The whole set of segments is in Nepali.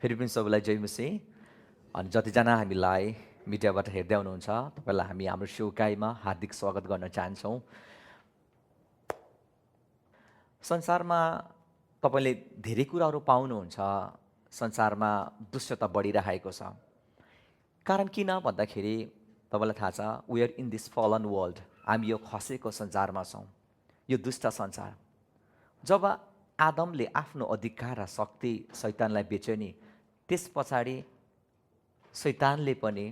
फेरि पनि सबैलाई जय मसीह। अनि जतिजना हामीलाई मिडियाबाट हेर्दै हुनुहुन्छ तपाईँलाई हामी हाम्रो शिवकाईमा हार्दिक स्वागत गर्न चाहन्छौँ। संसारमा तपाईँले धेरै कुराहरू पाउनुहुन्छ। संसारमा दुष्टता बढिरहेको छ। कारण किन भन्दाखेरि तपाईँलाई थाहा छ, वी आर इन दिस फलन वर्ल्ड। हामी यो खसेको संसारमा छौँ, यो दुष्ट संसार। जब आदमले आफ्नो अधिकार र शक्ति शैतानलाई बेच्यो नि, त्यस पछाडि शैतानले पनि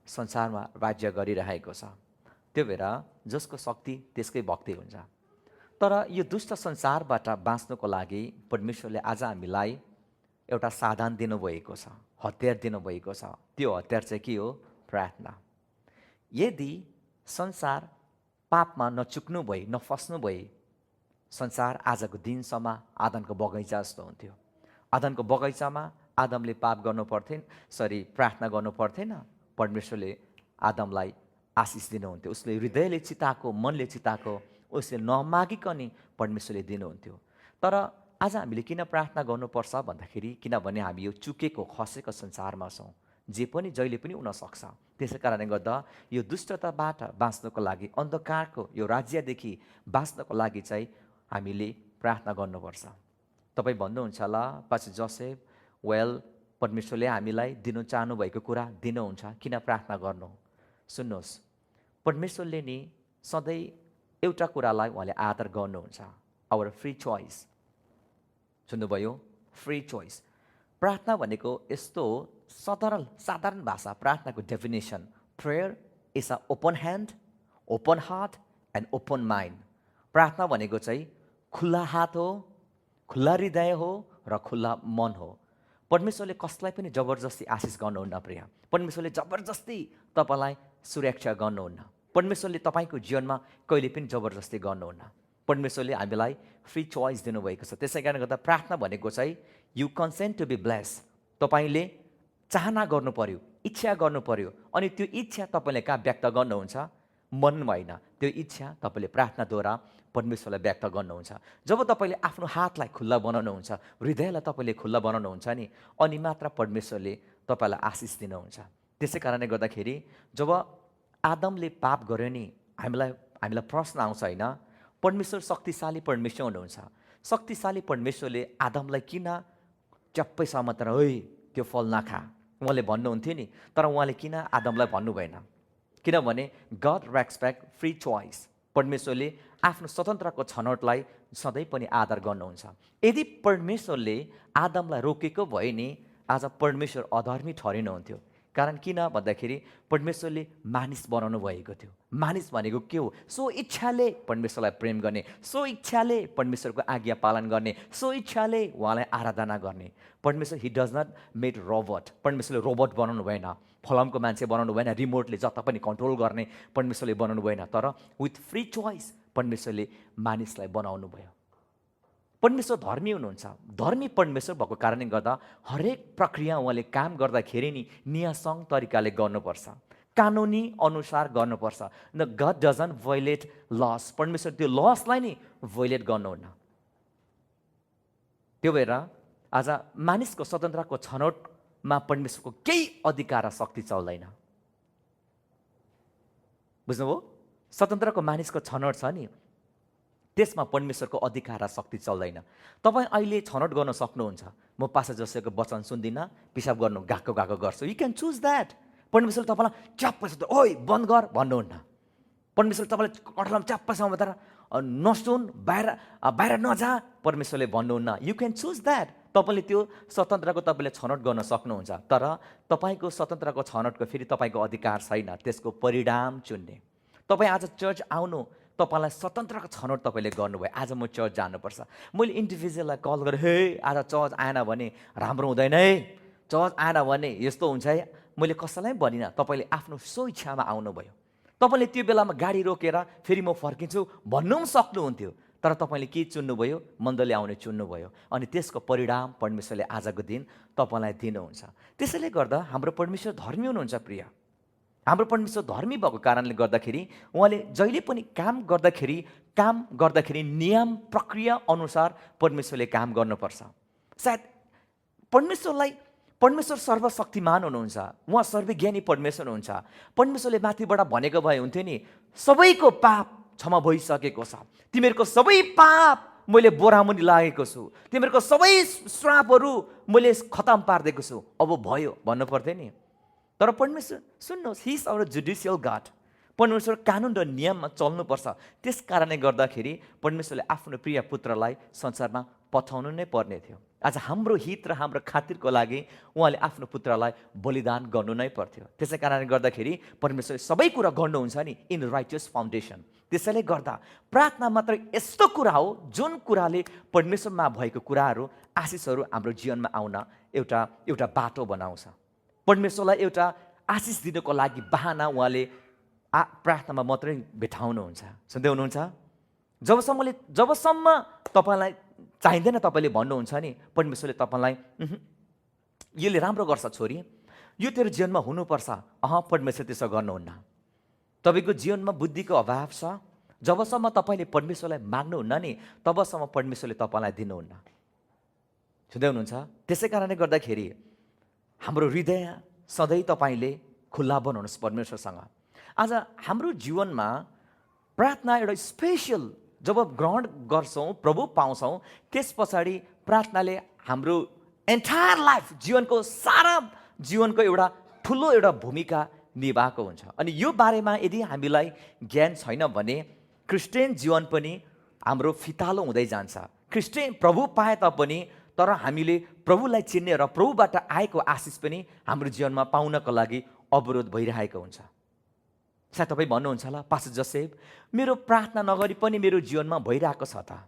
संसारमा राज्य गरिरहेको छ। त्यो भएर जसको शक्ति त्यसकै भक्ति हुन्छ। तर यो दुष्ट संसारबाट बाँच्नको लागि परमेश्वरले आज हामीलाई एउटा साधन दिनुभएको छ, हतियार दिनुभएको छ। त्यो हतियार चाहिँ के हो? प्रार्थना। यदि संसार पापमा नचुक्नु भए, नफस्नु भए, संसार आजको दिनसम्म आदमको बगैँचा जस्तो हुन्थ्यो। आदमको बगैँचामा आदमले पाप गर्नु पर्थेन, प्रार्थना गर्नु पर्थेन। परमेश्वरले आदमलाई आशिष दिनुहुन्थ्यो। उसले हृदयले चिताएको, मनले चिताएको उसले नमागिकन परमेश्वरले दिनुहुन्थ्यो। तर आज हामीले किन प्रार्थना गर्नुपर्छ भन्दाखेरि, किनभने हामी यो चुकेको खसेको संसारमा छौँ, जे पनि जहिले पनि हुनसक्छ। त्यसै कारणले गर्दा यो दुष्टताबाट बाँच्नको लागि, अन्धकारको यो राज्यदेखि बाँच्नको लागि चाहिँ हामीले प्रार्थना गर्नुपर्छ। तपाईँ भन्नुहुन्छ होला, पास्टर जोसेफ, परमेश्वरले हामीलाई दिनु चाहनुभएको कुरा दिनुहुन्छ, किन प्रार्थना गर्नु? सुन्नुहोस्, परमेश्वरले नि सधैँ एउटा कुरालाई उहाँले आदर गर्नुहुन्छ, आवर फ्री चोइस। सुन्नुभयो? Free choice. प्रार्थना भनेको यस्तो हो, साधारण भाषा प्रार्थनाको definition, prayer is a open hand, open heart and open mind. प्रार्थना भनेको चाहिँ खुल्ला हात हो, खुल्ला हृदय हो र खुल्ला मन हो। परमेश्वरले कसलाई पनि जबरजस्ती आशिष गर्नुहुन्न प्रिय। परमेश्वरले जबरजस्ती तपाईँलाई सुरक्षा गर्नुहुन्न। परमेश्वरले तपाईँको जीवनमा कहिले पनि जबरजस्ती गर्नुहुन्न। परमेश्वरले हामीलाई फ्री चोइस दिनुभएको छ। त्यसै कारणले गर्दा प्रार्थना भनेको चाहिँ you consent to be bless. तपाईँले चाहना गर्नु पर्यो, इच्छा गर्नु पर्यो, अनि त्यो इच्छा तपाईँले कहाँ व्यक्त गर्नुहुन्छ? मनमा होइन, त्यो इच्छा तपाईँले प्रार्थनाद्वारा परमेश्वरलाई व्यक्त गर्नुहुन्छ। जब तपाईँले आफ्नो हातलाई खुल्ला बनाउनुहुन्छ, हृदयलाई तपाईँले खुल्ला बनाउनुहुन्छ नि, अनि मात्र परमेश्वरले तपाईँलाई आशिष दिनुहुन्छ। त्यसै कारणले गर्दाखेरि जब आदमले पाप गर्यो नि, हामीलाई प्रश्न आउँछ होइन, परमेश्वर शक्तिशाली परमेश्वर हुनुहुन्छ। शक्तिशाली परमेश्वरले आदमलाई किन च्याप्पैसम्म तर त्यो फल नखा उहाँले भन्नुहुन्थ्यो नि, तर उहाँले किन आदमलाई भन्नु भएन? किनभने गड रेस्पेक्ट फ्री चोइस। परमेश्वरले आफ्नो स्वतन्त्रको छनौटलाई सधैँ पनि आदर गर्नुहुन्छ। यदि परमेश्वरले आदमलाई रोकेको भए नि, आज परमेश्वर अधर्मी ठहरिनुहुन्थ्यो। कारण किन भन्दाखेरि परमेश्वरले मानिस बनाउनु भएको थियो। मानिस भनेको के हो? सो इच्छाले परमेश्वरलाई प्रेम गर्ने, सो इच्छाले परमेश्वरको आज्ञा पालन गर्ने, सो इच्छाले उहाँलाई आराधना गर्ने। परमेश्वर he does not made robot. परमेश्वरले रोबोट बनाउनु भएन, फलामको मान्छे बनाउनु भएन, रिमोटले जता पनि कन्ट्रोल गर्ने परमेश्वरले बनाउनु भएन। तर विथ फ्री चोइस परमेश्वरले मानिसलाई बनाउनु भयो। परमेश्वर धर्मी हुनुहुन्छ। धर्मी परमेश्वर भएको कारणले गर्दा हरेक प्रक्रिया उहाँले काम गर्दाखेरि नि न्यायसँग तरिकाले गर्नुपर्छ, कानुनी अनुसार गर्नुपर्छ। न गड डजन्ट भोइलेट लस। परमेश्वर त्यो लसलाई नि भोइलेट गर्नुहुन्न। त्यो भएर आज मानिसको स्वतन्त्रको छनौटमा परमेश्वरको केही अधिकार र शक्ति चल्दैन। बुझ्नुभयो? स्वतन्त्रको मानिसको छनौट छ नि, त्यसमा परमेश्वरको अधिकार र शक्ति चल्दैन। तपाईँ अहिले छनौट गर्न सक्नुहुन्छ, म पास्टर जोसेफको वचन सुन्दिनँ, पिसाब गर्नु गएको गर्छु। You can choose that. परमेश्वरले तपाईँलाई च्याप्पै ओइ बन्द गर भन्नुहुन्न। परमेश्वरले तपाईँलाई कठलामा च्याप्पैसँग तर नसुन, बाहिर नजा परमेश्वरले भन्नुहुन्न। You can choose that. तपाईँले त्यो स्वतन्त्रको तपाईँले छनौट गर्न सक्नुहुन्छ। तर तपाईँको स्वतन्त्रको छनौटको फेरि तपाईँको अधिकार छैन त्यसको परिणाम चुन्ने। तपाईँ आज चर्च आउनु, तपाईँलाई स्वतन्त्रको छनौट तपाईँले गर्नुभयो। आज म चर्च जानुपर्छ, मैले इन्डिभिजुअललाई कल गरेँ, हे आज चर्च आएन भने राम्रो हुँदैन है, चर्च आएन भने यस्तो हुन्छ है, मैले कसैलाई पनि भनिनँ। तपाईँले आफ्नो सो इच्छामा आउनुभयो। तपाईँले त्यो बेलामा गाडी रोकेर फेरि म फर्किन्छु भन्नु पनि सक्नुहुन्थ्यो। तर तपाईँले के चुन्नुभयो? मण्डली आउने चुन्नुभयो। अनि त्यसको परिणाम परमेश्वरले आजको दिन तपाईँलाई दिनुहुन्छ। त्यसैले गर्दा हाम्रो परमेश्वर धर्मी हुनुहुन्छ प्रिय। हाम्रो परमेश्वर धर्मी भएको कारणले गर्दाखेरि उहाँले जहिले पनि काम गर्दाखेरि नियम प्रक्रिया अनुसार परमेश्वरले काम गर्नुपर्छ। सायद परमेश्वरलाई परमेश्वर सर्वशक्तिमान हुनुहुन्छ, उहाँ सर्वज्ञानी परमेश्वर हुनुहुन्छ। परमेश्वरले माथिबाट भनेको भए हुन्थ्यो नि, सबैको पाप क्षमा भइसकेको छ, तिमीहरूको सबै पाप मैले बोरामुनि लागेको छु, तिमीहरूको सबै श्रापहरू मैले खतम पारिदिएको छु, अब भयो भन्नु पर्थ्यो नि। तर परमेश्वर सुन्नुहोस्, he is our judicial God. परमेश्वर कानुन र नियममा चल्नुपर्छ। त्यस कारणले गर्दाखेरि परमेश्वरले आफ्नो प्रिय पुत्रलाई संसारमा पठाउनु नै पर्ने थियो। आज हाम्रो हित र हाम्रो खातिरको लागि उहाँले आफ्नो पुत्रलाई बलिदान गर्नु नै पर्थ्यो। त्यसै कारणले गर्दाखेरि परमेश्वरले सबै कुरा गर्नुहुन्छ नि इन राइटियस फाउन्डेसन। त्यसैले गर्दा प्रार्थना मात्र यस्तो कुरा हो जुन कुराले परमेश्वरमा भएको कुराहरू, आशिषहरू हाम्रो जीवनमा आउन एउटा बाटो बनाउँछ। परमेश्वरलाई एउटा आशिष दिनको लागि बहाना उहाँले प्रार्थनामा मात्रै भेटाउनुहुन्छ। सुन्दै हुनुहुन्छ? जबसम्म तपाईँलाई चाहिँदैन, तपाईँले भन्नुहुन्छ नि, परमेश्वरले तपाईँलाई यसले राम्रो गर्छ छोरी, यो तेरो जीवनमा हुनुपर्छ, परमेश्वर त्यसो गर्नुहुन्न। तपाईँको जीवनमा बुद्धिको अभाव छ, जबसम्म तपाईँले परमेश्वरलाई माग्नुहुन्न नि तबसम्म परमेश्वरले तपाईँलाई दिनुहुन्न। सुन्दै हुनुहुन्छ? त्यसै कारणले गर्दाखेरि हाम्रो हृदय सधैँ तपाईँले खुल्ला बनाउनुहोस् परमेश्वरसँग। आज हाम्रो जीवनमा प्रार्थना एउटा स्पेसियल जब ग्रहण गर्छौँ, प्रभु पाउँछौँ, त्यस पछाडि प्रार्थनाले हाम्रो एन्टायर लाइफ, जीवनको सारा जीवनको एउटा ठुलो एउटा भूमिका निभाएको हुन्छ। अनि यो बारेमा यदि हामीलाई ज्ञान छैन भने क्रिस्चियन जीवन पनि हाम्रो फितालो हुँदै जान्छ। क्रिस्चियन प्रभु पाए तापनि तर हामीले प्रभुलाई चिन्ने र प्रभुबाट आएको आशिष पनि हाम्रो जीवनमा पाउनको लागि अवरोध भइरहेको हुन्छ। सायद तपाईँ भन्नुहुन्छ होला, पास्टर जोसेफ, मेरो प्रार्थना नगरी पनि मेरो जीवनमा भइरहेको छ त।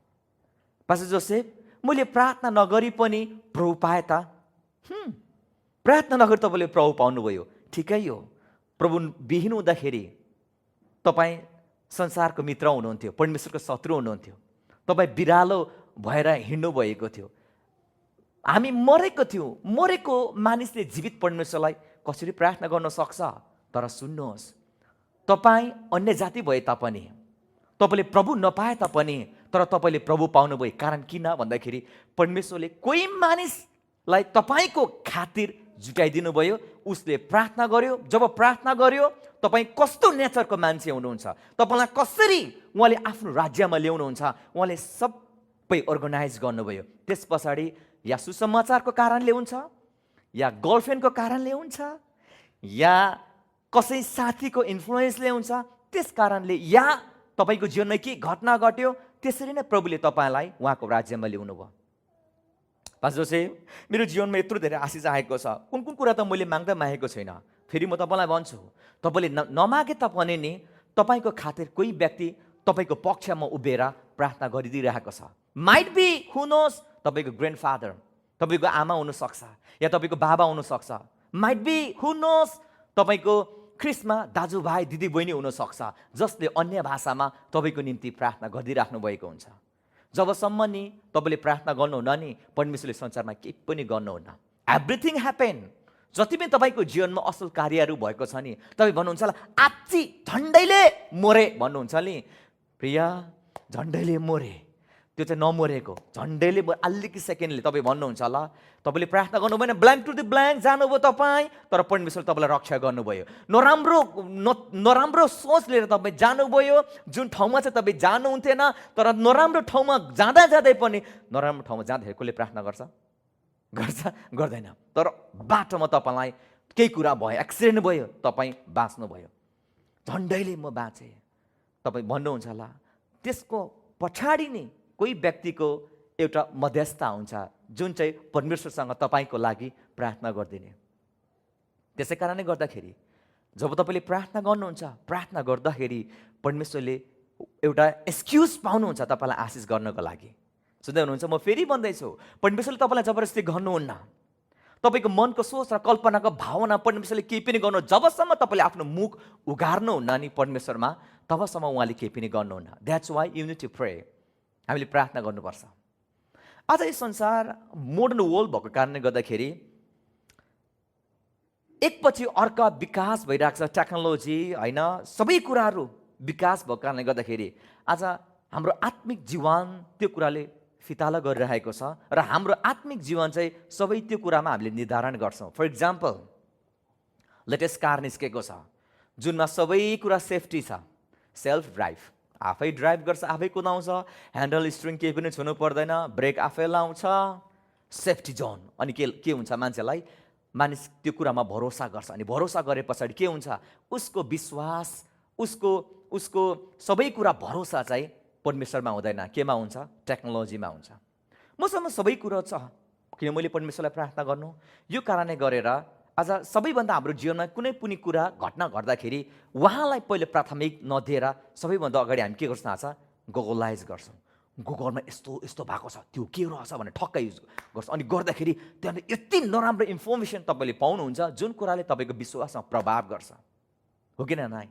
पास्टर जोसेफ, मैले प्रार्थना नगरी पनि प्रभु पाएँ त। प्रार्थना नगरी तपाईँले प्रभु पाउनुभयो, ठिकै हो। प्रभु विहीन हुँदाखेरि तपाईँ संसारको मित्र हुनुहुन्थ्यो, परमेश्वरको शत्रु हुनुहुन्थ्यो, तपाईँ बिरालो भएर हिँड्नु भएको थियो। हामी मरेको थियौँ। मरेको मानिसले जीवित परमेश्वरलाई कसरी प्रार्थना गर्न सक्छ? तर सुन्नुहोस्, तपाईँ अन्य जाति भए तापनि, तपाईँले प्रभु नपाए तापनि, तर तपाईँले प्रभु पाउनुभयो। कारण किन भन्दाखेरि परमेश्वरले कोही मानिसलाई तपाईँको खातिर जुटाइदिनु भयो। उसले प्रार्थना गर्यो। जब प्रार्थना गर्यो, तपाईँ कस्तो नेचरको मान्छे हुनुहुन्छ, तपाईँलाई कसरी उहाँले आफ्नो राज्यमा ल्याउनुहुन्छ, उहाँले सबै अर्गनाइज गर्नुभयो। त्यस पछाडि या सुसमाचारको कारणले हुन्छ, या गर्लफ्रेन्डको कारणले हुन्छ, या कसै साथीको इन्फ्लुएन्सले हुन्छ, त्यस कारणले, या तपाईँको जीवनमा के घटना घट्यो, त्यसरी नै प्रभुले तपाईँलाई उहाँको राज्यमा ल्याउनु भयो। पास्टर जोसेफ, मेरो जीवनमा यत्रो धेरै आशिष आएको छ, कुन कुन कुरा त मैले माग्दै मागेको छैन। फेरि म तपाईँलाई भन्छु, तपाईँले नमागे तापनि नि तपाईँको खातिर कोही व्यक्ति तपाईँको पक्षमा उभिएर प्रार्थना गरिदिइरहेको छ। माइट बी, हु नोस, तपाईँको ग्रान्डफादर, तपाईँको आमा हुनसक्छ, या तपाईँको बाबा हुनसक्छ। माइट बी, हु नोस, तपाईँको ख्रिस्टमा दाजुभाइ दिदीबहिनी हुनसक्छ, जसले अन्य भाषामा तपाईँको निम्ति प्रार्थना गरिदिइराख्नु भएको हुन्छ। जबसम्म नि तपाईँले प्रार्थना गर्नुहुन्न नि परमेश्वरले संसारमा केही पनि गर्नुहुन्न। Everything happen. जति पनि तपाईँको जीवनमा असल कार्यहरू भएको छ नि, तपाईँ भन्नुहुन्छ होला, आच्ची झन्डैले मोरे भन्नुहुन्छ नि। प्रिया, झन्डैले मोरे, त्यो चाहिँ नमरेको, झन्डैले अलिकति सेकेन्डले तपाईँ भन्नुहुन्छ होला, तपाईँले प्रार्थना गर्नु भएन, ब्ल्याङ्क टु द ब्ल्याङ्क जानुभयो तपाईँ, तर परमेश्वरले तपाईँलाई रक्षा गर्नुभयो। नराम्रो सोच लिएर तपाईँ जानुभयो, जुन ठाउँमा चाहिँ तपाईँ जानुहुन्थेन, तर नराम्रो ठाउँमा जाँदै पनि, नराम्रो ठाउँमा जाँदाखेरि कसले प्रार्थना गर्दैन। तर बाटोमा तपाईँलाई केही कुरा भयो, एक्सिडेन्ट भयो, तपाईँ बाँच्नुभयो। झन्डैले म बाँचेँ तपाईँ भन्नुहुन्छ होला। त्यसको पछाडि नै कोही व्यक्तिको एउटा मध्यस्थता हुन्छ, जुन चाहिँ परमेश्वरसँग तपाईँको लागि प्रार्थना गरिदिने। त्यसै कारणले गर्दाखेरि जब तपाईँले प्रार्थना गर्नुहुन्छ, प्रार्थना गर्दाखेरि परमेश्वरले एउटा एक्सक्युज पाउनुहुन्छ तपाईँलाई आशिष गर्नको लागि। सुन्दै हुनुहुन्छ? म फेरि भन्दैछु, परमेश्वरले तपाईँलाई जबरजस्ती गर्नुहुन्न। तपाईँको मनको सोच र कल्पनाको भावना परमेश्वरले केही पनि गर्नु, जबसम्म तपाईँले आफ्नो मुख उघार्नुहुन्न नि परमेश्वरमा, तबसम्म उहाँले केही पनि गर्नुहुन्न। That's why you need to pray. हामीले प्रार्थना गर्नुपर्छ। आज यो संसार मोडर्न वर्ल्ड भएको कारणले गर्दाखेरि एकपछि अर्का विकास भइरहेको छ। टेक्नोलोजी होइन, सबै कुराहरू विकास भएको कारणले गर्दाखेरि आज हाम्रो आत्मिक जीवन त्यो कुराले फितालो गरिरहेको छ र हाम्रो आत्मिक जीवन चाहिँ सबै त्यो कुरामा हामीले निर्धारण गर्छौँ। फर इक्जाम्पल, लेटेस्ट कार निस्केको छ जुनमा सबै कुरा सेफ्टी छ, सेल्फ ड्राइभ, आफै ड्राइभ गर्छ, आफै कुदाउँछ, ह्यान्डल स्ट्रिङ केही पनि छुनु पर्दैन, ब्रेक आफै लाउँछ, सेफ्टी जोन। अनि के हुन्छ, मानिस त्यो कुरामा भरोसा गर्छ। अनि भरोसा गरे पछाडि के हुन्छ, उसको विश्वास, उसको सबै कुरा भरोसा चाहिँ परमेश्वरमा हुँदैन, केमा हुन्छ, टेक्नोलोजीमा हुन्छ। मसँग सबै कुरा छ, किन मैले परमेश्वरलाई प्रार्थना गर्नु, यो कारणले गरेर आज सबैभन्दा हाम्रो जीवनमा कुनै पनि कुरा घटना घट्दाखेरि उहाँलाई पहिले प्राथमिक नदिएर सबैभन्दा अगाडि हामी के गर्छौँ थाहा छ, गुगलाइज गर्छौँ। गुगलमा यस्तो यस्तो भएको छ, त्यो के रहेछ भने ठक्कै युज गर्छ। अनि गर्दाखेरि त्यहाँनिर यति नराम्रो इन्फर्मेसन तपाईँले पाउनुहुन्छ जुन कुराले तपाईँको विश्वासमा प्रभाव गर्छ। हो किन नाइ,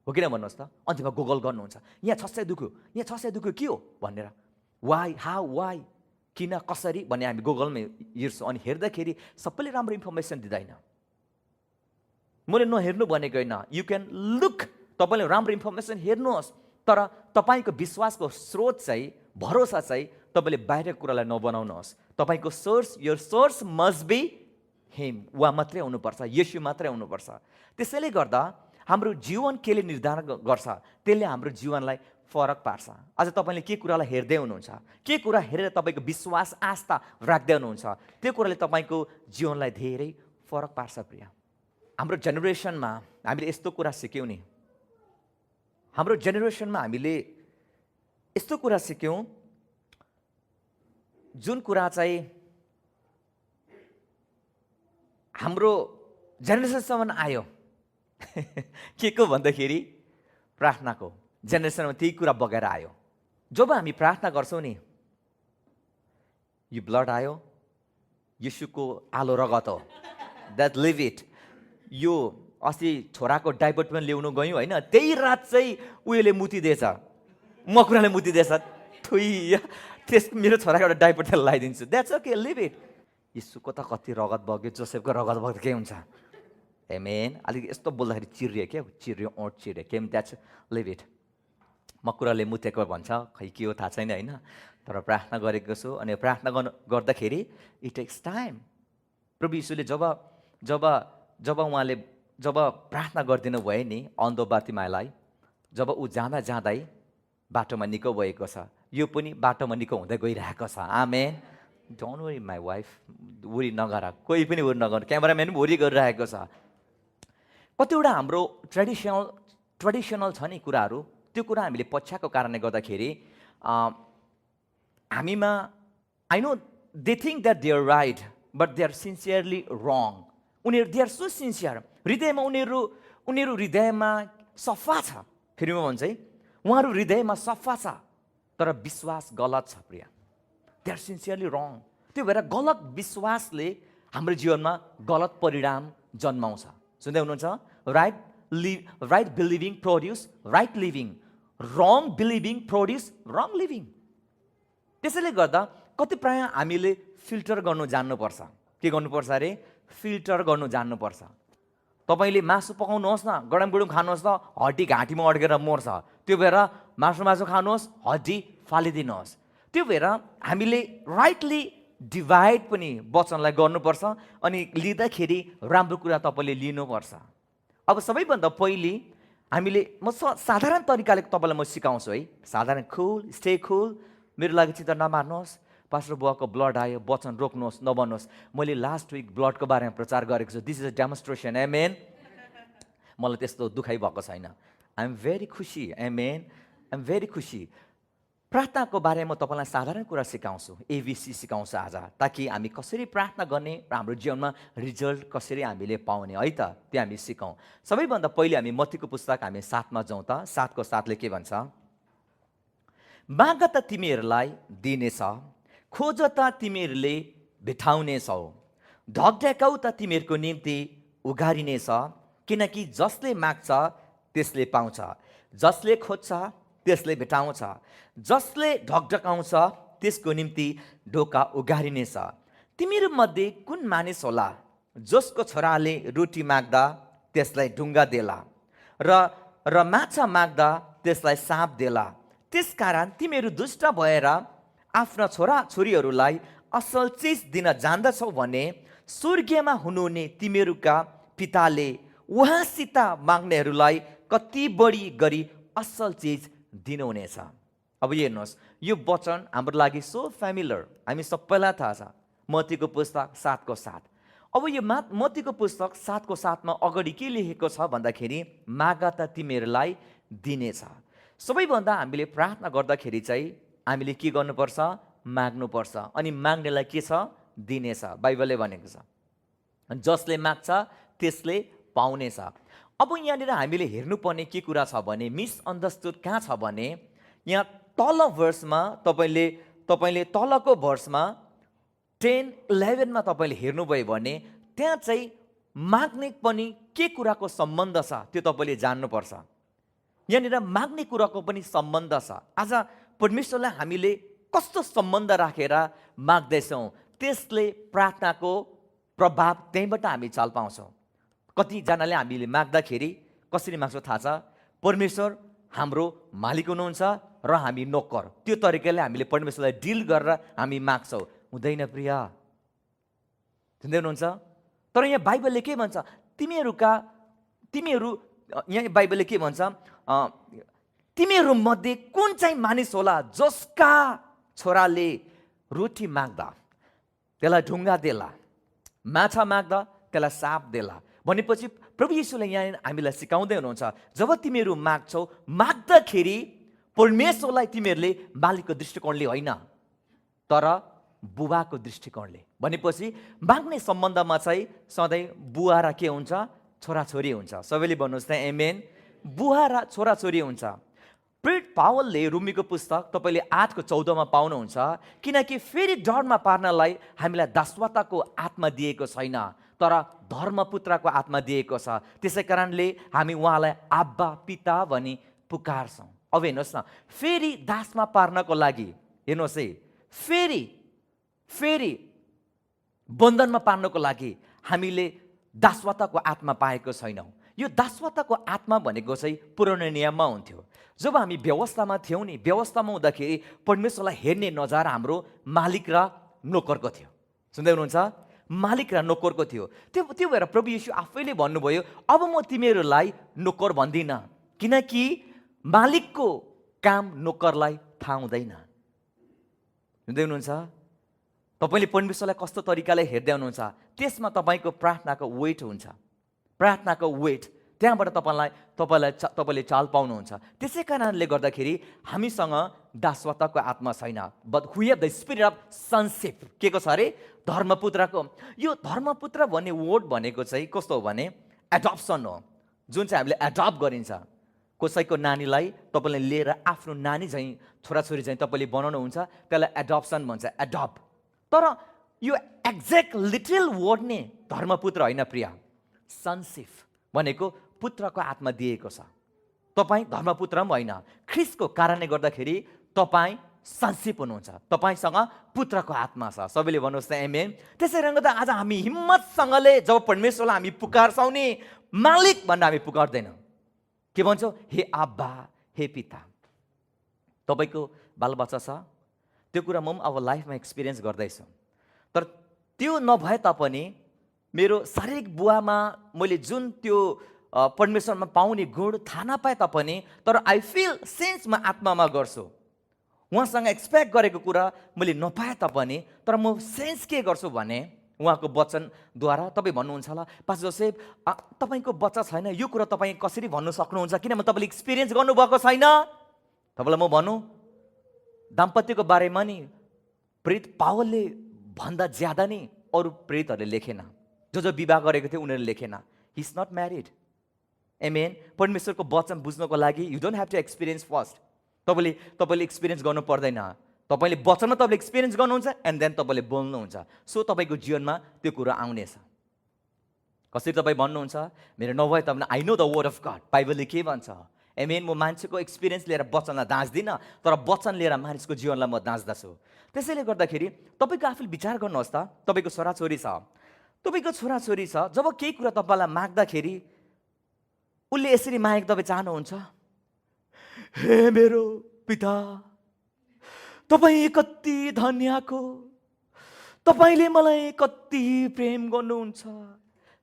हो किन भन्नुहोस् त? अन्तिममा गुगल गर्नुहुन्छ, यहाँ 600 दुख्यो, यहाँ 600 दुख्यो, के हो भनेर, वाइ, हाउ, वाइ, किन, कसरी भन्ने हामी गुगलमा हेर्छौँ। अनि हेर्दाखेरि सबैले राम्रो इन्फर्मेसन दिँदैन। मैले नहेर्नु भनेको होइन, यु क्यान लुक, तपाईँले राम्रो इन्फर्मेसन हेर्नुहोस्, तर तपाईँको विश्वासको स्रोत चाहिँ, भरोसा चाहिँ तपाईँले बाहिरको कुरालाई नबनाउनुहोस्। तपाईँको source, your source must be him, उहाँ मात्रै हुनुपर्छ, येशू मात्रै हुनुपर्छ। त्यसैले गर्दा हाम्रो जीवन केले निर्धारण गर्छ, त्यसले हाम्रो जीवनलाई फरक पार्छ। आज तपाईँले के कुरालाई हेर्दै हुनुहुन्छ, के कुरा हेरेर तपाईँको विश्वास, आस्था राख्दै हुनुहुन्छ, त्यो कुराले तपाईँको जीवनलाई धेरै फरक पार्छ। प्रिय, हाम्रो जेनेरेसनमा हामीले यस्तो कुरा सिक्यौँ नि, हाम्रो जेनेरेसनमा हामीले यस्तो कुरा सिक्यौँ जुन कुरा चाहिँ हाम्रो जेनेरेसनसम्म आयो। के को भन्दाखेरि प्रार्थनाको जेनेरेसनमा त्यही कुरा बगेर आयो। जब हामी प्रार्थना गर्छौँ नि, यो ब्लड आयो, यीशुको आलो रगत हो, द्याट लिभ इट। यो अस्ति छोराको डाइपर पनि ल्याउनु गयौँ होइन, त्यही रात चाहिँ उयोले मुतिदिएछ, मकुराले मुतिदिएछ, थुइ, मेरो छोराको एउटा डाइपर त्यसलाई लगाइदिन्छु, द्याट्स ओके, लिभ इट। यीशुको त कति रगत बग्यो, जोसेफको रगत बग्यो, के हुन्छ, एमेन। अलिक यस्तो बोल्दाखेरि चिर्रियो, क्या चिर्रियो, ओठ चिर्रियो, के द्याट्स लिभ इट। मकुराले मुतेको भन्छ, खै के हो थाहा छैन होइन, तर प्रार्थना गरेको छु। अनि प्रार्थना गर्दाखेरि इट टेक्स टाइम। प्रभु यीशुले जब उहाँले प्रार्थना गरिदिनु भयो नि अन्धो बातिमालाई, जब ऊ जाँदै बाटोमा निको भएको छ, यो पनि बाटोमा निको हुँदै गइरहेको छ। Amen. Don't worry my wife, worry नगर, कोही पनि वरी नगर, क्यामेराम्यान पनि वरी गरिरहेको छ। कतिवटा हाम्रो ट्रेडिसनल छ नि कुराहरू, त्यो कुरा हामीले पछ्याएको कारणले गर्दाखेरि हामीमा, I know they think that they are right but they are sincerely wrong. उनीहरू दे आर सो सिन्सियर, हृदयमा उनीहरू हृदयमा सफा छ। फेरि म भन्छ है, उहाँहरू हृदयमा सफा छ तर विश्वास गलत छ। प्रिय, दे आर सिन्सियरली रङ। त्यो भएर गलत विश्वासले हाम्रो जीवनमा गलत परिणाम जन्माउँछ। सुन्दै हुनुहुन्छ? Right believing produce right living, wrong believing produce wrong living. त्यसैले गर्दा कति प्राय हामीले फिल्टर गर्नु जान्नुपर्छ। के गर्नुपर्छ अरे? फिल्टर गर्नु जान्नुपर्छ। तपाईँले मासु पकाउनुहोस् न, गडम गुडुम खानुहोस् त, हड्डी घाँटीमा अड्केर मर्छ। त्यो भएर मासु खानुहोस्, हड्डी फालिदिनुहोस्। त्यो भएर हामीले राइटली डिभाइड पनि वचनलाई गर्नुपर्छ। अनि लिँदाखेरि राम्रो कुरा तपाईँले लिनुपर्छ। अब सबैभन्दा पहिले हामीले, म साधारण तरिकाले तपाईँलाई म सिकाउँछु है, साधारण कुल, स्टे कुल, मेरो लागि चिन्ता नमार्नुहोस्, पास्टर बुवाको ब्लड आयो, वचन रोक्नुहोस्, नभन्नुहोस्। मैले लास्ट विक ब्लडको बारेमा प्रचार गरेको छु, this is a demonstration, amen. मलाई त्यस्तो दुखाइ भएको छैन, आइ एम भेरी खुसी, एमेन, आइ एम भेरी खुसी। प्रार्थनाको बारेमा म तपाईँलाई साधारण कुरा सिकाउँछु, एबिसी सिकाउँछु आज, ताकि हामी कसरी प्रार्थना गर्ने र हाम्रो जीवनमा रिजल्ट कसरी हामीले पाउने है त, त्यो हामी सिकौँ। सबैभन्दा पहिले हामी मत्तीको पुस्तक हामी 7मा जाउँ त। 7को 7ले के भन्छ? माग त तिमीहरूलाई दिनेछ, खोज त तिमीहरूले भेटाउनेछौ, ढकढकाउ त तिमीहरूको निम्ति उघारिनेछ। किनकि जसले माग्छ त्यसले पाउँछ, जसले खोज्छ त्यसले भेटाउँछ, जसले ढकढकाउँछ त्यसको निम्ति ढोका उघारिनेछ। तिमीहरूमध्ये कुन मानिस होला जसको छोराले रोटी माग्दा त्यसलाई ढुङ्गा देला र माछा माग्दा त्यसलाई साँप देला? त्यसकारण तिमीहरू दुष्ट भएर आफ्ना छोराछोरीहरूलाई असल चिज दिन जान्दछौ भने स्वर्गीयमा हुनुहुने तिमीहरूका पिताले उहाँसित माग्नेहरूलाई कति बढी गरी असल चिज दिनुहुनेछ। अब हेर्नुहोस्, यो वचन हाम्रो लागि सो फ्यामिलर, हामी सबैलाई थाहा छ। मत्तीको पुस्तक 7:7। अब यो मत्तीको पुस्तक 7:7मा अगाडि के लेखेको छ भन्दाखेरि माग त तिमीहरूलाई दिनेछ। सबैभन्दा हामीले प्रार्थना गर्दाखेरि चाहिँ हामीले के गर्नुपर्छ? माग्नुपर्छ। अनि माग्नेलाई के छ? दिनेछ। बाइबलले भनेको छ जसले माग्छ त्यसले पाउनेछ। अब यहाँनिर हामीले हेर्नुपर्ने के कुरा छ भने मिसअन्डरस्टुड कहाँ छ भने यहाँ तल भर्समा तपाईँले तलको भर्समा 10-11मा तपाईँले हेर्नुभयो भने त्यहाँ चाहिँ माग्ने पनि के कुराको सम्बन्ध छ त्यो तपाईँले जान्नुपर्छ। यहाँनिर माग्ने कुराको पनि सम्बन्ध छ। आज परमेश्वरलाई हामीले कस्तो सम्बन्ध राखेर माग्दैछौँ त्यसले प्रार्थनाको प्रभाव त्यहीँबाट हामी चाल पाउँछौँ। कतिजनाले हामीले माग्दाखेरि कसरी माग्छौँ थाहा छ? परमेश्वर हाम्रो मालिक हुनुहुन्छ र हामी नोकर, त्यो तरिकाले हामीले परमेश्वरलाई डिल गरेर हामी माग्छौँ। हुँदैन प्रिय, सुन्दै हुनुहुन्छ? तर यहाँ बाइबलले के भन्छ? तिमीहरू यहाँ बाइबलले के भन्छ? तिमीहरू मध्ये कुन चाहिँ मानिस होला जसका छोराले रोटी माग्दा त्यसलाई ढुङ्गा देला, माछा माग्दा त्यसलाई साप देला भनेपछि प्रभु येशूले यहाँ हामीलाई सिकाउँदै हुनुहुन्छ जब तिमीहरू माग्छौ माग्दाखेरि परमेश्वरलाई तिमीहरूले मालिकको दृष्टिकोणले होइन तर बुबाको दृष्टिकोणले। भनेपछि माग्ने सम्बन्धमा चाहिँ सधैँ बुवा र के हुन्छ? छोराछोरी हुन्छ। सबैले भन्नुहोस् त एमेन। बुवा र छोराछोरी हुन्छ। प्रेरित पावलले रोमीको पुस्तक तपाईँले 8:14मा पाउनुहुन्छ किनकि फेरि डरमा पार्नलाई हामीलाई दासवताको आत्मा दिएको छैन तर धर्मपुत्रको आत्मा दिएको छ। त्यसै कारणले हामी उहाँलाई आब्बा पिता भनी पुकार्छौँ। अब हेर्नुहोस् न, फेरि दासमा पार्नको लागि हेर्नुहोस् है, फेरि बन्धनमा पार्नको लागि हामीले दासवताको आत्मा पाएको छैनौँ। यो दासवताको आत्मा भनेको चाहिँ पुरानो नियममा हुन्थ्यो। जब हामी व्यवस्थामा थियौँ नि, व्यवस्थामा हुँदाखेरि परमेश्वरलाई हेर्ने नजारा हाम्रो मालिक र नोकरको थियो। सुन्दै हुनुहुन्छ? मालिक र नोकरको थियो। त्यो भएर प्रभु येशू आफैले भन्नुभयो अब म तिमीहरूलाई नोकर भन्दिनँ किनकि मालिकको काम नोकरलाई थाहा हुँदैन। सुन्दै हुनुहुन्छ? तपाईँले परमेश्वरलाई कस्तो तरिकाले हेर्दै हुनुहुन्छ त्यसमा तपाईँको प्रार्थनाको वेट हुन्छ। प्रार्थनाको वेट त्यहाँबाट तपाईँले चाल पाउनुहुन्छ। त्यसै कारणले गर्दाखेरि हामीसँग दासवताको आत्मा छैन but we have the spirit of sonship. के को छ अरे? धर्मपुत्रको। यो धर्मपुत्र भन्ने वर्ड भनेको चाहिँ कस्तो हो भने एडप्सन हो, जुन चाहिँ हामीले एडप्ट गरिन्छ। कसैको नानीलाई तपाईँले लिएर आफ्नो नानी चाहिँ छोराछोरी चाहिँ तपाईँले बनाउनुहुन्छ त्यसलाई एडप्सन भन्छ, एडप्ट। तर यो एक्ज्याक्ट लिटल वर्ड नै धर्मपुत्र होइन प्रिय। सनशिप भनेको पुत्रको आत्मा दिएको छ। तपाईँ धर्मपुत्र पनि होइन, ख्रिस्टको कारणले गर्दाखेरि तपाईँ सनशिप हुनुहुन्छ, तपाईँसँग पुत्रको आत्मा छ। सबैले भन्नुहोस् त आमेन। त्यसै कारण त आज हामी हिम्मतसँगले जब परमेश्वरलाई हामी पुकार्छौँ नि मालिक भनेर हामी पुकार्दैनौँ। के भन्छौँ? हे आब्बा, हे पिता। तपाईँको बालबच्चा छ, त्यो कुरा म पनि अब लाइफमा एक्सपिरियन्स गर्दैछु। तर त्यो नभए तापनि मेरो शारीरिक बुवामा मैले जुन त्यो परमेश्वरमा पाउने गुण थाहा नपाए तापनि तर आई फिल सेन्स म आत्मामा गर्छु। उहाँसँग एक्सपेक्ट गरेको कुरा मैले नपाए तापनि तर म सेन्स के गर्छु भने उहाँको वचनद्वारा। तपाईँ भन्नुहुन्छ होला पास्टर जोसेफ तपाईँको बच्चा छैन, यो कुरा तपाईँ कसरी भन्नु सक्नुहुन्छ किनभने तपाईँले एक्सपिरियन्स गर्नुभएको छैन। तपाईँलाई म भनौँ दाम्पत्यको बारेमा नि प्रेरित पावलले भन्दा ज्यादा नि अरू प्रेरितहरूले लेखेन। जो विवाह गरेको थियो उनीहरूले लेखेन। He is not married. Amen. परमेश्वरको वचन बुझ्नको लागि you don't have to experience first. तपाईँले एक्सपिरियन्स गर्नु पर्दैन। तपाईँले वचनमा तपाईँले एक्सपिरियन्स गर्नुहुन्छ एन्ड देन तपाईँले बोल्नुहुन्छ। सो तपाईँको जीवनमा त्यो कुरा आउनेछ। कसरी तपाईँ भन्नुहुन्छ मेरो नभए तापनि I know the word of God. बाइबलले के भन्छ? एमेन। म मान्छेको एक्सपिरियन्स लिएर वचनलाई दाँच्दिनँ तर वचन लिएर मानिसको जीवनलाई म दाँच्दछु। त्यसैले गर्दाखेरि तपाईँको आफूले विचार गर्नुहोस् त, तपाईँको छोराछोरी छ, तपाईँको छोराछोरी छ, जब केही कुरा तपाईँलाई माग्दाखेरि उसले यसरी मागेको तपाईँ चाहनुहुन्छ? हे मेरो पिता तपाईँ कति धन्यको, तपाईँले मलाई कति प्रेम गर्नुहुन्छ,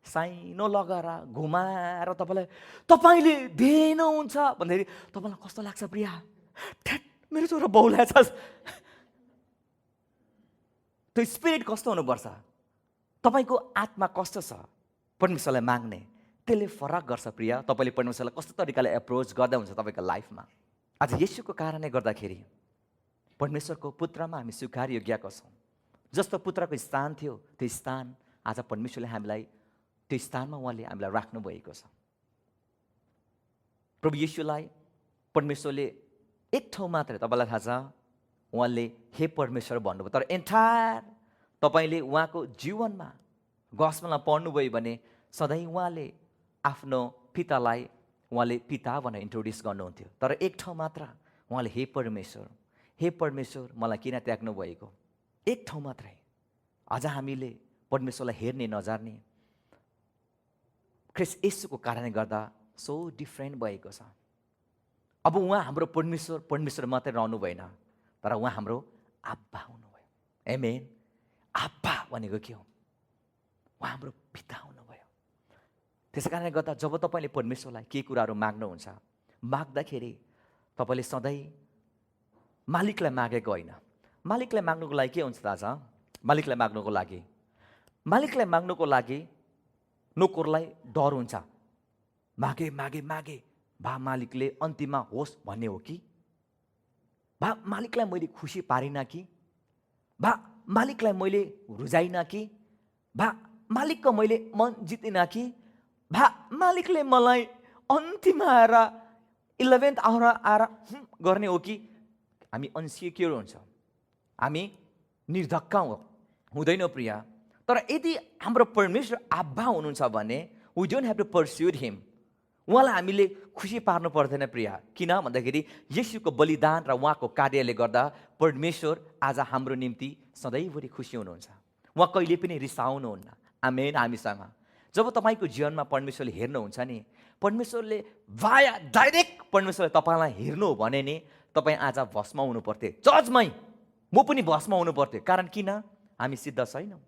साइनो लगाएर घुमाएर तपाईँले दिनुहुन्छ भन्दाखेरि तपाईँलाई कस्तो लाग्छ प्रिया? ठ्याट, मेरो छोरा बाउलाई छ। त्यो स्पिरिट कस्तो हुनुपर्छ? तपाईँको आत्मा कस्तो छ परमेश्वरलाई माग्ने, त्यसले फरक गर्छ प्रिया। तपाईँले परमेश्वरलाई कस्तो तरिकाले एप्रोच गर्दा हुन्छ तपाईँको लाइफमा। आज येशूको कारणले गर्दाखेरि परमेश्वरको पुत्रमा हामी स्वीकार योग्यका छौँ। जस्तो पुत्रको स्थान थियो त्यो स्थान आज परमेश्वरले हामीलाई त्यो स्थानमा उहाँले हामीलाई राख्नुभएको छ। प्रभु येशूलाई परमेश्वरले एक ठाउँ मात्रै, तपाईँलाई थाहा छ, उहाँले हे परमेश्वर भन्नुभयो। तर एन्टायर तपाईँले उहाँको जीवनमा गस्पेलमा पढ्नुभयो भने सधैँ उहाँले आफ्नो पितालाई उहाँले पिता भनेर इन्ट्रोड्युस गर्नुहुन्थ्यो। तर एक ठाउँ मात्र उहाँले हे परमेश्वर मलाई किन त्याग्नु भएको, एक ठाउँ मात्रै। आज हामीले परमेश्वरलाई हेर्ने नजार्ने ख्रिस्ट येशूको कारणले गर्दा सो डिफ्रेन्ट भएको छ। अब उहाँ हाम्रो परमेश्वर मात्रै रहनु भएन, तर उहाँ हाम्रो आब्बा हुनुभयो। आमेन। आब्बा भनेको के हो? उहाँ हाम्रो पिता हुनुभयो। त्यसै कारणले गर्दा जब तपाईँले परमेश्वरलाई केही कुराहरू माग्नुहुन्छ, माग्दाखेरि तपाईँले सधैँ मालिकलाई मागेको होइन। मालिकलाई माग्नुको लागि के हुन्छ थाहा छ? मालिकलाई माग्नुको लागि नोकरलाई डर हुन्छ। मागे भा मालिकले अन्तिममा होस् भन्ने हो कि, भा मालिकलाई मैले खुसी पारिनँ कि, भा मालिकलाई मैले रुझाइनँ कि, भा मालिकको मैले मन जितिनँ कि, भा मालिकले मलाई अन्तिममा आएर 11th आवर आएर गर्ने हो कि। हामी अनसिक्योर हुन्छ, हामी निर्धक्क हुँदैनौँ प्रिया। तर यदि हाम्रो परमेश्वर आब्बा हुनुहुन्छ भने वी डोन्ट ह्याभ टु पर्स्युड हिम। उहाँलाई हामीले खुसी पार्नु पर्दैन प्रिया। किन भन्दाखेरि येशूको बलिदान र उहाँको कार्यले गर्दा परमेश्वर आज हाम्रो निम्ति सधैँभरि खुसी हुनुहुन्छ। उहाँ कहिले पनि रिसाउनुहुन्न। आमेन। हामीसँग जब तपाईँको जीवनमा परमेश्वरले हेर्नुहुन्छ नि, परमेश्वरले डाइरेक्ट परमेश्वरले तपाईँलाई हेर्नु हो भने नि तपाईँ आज भस्म हुनु पर्थ्यो। जजमै म पनि भस्म हुनु पर्थ्यो। कारण किन? हामी सिद्ध छैनौँ।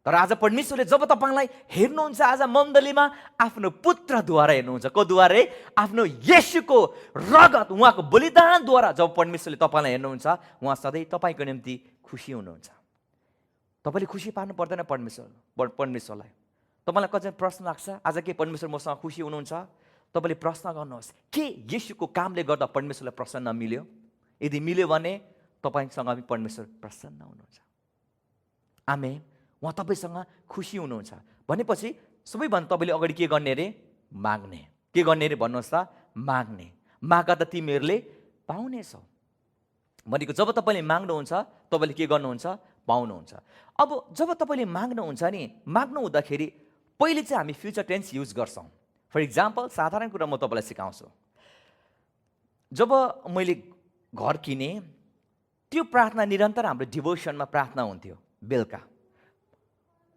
तर आज परमेश्वरले जब तपाईँलाई हेर्नुहुन्छ, आज मण्डलीमा आफ्नो पुत्रद्वारा हेर्नुहुन्छ। को द्वारा? आफ्नो येशूको रगत, उहाँको बलिदानद्वारा जब परमेश्वरले तपाईँलाई हेर्नुहुन्छ, उहाँ सधैँ तपाईँको निम्ति खुसी हुनुहुन्छ। तपाईँले खुसी पार्नु पर्दैन परमेश्वरलाई। तपाईँलाई कति प्रश्न लाग्छ आज के परमेश्वर मसँग खुसी हुनुहुन्छ? तपाईँले प्रश्न गर्नुहोस्, के येशूको कामले गर्दा परमेश्वरलाई प्रसन्न मिल्यो? यदि मिल्यो भने तपाईँसँग पनि परमेश्वर प्रसन्न हुनुहुन्छ। आमेन। उहाँ तपाईँसँग खुसी हुनुहुन्छ भनेपछि सबैभन्दा तपाईँले अगाडि के गर्ने अरे? माग्ने। के गर्ने अरे भन्नुहोस् त? माग्ने। मागा त तिमीहरूले पाउनेछौ भनेको जब तपाईँले माग्नुहुन्छ तपाईँले के गर्नुहुन्छ? पाउनुहुन्छ। अब जब तपाईँले माग्नुहुन्छ नि, माग्नु हुँदाखेरि पहिले चाहिँ हामी फ्युचर टेन्स युज गर्छौँ। फर इक्जाम्पल, साधारण कुरा म तपाईँलाई सिकाउँछु। जब मैले घर किनेँ, त्यो प्रार्थना निरन्तर हाम्रो डिभोसनमा प्रार्थना हुन्थ्यो बेलुका।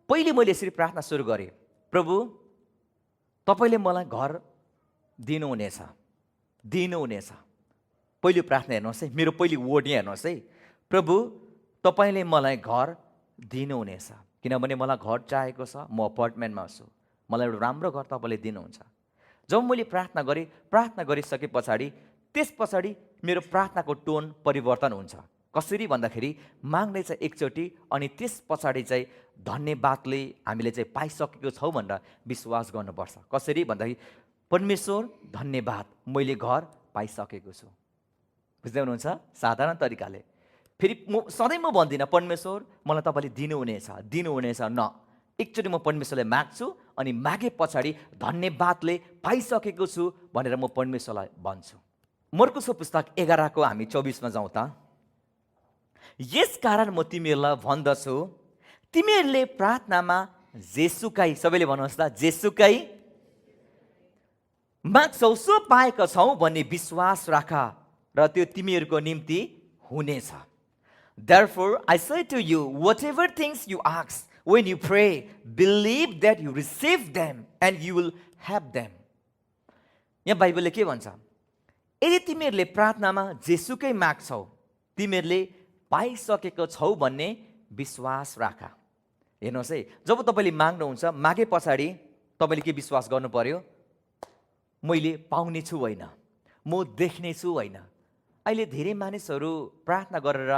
पहिले मैले यसरी प्रार्थना सुरु गरेँ, प्रभु तपाईँले मलाई घर दिनुहुनेछ। पहिलो प्रार्थना हेर्नुहोस् है, मेरो पहिलो वर्ड यहाँ हेर्नुहोस् है, प्रभु तपाईँले मलाई घर दिनुहुनेछ। किनभने मलाई घर चाहिएको छ, म अपार्टमेन्टमा छु, मलाई एउटा राम्रो घर तपाईँले दिनुहुन्छ। जब मैले प्रार्थना गरिसके पछाडि त्यस पछाडि मेरो प्रार्थनाको टोन परिवर्तन हुन्छ। कसरी भन्दाखेरि माग्ने चाहिँ एकचोटि अनि त्यस पछाडि चाहिँ धन्यवादले हामीले चाहिँ पाइसकेको छौँ भनेर विश्वास गर्नुपर्छ। कसरी भन्दाखेरि परमेश्वर धन्यवाद, मैले घर पाइसकेको छु। बुझ्दै हुनुहुन्छ? साधारण तरिकाले। फेरि सधैँ म भन्दिनँ परमेश्वर मलाई तपाईँले दिनुहुनेछ न। एकचोटि म परमेश्वरलाई माग्छु अनि मागे पछाडि धन्यवादले पाइसकेको छु भनेर म परमेश्वरलाई भन्छु। मर्कुसको पुस्तक 11 को हामी 24 जाउँ त। यस कारण म तिमीहरूलाई भन्दछु, तिमीहरूले प्रार्थनामा जेसुकै, सबैले भन्नुहोस् त, जेसुकै माग्छौ सो पाएका छौ भन्ने विश्वास राख र त्यो तिमीहरूको निम्ति हुनेछ। Therefore I say to you, whatever things you ask when you pray, believe that you receive them and you will have them. यहाँ बाइबलले के भन्छ? यदि तिमीहरूले प्रार्थनामा जेसुकै माग्छौ, तिमीहरूले पाइसकेको छौ भन्ने विश्वास राख। हेर्नुहोस् है, जब तपाईँले माग्नुहुन्छ, मागे पछाडि तपाईँले के विश्वास गर्नु पर्यो? मैले पाउने छु होइन, म देख्ने छु होइन। अहिले धेरै मानिसहरू प्रार्थना गरेर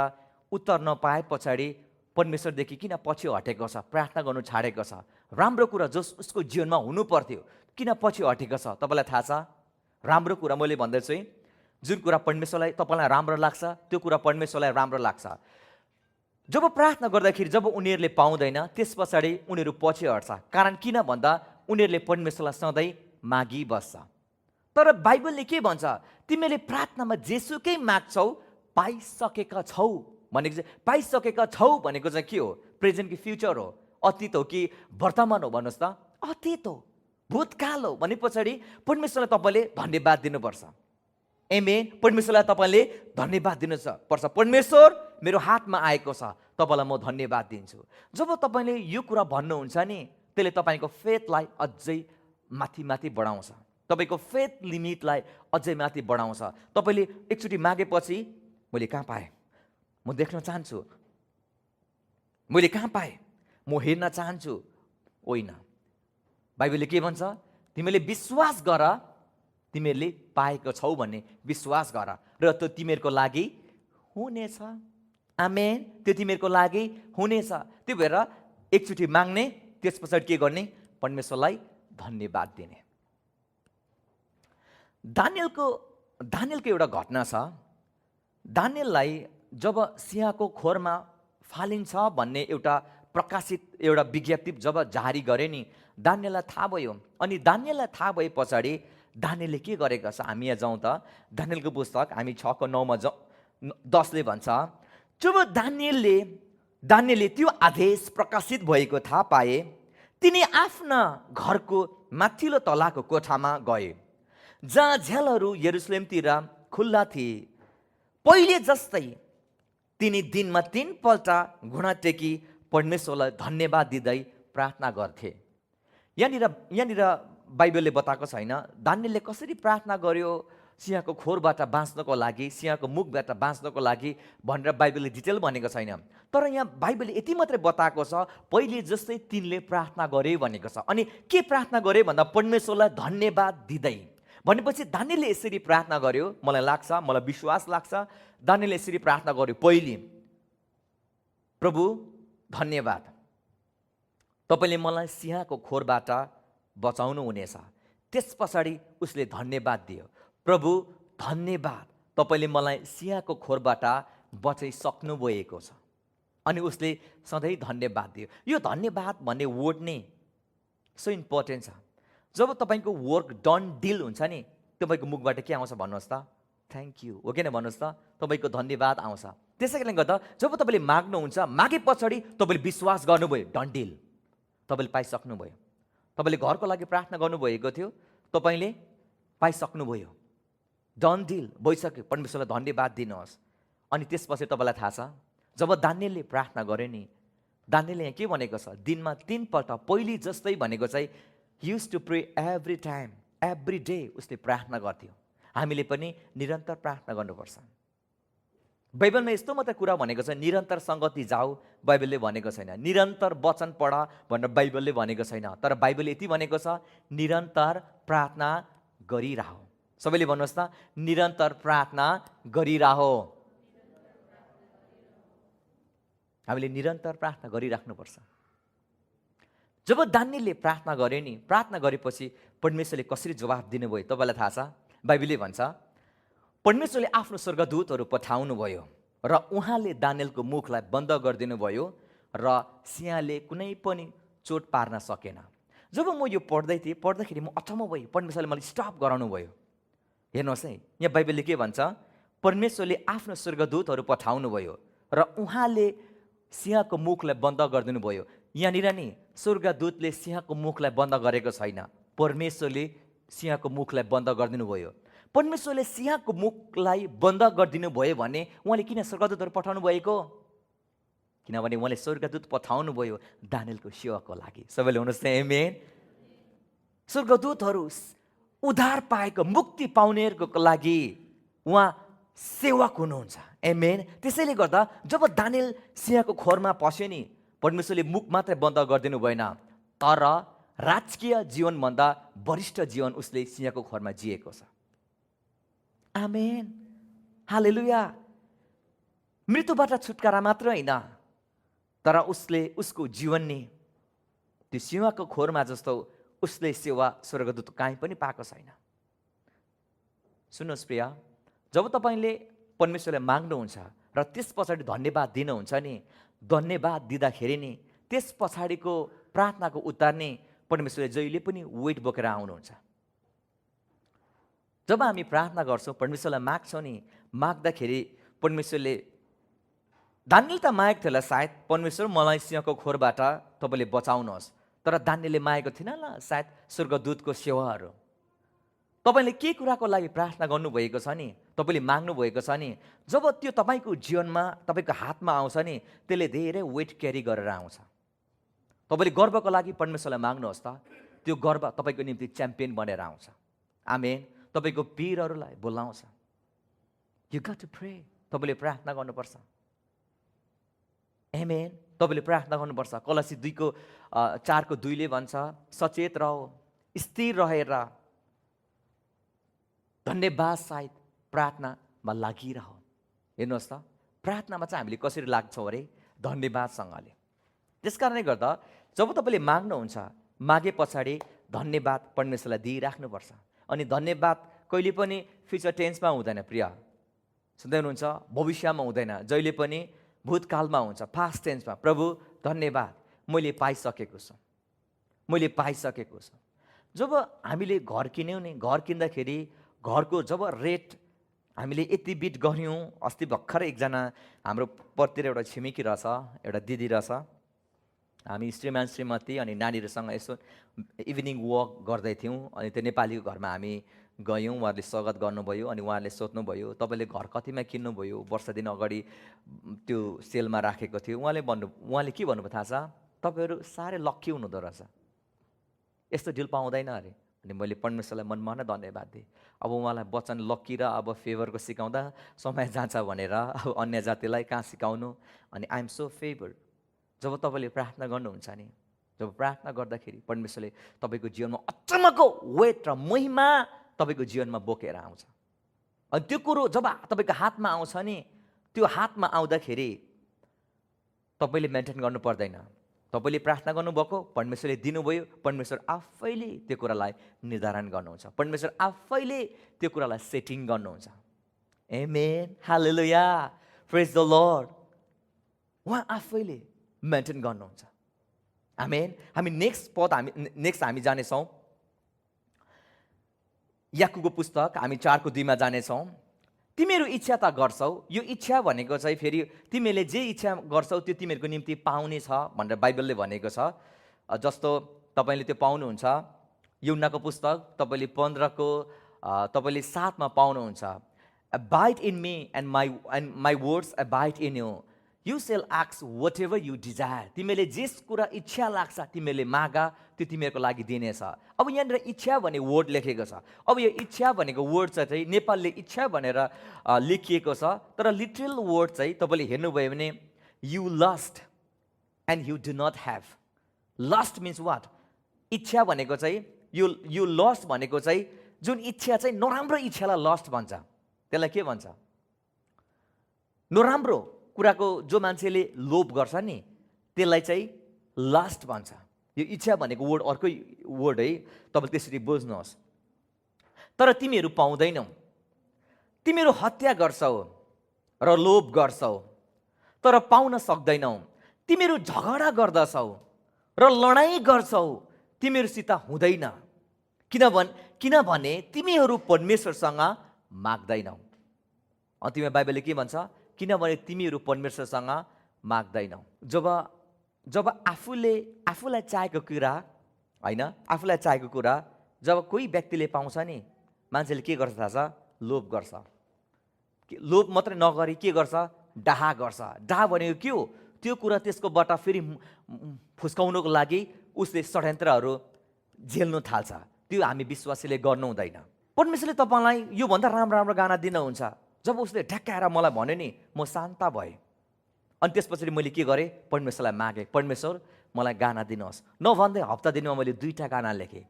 उत्तर नपाए पछाडि परमेश्वरदेखि किन पछि हटेको छ, प्रार्थना गर्नु छाडेको छ। राम्रो कुरा जस उसको जीवनमा हुनु पर्थ्यो किन पछि हटेको छ? तपाईँलाई थाहा छ? राम्रो कुरा मैले भन्दैछु है, जुन कुरा परमेश्वरलाई तपाईँलाई राम्रो लाग्छ त्यो कुरा परमेश्वरलाई राम्रो लाग्छ। जब प्रार्थना गर्दाखेरि जब उनीहरूले पाउँदैन, त्यस पछाडि उनीहरू पछि हट्छ। कारण किन भन्दा उनीहरूले परमेश्वरलाई सधैँ मागिबस्छ। तर बाइबलले के भन्छ? तिमीले प्रार्थनामा जेसुकै माग्छौ पाइसकेका छौ भनेको चाहिँ, पाइसकेका छौ भनेको चाहिँ के हो? प्रेजेन्ट कि फ्युचर हो? अतीत हो कि वर्तमान हो? भन्नुहोस् त। अतीत हो, भूतकाल हो। भने पछाडि परमेश्वरलाई तपाईँले धन्यवाद दिनुपर्छ। आमेन। परमेश्वरलाई तपाईँले धन्यवाद दिनुपर्छ। परमेश्वर मेरो हातमा आएको छ, तपाईँलाई म धन्यवाद दिन्छु। जब तपाईँले यो कुरा भन्नुहुन्छ नि, त्यसले तपाईँको फेथलाई अझै माथि माथि बढाउँछ, तपाईँको फेथ लिमिटलाई अझै माथि बढाउँछ। तपाईँले एकचोटि मागेपछि मैले कहाँ पाएँ, म देख्न चाहन्छु, मैले कहाँ पाएँ, म हेर्न चाहन्छु, होइन। बाइबलले के भन्छ? तिमीले विश्वास गर, तिमीहरूले पाएको छौ भन्ने विश्वास गर, र त्यो तिमीहरूको लागि हुनेछ। आमेन। त्यो तिमीहरूको लागि हुनेछ। त्यो भएर एकचोटि माग्ने, त्यस पछाडि के गर्ने? परमेश्वरलाई धन्यवाद दिने। दानियलको एउटा घटना छ। दानियललाई जब सिंहको खोरमा फालिन्छ भन्ने एउटा प्रकाशित एउटा विज्ञप्ति जब जारी गरे नि, दानियललाई थाहा भयो। अनि दानियललाई थाहा भए पछाडि दानियलले के गरेका छ? हामी यहाँ जाउँ त, दानियलको पुस्तक हामी 6:9 10ले भन्छ, जब दानियलले त्यो आदेश प्रकाशित भएको थाहा पाए, तिनी आफ्ना घरको माथिल्लो तलाको कोठामा गए, जहाँ झ्यालहरू यरुसलेमतिर खुल्ला थिए। पहिले जस्तै तिनी दिनमा 3 पल्ट घुँडा टेकी परमेश्वरलाई धन्यवाद दिँदै प्रार्थना गर्थे। यहाँनिर बाइबलले बताएको छैन दानियलले कसरी प्रार्थना गर्यो सिंहको खोरबाट बाँच्नको लागि, सिंहको मुखबाट बाँच्नको लागि भनेर बाइबलले डिटेल भनेको छैन। तर यहाँ बाइबलले यति मात्रै बताएको छ, पहिले जस्तै तिनले प्रार्थना गरे भनेको छ। अनि के प्रार्थना गरे भन्दा परमेश्वरलाई धन्यवाद दिँदै। भनेपछि दानियलले यसरी प्रार्थना गर्यो, मलाई लाग्छ, मलाई विश्वास लाग्छ, दानियलले यसरी प्रार्थना गर्यो। पहिले, प्रभु धन्यवाद, तपाईँले मलाई सिंहको खोरबाट बचाउनु हुनेछ। त्यस पछाडि उसले धन्यवाद दियो, प्रभु धन्यवाद, तपाईँले मलाई सिंहको खोरबाट बचाइसक्नु भएको छ। अनि उसले सधैँ धन्यवाद दियो। यो धन्यवाद भन्ने वर्ड नै सो इम्पोर्टेन्ट छ। जब तपाईँको वर्क डन डिल हुन्छ नि, तपाईँको मुखबाट के आउँछ भन्नुहोस् त? थ्याङ्क यू हो किन भन्नुहोस् त? तपाईँको धन्यवाद आउँछ। त्यसै कारणले गर्दा जब तपाईँले माग्नुहुन्छ, मागे पछाडि तपाईँले विश्वास गर्नुभयो, डन डिल, तपाईँले पाइसक्नुभयो। तपाईँले घरको लागि प्रार्थना गर्नुभएको थियो, तपाईँले पाइसक्नुभयो, डन डिल भइसक्यो। परमेश्वरलाई धन्यवाद दिनुहोस्। अनि त्यसपछि तपाईँलाई थाहा छ, जब दानियलले प्रार्थना गरे नि, दानियलले यहाँ के भनेको छ? दिनमा 3 पल्ट, पहिले जस्तै भनेको चाहिँ used to pray every time, every day उसले प्रार्थना गर्थ्यो। हामीले पनि निरन्तर प्रार्थना गर्नुपर्छ। बाइबलमा यस्तो मात्रै कुरा भनेको छ, निरन्तर सङ्गति जाऊ बाइबलले भनेको छैन, निरन्तर वचन पढ भनेर बाइबलले भनेको छैन। तर बाइबलले यति भनेको छ, निरन्तर प्रार्थना गरिरह। सबैले भन्नुहोस् त, निरन्तर प्रार्थना गरिरह। हामीले निरन्तर प्रार्थना गरिराख्नुपर्छ। जब दानियलले प्रार्थना गरे नि, प्रार्थना गरेपछि परमेश्वरले कसरी जवाफ दिनुभयो तपाईँलाई थाहा छ? बाइबलले भन्छ, परमेश्वरले आफ्नो स्वर्गदूतहरू पठाउनु भयो र उहाँले दानियलको मुखलाई बन्द गरिदिनु भयो र सिंहले कुनै पनि चोट पार्न सकेन। जब म यो पढ्दाखेरि म अचम्म भएँ, परमेश्वरले मलाई स्टप गराउनु भयो। हेर्नुहोस् है, यहाँ बाइबलले के भन्छ? परमेश्वरले आफ्नो स्वर्गदूतहरू पठाउनु भयो र उहाँले सिंहको मुखलाई बन्द गरिदिनु भयो। यहाँनिर नि स्वर्गदूतले सिंहको मुखलाई बन्द गरेको छैन, परमेश्वरले सिंहको मुखलाई बन्द गरिदिनु भयो। परमेश्वरले सिंहको मुखलाई बन्द गरिदिनु भयो भने उहाँले किन स्वर्गदूतहरू पठाउनु भएको? किनभने उहाँले स्वर्गदूत पठाउनु भयो दानियलको सेवाको लागि। सबैले हुनुहोस् न आमेन। स्वर्गदूतहरू उद्धार पाएको, मुक्ति पाउनेहरूको लागि उहाँ सेवक हुनुहुन्छ। आमेन। त्यसैले गर्दा जब दानियल सिंहको खोरमा पस्यो नि, परमेश्वरले मुख मात्रै बन्द गरिदिनु भएन, तर राजकीय जीवनभन्दा वरिष्ठ जीवन उसले सिंहको खोरमा जिएको छ। आमेन, हालेलुया। मृत्युबाट छुटकारा मात्र होइन, तर उसको जीवन नि त्यो सिंहको खोरमा जस्तो उसले सेवा स्वर्गदूत कहीँ पनि पाएको छैन। सुन्नुहोस् प्रिय, जब तपाईँले परमेश्वरलाई माग्नुहुन्छ र त्यस पछाडि धन्यवाद दिनुहुन्छ नि, धन्यवाद दिँदाखेरि नि त्यस पछाडिको प्रार्थनाको उत्तर नि परमेश्वरले जहिले पनि वेट बोकेर आउनुहुन्छ। जब हामी प्रार्थना गर्छौँ, परमेश्वरलाई माग्छौँ नि, माग्दाखेरि परमेश्वरले, दानियल त मागेको थियो होला सायद, परमेश्वर मलाई सिंहको खोरबाट तपाईँले बचाउनुहोस्, तर दानियलले मागेको थिएन ल सायद स्वर्गदूतको सेवाहरू। तपाईँले के कुराको लागि प्रार्थना गर्नुभएको छ नि, तपाईँले माग्नु भएको छ नि, जब त्यो तपाईँको जीवनमा तपाईँको हातमा आउँछ नि, त्यसले धेरै वेट क्यारी गरेर आउँछ। तपाईँले गर्वको लागि परमेश्वरलाई माग्नुहोस् त, त्यो गर्व तपाईँको निम्ति च्याम्पियन बनेर आउँछ। आमेन। तपाईँको पीरहरूलाई बोलाउँछ। You got to pray. तपाईँले प्रार्थना गर्नुपर्छ। आमेन। तपाईँले प्रार्थना गर्नुपर्छ। कलसी 4:2 भन्छ, सचेत रहो, स्थिर रहेर धन्यवाद सायद प्रार्थनामा लागिरह। हेर्नुहोस् त, प्रार्थनामा चाहिँ हामीले कसरी लाग्छौँ अरे? धन्यवादसँगले। त्यस कारणले गर्दा जब तपाईँले माग्नुहुन्छ, मागे पछाडि धन्यवाद परमेश्वरलाई दिइराख्नुपर्छ। अनि धन्यवाद कहिले पनि फ्युचर टेन्समा हुँदैन प्रिय, सुन्दै हुनुहुन्छ, भविष्यमा हुँदैन, जहिले पनि भूतकालमा हुन्छ, पास्ट टेन्समा। प्रभु धन्यवाद, मैले पाइसकेको छु, मैले पाइसकेको छु। जब हामीले घर किन्यौँ नि, घर किन्दाखेरि घरको जब रेट हामीले यति बिट गऱ्यौँ, अस्ति भर्खरै एकजना हाम्रो परतिर एउटा छिमेकी रहेछ, एउटा दिदी रहेछ, हामी श्रीमान श्रीमती अनि नानीहरूसँग यसो इभिनिङ वक गर्दै थियौँ। अनि त्यो नेपालीको घरमा हामी गयौँ, उहाँहरूले स्वागत गर्नुभयो। अनि उहाँहरूले सोध्नुभयो, तपाईँले घर कतिमा किन्नुभयो? वर्ष दिन अगाडि त्यो सेलमा राखेको थियो। उहाँले के भन्नुभयो थाहा छ? तपाईँहरू साह्रै लक्की हुनुहुँदो रहेछ, यस्तो डिल पाउँदैन अरे। अनि मैले परमेश्वरलाई मनमा नै धन्यवाद दिएँ। अब उहाँलाई वचन लक्की र अब फेभरको सिकाउँदा समय जान्छ भनेर अब अन्य जातिलाई कहाँ सिकाउनु। अनि आइएम सो फेभर। जब तपाईँले प्रार्थना गर्नुहुन्छ नि, जब प्रार्थना गर्दाखेरि परमेश्वरले तपाईँको जीवनमा अचम्मको वेट र महिमा तपाईँको जीवनमा बोकेर आउँछ। अनि त्यो कुरो जब तपाईँको हातमा आउँछ नि, त्यो हातमा आउँदाखेरि तपाईँले मेन्टेन गर्नु पर्दैन। तपाईँले प्रार्थना गर्नुभएको, परमेश्वरले दिनुभयो, परमेश्वर आफैले त्यो कुरालाई निर्धारण गर्नुहुन्छ, परमेश्वर आफैले त्यो कुरालाई सेटिङ गर्नुहुन्छ। आमेन, हालेलुया, प्रेज द लर्ड। उहाँ आफैले मेन्टेन गर्नुहुन्छ। आमेन। हामी नेक्स्ट हामी जानेछौँ याकुबको पुस्तक, हामी 4:2 जानेछौँ। तिमीहरू इच्छा त गर्छौ, यो इच्छा भनेको चाहिँ फेरि तिमीहरूले जे इच्छा गर्छौ त्यो तिमीहरूको निम्ति पाउने छ भनेर बाइबलले भनेको छ। जस्तो तपाईँले त्यो पाउनुहुन्छ यूहन्नाको पुस्तक तपाईँले 15 तपाईँले 7 पाउनुहुन्छ। Abide in me and my words abide in you. You shall ask whatever you desire. तिमीले जे कुरा इच्छा लाग्छ तिमीले मागा, त्यो तिमीहरूको लागि दिनेछ। अब यहाँनिर इच्छा भन्ने वर्ड लेखेको छ। अब यो इच्छा भनेको वर्ड चाहिँ नेपालले इच्छा भनेर लेखिएको छ, तर लिटरल वर्ड चाहिँ तपाईँले हेर्नुभयो भने you lust and you do not have. Lust means what? इच्छा भनेको चाहिँ you lust भनेको चाहिँ जुन इच्छा चाहिँ नराम्रो इच्छालाई लस्ट भन्छ। त्यसलाई के भन्छ? नराम्रो कुराको जो मान्छेले लोभ गर्छ नि त्यसलाई चाहिँ लास्ट भन्छ। यो इच्छा भनेको वर्ड अर्कै वर्ड है, तपाईले त्यसरी बुझ्नुहोस्। तर तिमीहरू पाउँदैनौ, तिमीहरू हत्या गर्छौ र लोभ गर्छौ तर पाउन सक्दैनौ, तिमीहरू झगडा गर्दछौ र लडाईँ गर्छौ, तिमीहरूसित हुँदैन, किनभने तिमीहरू परमेश्वरसँग माग्दैनौ। अन्तिममा बाइबलले के भन्छ? किनभने तिमीहरू परमेश्वरसँग माग्दैनौ। जब आफूलाई चाहेको कुरा हैन, आफूलाई चाहेको कुरा जब कोही व्यक्तिले पाउँछ नि, मान्छेले के गर्छ थाहा छ? लोभ गर्छ। लोभ मात्रै नगरी के गर्छ? डाहा गर्छ। डाहा भनेको के हो? त्यो कुरा त्यसकोबाट फेरि फुस्काउनको लागि उसले षड्यन्त्रहरू झेल्नु थाल्छ। त्यो हामी विश्वासीले गर्नु हुँदैन। परमेश्वरले तपाईलाई यो भन्दा राम्रो राम्रो गाना दिनुहुन्छ, जब उसले ढ्याक्क आएर मलाई भन्यो नि, म शान्त भएँ। अनि त्यसपछि मैले के गरेँ, परमेश्वरलाई मागेँ, परमेश्वर मलाई गाना दिनुहोस्। नभन्दै हप्ता दिनमा मैले 2टा गाना लेखेँ,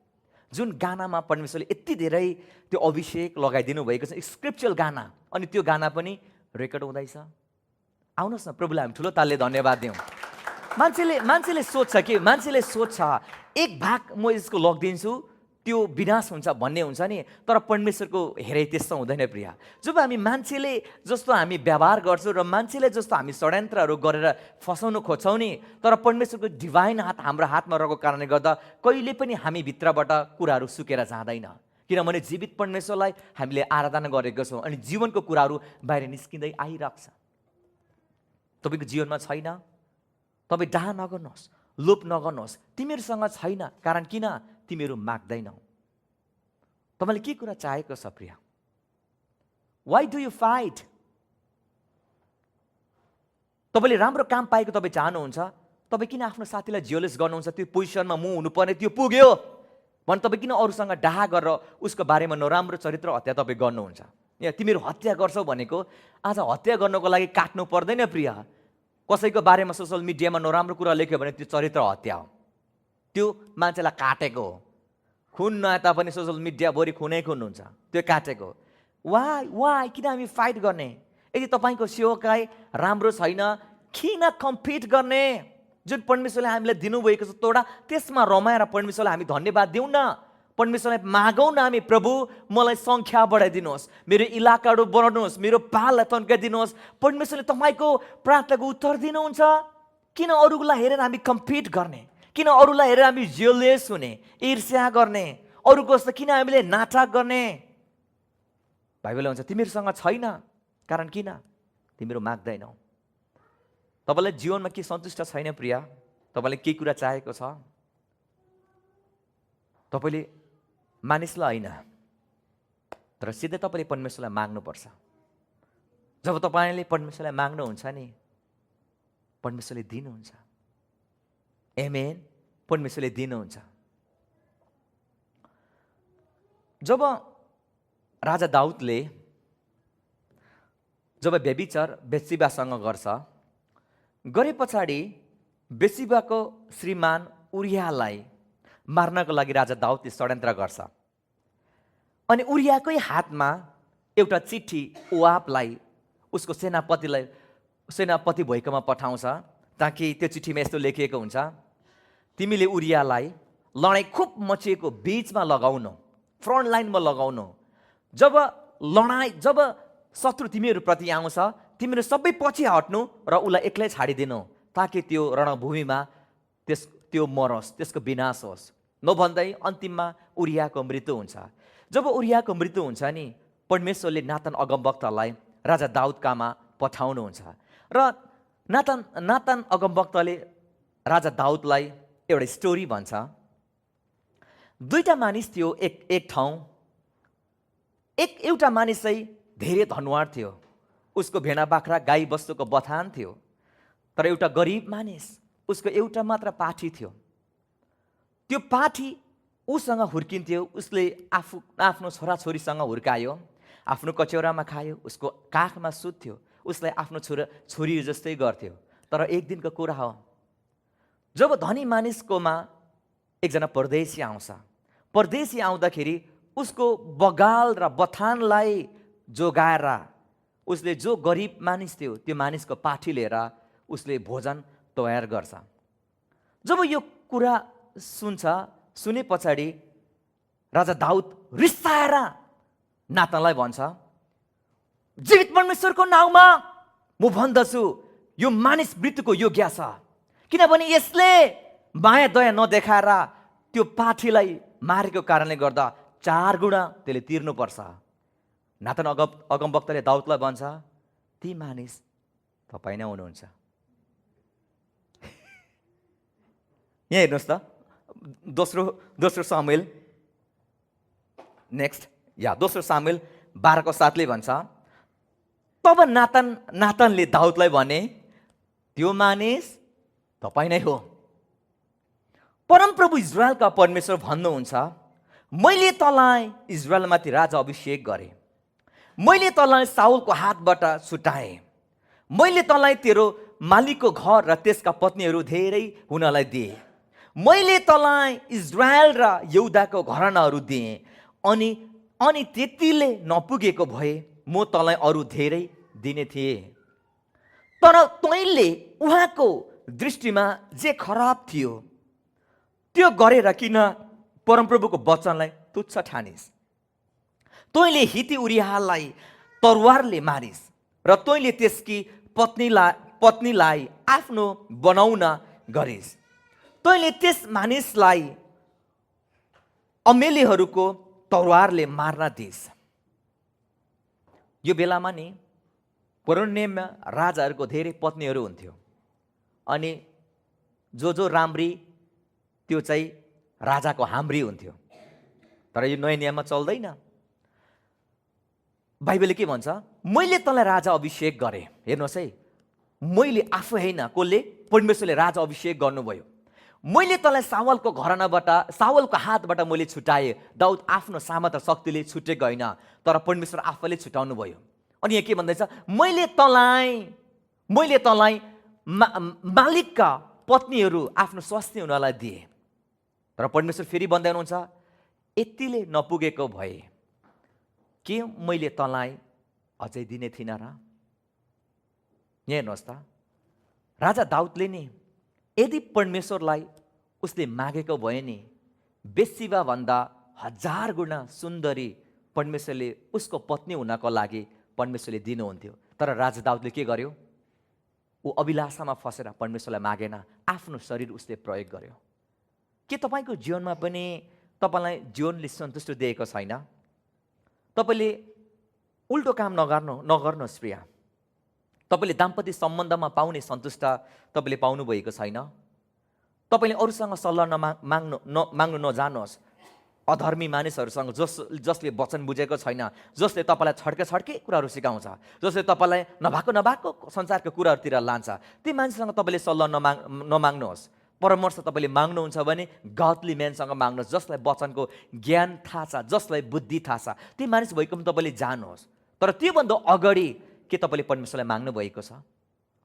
जुन गानामा परमेश्वरले यति धेरै त्यो अभिषेक लगाइदिनु भएको छ, स्क्रिप्चुअल गाना। अनि त्यो गाना पनि रेकर्ड हुँदैछ। आउनुहोस् न, प्रभुलाई हामी ठुलो तालले धन्यवाद दिउँ। मान्छेले सोध्छ कि, मान्छेले सोध्छ एक भाग म यसको लगिदिन्छु त्यो विनाश हुन्छ भन्ने हुन्छ नि, तर परमेश्वरको हेराइ त्यस्तो हुँदैन प्रिय। जब हामी मान्छेले जस्तो हामी व्यवहार गर्छौँ र मान्छेले जस्तो हामी षड्यन्त्रहरू गरेर फसाउनु खोज्छौँ नि, तर परमेश्वरको डिभाइन हात हाम्रो हातमा रहेको कारणले गर्दा कहिले पनि हामी भित्रबाट कुराहरू सुकेर जाँदैन, किनभने जीवित परमेश्वरलाई हामीले आराधना गरेको छौँ अनि जीवनको कुराहरू बाहिर निस्किँदै आइरहेको छ। तपाईँको जीवनमा छैन, तपाईँ डाहा नगर्नुहोस्, लोभ नगर्नुहोस्, तिमीहरूसँग छैन। कारण किन? तिमीहरू माग्दैनौ। तपाईँले के कुरा चाहेको छ प्रिय? Why do you fight? तपाईँले राम्रो काम पाएको तपाईँ चाहनुहुन्छ, तपाईँ किन आफ्नो साथीलाई जियोलेस गर्नुहुन्छ? त्यो पोजिसनमा म हुनुपर्ने, त्यो पुग्यो भने तपाईँ किन अरूसँग डाहा गरेर उसको बारेमा नराम्रो चरित्र हत्या तपाईँ गर्नुहुन्छ? या तिमीहरू हत्या गर्छौ भनेको आज हत्या गर्नको लागि काट्नु पर्दैन प्रिय। कसैको बारेमा सोसियल मिडियामा नराम्रो कुरा लेख्यो भने त्यो चरित्र हत्या हो, त्यो मान्छेलाई काटेको हो। खुन नआए तापनि सोसियल मिडियाभरि खुनै खुन हुन्छ, त्यो काटेको। वाइ किन हामी फाइट गर्ने? यदि तपाईँको सेवकाई राम्रो छैन, किन कम्पिट गर्ने? जुन परमेश्वरले हामीलाई दिनुभएको छ तोडा, त्यसमा रमाएर परमेश्वरलाई हामी धन्यवाद दिउँ न। परमेश्वरलाई मागौँ न हामी, प्रभु मलाई सङ्ख्या बढाइदिनुहोस्, मेरो इलाकाहरू बनाउनुहोस्, मेरो पाललाई तन्काइदिनुहोस्। परमेश्वरले तपाईँको प्रार्थनाको उत्तर दिनुहुन्छ। किन अरूलाई हेरेर हामी कम्पिट गर्ने? किन अरूलाई हेरेर हामी जेललेस हुने, ईर्ष्या गर्ने, अरूको जस्तो किन हामीले नाटक गर्ने? बाइबलले भन्छ तिमीहरूसँग छैन, कारण किन? तिमीहरू माग्दैनौ। तपाईँलाई जीवनमा के सन्तुष्ट छैन प्रिय? तपाईँले के कुरा चाहेको छ? तपाईँले मानिसलाई होइन, तर सिधै तपाईँले परमेश्वरलाई माग्नुपर्छ। जब तपाईँले परमेश्वरलाई माग्नुहुन्छ नि, परमेश्वरले दिनुहुन्छ। आमेन। परमेश्वरले दिनुहुन्छ। जब राजा दाउदले जब व्यभिचार बेत्सिबासँग गर्छ, गरे पछाडि बेत्सिबाको श्रीमान उरियालाई मार्नको लागि राजा दाउदले षड्यन्त्र गर्छ। अनि उरियाकै हातमा एउटा चिठी ओआबलाई, उसको सेनापति भएकोमा पठाउँछ, ताकि त्यो चिठीमा यस्तो लेखिएको हुन्छ, तिमीले उरियालाई लडाइँ खुब मचिएको बीचमा लगाउनु, फ्रन्ट लाइनमा लगाउनु। जब शत्रु तिमीहरूप्रति आउँछ, तिमीहरू सबै पछि हट्नु र उसलाई एक्लै छाडिदिनु, ताकि त्यो रणभूमिमा त्यो मरोस्, त्यसको विनाश होस्। नभन्दै अन्तिममा उरियाको मृत्यु हुन्छ। जब उरियाको मृत्यु हुन्छ नि, परमेश्वरले नातान अगमवक्तालाई राजा दाउदकामा पठाउनुहुन्छ र नातान अगमवक्ताले राजा दाउदलाई एउटा स्टोरी भन्छ। 2टा मानिस थियो एक ठाउँ। एउटा मानिस चाहिँ धेरै धनवान थियो, उसको भेडा बाख्रा गाई बस्तुको बथान थियो। तर एउटा गरिब मानिस, उसको एउटा मात्र पाठी थियो। त्यो पाठी उसँग हुर्किन्थ्यो, उसले आफ्नो छोराछोरीसँग हुर्कायो, आफ्नो कचौरामा खायो, उसको काखमा सुत्थ्यो, उसलाई आफ्नो छोरी जस्तै गर्थ्यो। तर एक दिनको कुरा हो, जब धनी मानिसकोमा एकजना परदेशी आउँछ, परदेशी आउँदाखेरि उसको बगाल र बथानलाई जोगाएर उसले जो गरिब मानिस थियो त्यो मानिसको पाठी लिएर उसले भोजन तयार गर्छ। जब यो कुरा सुने पछाडि राजा दाउद रिसाएर नातानलाई भन्छ, जीवित परमेश्वरको नाउँमा म भन्दछु यो मानिस मृत्युको योग्य छ, किनभने यसले माया दया नदेखाएर त्यो पाठीलाई मारेको कारणले गर्दा 4 गुणा त्यसले तिर्नुपर्छ। नातान अगमवक्ताले दाउदलाई भन्छ, ती मानिस तपाईँ नै हुनुहुन्छ। यहाँ हेर्नुहोस् त, दोस्रो सामुएल दोस्रो सामुएल 12:7 भन्छ, तब नातानले दाउदलाई भने, त्यो मानिस तपाईँ नै हो। परमप्रभु इजरायलका परमेश्वर भन्नुहुन्छ, मैले तँलाई इजरायलमाथि राजा अभिषेक गरेँ मैले तँलाई साउलको हातबाट छुटाएँ, मैले तँलाई तेरो मालिकको घर र त्यसका पत्नीहरू धेरै हुनलाई दिएँ, मैले तँलाई इजरायल र यहुदाको घरानाहरू दिएँ, अनि अनि त्यतिले नपुगेको भए म तँलाई अरू धेरै दिने थिएँ। तर तैँले उहाँको दृष्टिमा जे खराब थियो त्यो गरेर किन परमप्रभुको वचनलाई तुच्छ ठानिस्? तैँले हिती उरियालाई तरवारले मारिस् र तैँले त्यसकी पत्नीलाई आफ्नो बनाउन गरिस्। तैँले त्यस मानिसलाई अमेलेहरूको तरवारले मार्न दिइस्। यो बेलामा नि पुराणमा राजाहरूको धेरै पत्नीहरू हुन्थ्यो, अनि जो राम्री त्यो चाहिँ राजाको हाम्री हुन्थ्यो। तर यो नयाँ नियममा चल्दैन। बाइबलले के भन्छ? मैले तँलाई राजा अभिषेक गरेँ। हेर्नुहोस् है, मैले आफू होइन, कसले? परमेश्वरले राजा अभिषेक गर्नुभयो। मैले तँलाई सावलको घरानाबाट, सावलको हातबाट मैले छुटाएँ। दाउद आफ्नो सामर्थ शक्तिले छुटेको होइन, तर परमेश्वर आफैले छुटाउनु भयो। अनि यहाँ के भन्दैछ? मैले तँलाई मालिकका पत्नीहरू आफ्नो स्वास्नी हुनलाई दिए। तर परमेश्वर फेरि भन्दै हुनुहुन्छ, यतिले नपुगेको भए के मैले तँलाई अझै दिने थिइनँ र? यहाँ हेर्नुहोस् त, राजा दाउदले नि यदि परमेश्वरलाई उसले मागेको भए नि बेत्सिबा भन्दा 1000 गुणा सुन्दरी परमेश्वरले उसको पत्नी हुनको लागि परमेश्वरले दिनुहुन्थ्यो। तर राजा दाउदले के गर्यो? ऊ अभिलाषामा फसेर परमेश्वरलाई मागेन, आफ्नो शरीर उसले प्रयोग गर्यो। के तपाईँको जीवनमा पनि तपाईँलाई जीवनले सन्तुष्ट दिएको छैन? तपाईँले उल्टो काम नगर्नुहोस् प्रिया। तपाईँले दाम्पत्य सम्बन्धमा पाउने सन्तुष्ट तपाईँले पाउनु भएको छैन। तपाईँले अरूसँग सल्लाह माग्नु नजानुहोस्। अधर्मी मानिसहरूसँग जसले वचन बुझेको छैन, जसले तपाईँलाई छड्के कुराहरू सिकाउँछ, जसले तपाईँलाई नभएको संसारको कुराहरूतिर लान्छ, ती मानिससँग तपाईँले सल्लाह नमाग्नुहोस्। परामर्श तपाईँले माग्नुहुन्छ भने गडली म्यानसँग माग्नुहोस्, जसलाई वचनको ज्ञान थाहा छ, जसलाई बुद्धि थाहा छ। ती मानिस भएको पनि तपाईँले जानुहोस्। तर त्योभन्दा अगाडि के तपाईँले परमेश्वरलाई माग्नु भएको छ?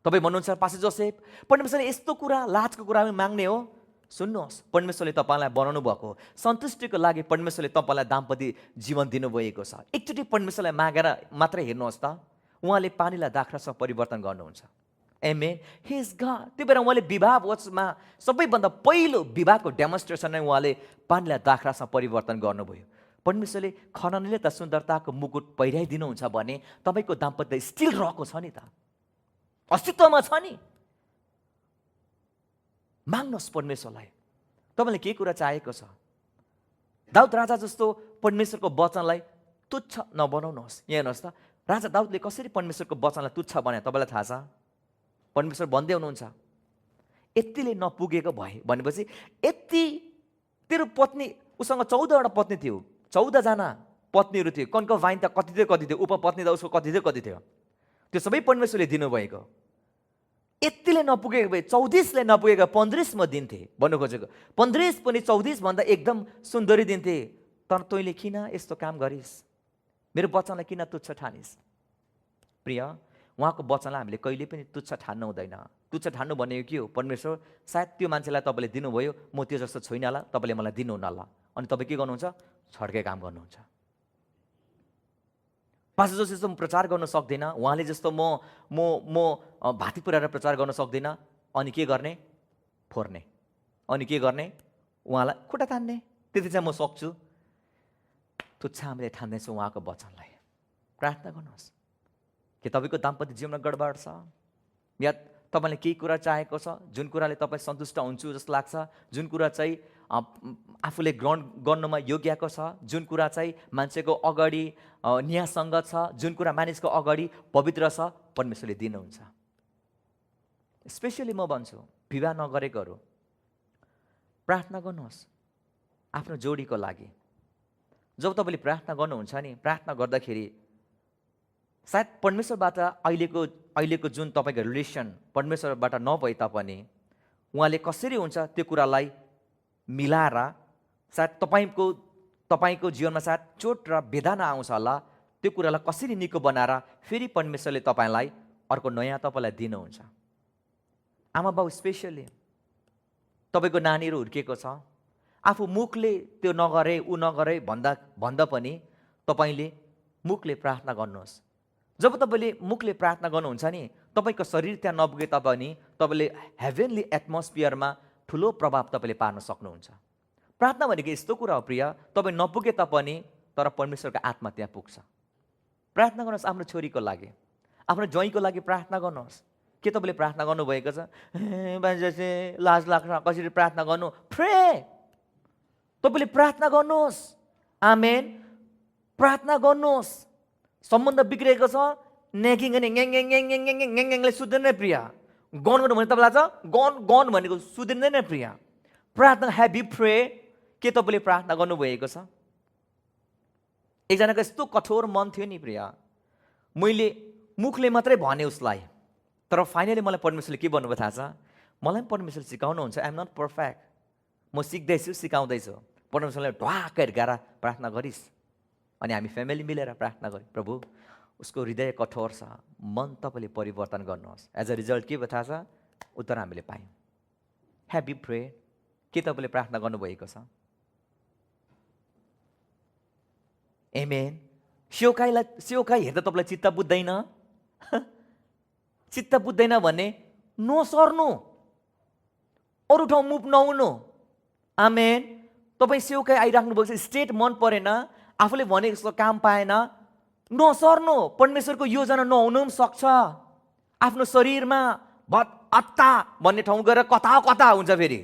तपाईँ भन्नुहुन्छ पास्टर जोसेफ, परमेश्वरले यस्तो कुरा लाजको कुरा माग्ने हो? सुन्नुहोस्, परमेश्वरले तपाईँलाई बनाउनु भएको सन्तुष्टिको लागि परमेश्वरले तपाईँलाई दाम्पत्य जीवन दिनुभएको छ। एकचोटि परमेश्वरलाई मागेर मात्रै हेर्नुहोस् त, उहाँले पानीलाई दाखरासँग परिवर्तन गर्नुहुन्छ। आमेन, हि इज गॉड। त्यो भएर उहाँले विवाह भोजमा सबैभन्दा पहिलो विवाहको डेमोन्स्ट्रेसन नै उहाँले पानीलाई दाखरासँग परिवर्तन गर्नुभयो। परमेश्वरले खननले त सुन्दरताको मुकुट पहिराइदिनुहुन्छ भने तपाईँको दाम्पत्य स्टिल रहेको छ नि त, अस्तित्वमा छ नि। माग्नुहोस् परमेश्वरलाई, तपाईँले के कुरा चाहेको छ। दाउद राजा जस्तो परमेश्वरको वचनलाई तुच्छ नबनाउनुहोस्। यहाँ हेर्नुहोस् त, राजा दाउदले कसरी परमेश्वरको वचनलाई तुच्छ बनाए तपाईँलाई थाहा छ? परमेश्वर भन्दै हुनुहुन्छ, यतिले नपुगेको भए भनेपछि यति तेरो पत्नी, उसँग 14वटा पत्नी थियो, 14 जना पत्नीहरू थियो। कन्कभाइन त कति थियो, उपपत्नी त उसको कति थियो। त्यो सबै परमेश्वरले दिनुभएको। यतिले नपुगेको भए 34ले नपुगेको 35 म दिन्थे भन्नु खोजेको। 35 पनि 34 भन्दा एकदम सुन्दरी दिन्थे। तर तैँले किन यस्तो काम गरिस्? मेरो वचनलाई किन तुच्छ ठानिस्? प्रिय, उहाँको वचनलाई हामीले कहिले पनि तुच्छ ठान्नु हुँदैन। तुच्छ ठान्नु भनेको के हो? परमेश्वर सायद त्यो मान्छेलाई तपाईँले दिनुभयो, म त्यो जस्तो छुइनँ ल, तपाईँले मलाई दिनुहुन्न ल, अनि तपाईँ के गर्नुहुन्छ? छड्के काम गर्नुहुन्छ। पास्टर जस्तो म प्रचार गर्न सक्दिनँ, उहाँले जस्तो म भाती पुऱ्याएर प्रचार गर्न सक्दिनँ, अनि के गर्ने? फोर्ने। अनि के गर्ने? उहाँलाई खुट्टा तान्ने। त्यति चाहिँ म सक्छु। तुच्छ हामीले ठान्दैछौँ उहाँको वचनलाई। प्रार्थना गर्नुहोस् कि तपाईँको दाम्पत्य जीवनमा गडबड छ, या तपाईँले केही कुरा चाहेको छ जुन कुराले तपाईँ सन्तुष्ट हुन्छु जस्तो लाग्छ, जुन कुरा चाहिँ आफूले ग्रहण गर्नमा योग्यको छ, जुन कुरा चाहिँ मान्छेको अगाडि न्यायसङ्गत छ, जुन कुरा मानिसको अगाडि पवित्र छ, परमेश्वरले दिनुहुन्छ। स्पेसली म भन्छु, विवाह नगरेकोहरू प्रार्थना गर्नुहोस् आफ्नो जोडीको लागि। जब तपाईँले प्रार्थना गर्नुहुन्छ नि, प्रार्थना गर्दाखेरि सायद परमेश्वरबाट अहिलेको जुन तपाईँको रिलेसन परमेश्वरबाट नभए तापनि उहाँले कसरी हुन्छ त्यो कुरालाई मिलाएर सायद तपाईँको जीवनमा सायद चोट र वेदना आउँछ होला, त्यो कुरालाई कसरी निको बनाएर फेरि परमेश्वरले तपाईँलाई अर्को नयाँ तपाईँलाई दिनुहुन्छ। आमा बाउ स्पेसली तपाईँको नानीहरू हुर्किएको छ, आफू मुखले त्यो नगरे ऊ नगरे भन्दा पनि तपाईँले मुखले प्रार्थना गर्नुहोस्। जब तपाईँले मुखले प्रार्थना गर्नुहुन्छ नि, तपाईँको शरीर त्यहाँ नपुगे तापनि तपाईँले हेभेनली एटमोस्फियरमा ठुलो प्रभाव तपाईँले पार्न सक्नुहुन्छ। प्रार्थना भनेको यस्तो कुरा हो प्रिय, तपाईँ नपुगे तापनि तर परमेश्वरको आत्मा त्यहाँ पुग्छ। प्रार्थना गर्नुहोस् आफ्नो छोरीको लागि, आफ्नो ज्वाइँको लागि प्रार्थना गर्नुहोस्। के तपाईँले प्रार्थना गर्नुभएको छ? बाजे लाज लाग्छ, कसरी प्रार्थना गर्नु? प्रे, तपाईँले प्रार्थना गर्नुहोस्। आमेन, प्रार्थना गर्नुहोस्। सम्बन्ध बिग्रेको छ, नेकिङ अनि ङ्याङले सुध्रिँदैन प्रिय। गन गर्नु भने तपाईँलाई छ गन भनेको सुध्रिँदैन प्रिय। प्रार्थना, हेभ यु प्रे? के तपाईँले प्रार्थना गर्नुभएको छ? एकजनाको यस्तो कठोर मन थियो नि प्रिय, मैले मुखले मात्रै भने उसलाई, तर फाइनली मलाई परमेश्वरले के भन्नुभयो थाहा छ? मलाई पनि परमेश्वरले सिकाउनुहुन्छ। आइ एम नट पर्फेक्ट, म सिक्दैछु, सिकाउँदैछु। परमेश्वरले ढ्वाक्क हिर्काएर प्रार्थना गरिस्। अनि हामी फ्यामिली मिलेर प्रार्थना गऱ्यौँ, प्रभु उसको हृदय कठोर छ, मन तपाईँले परिवर्तन गर्नुहोस्। एज अ रिजल्ट के भयो थाहा छ? उत्तर हामीले पायौँ। Have you pray? के तपाईँले प्रार्थना गर्नुभएको छ? एमेन। सेवकाई हेर्दा तपाईँलाई चित्त बुझ्दैन? चित्त बुझ्दैन भने नसर्नु, अरू ठाउँ मुभ नहुनु। आमेन। तपाईँ सेवकाई आइराख्नु भएको छ, स्टेट मन परेन, आफूले भनेको जस्तो काम पाएन, नसर्नु। परमेश्वरको योजना नहुनु पनि सक्छ। आफ्नो शरीरमा अत्ता भन्ने ठाउँ गएर कता हुन्छ फेरि।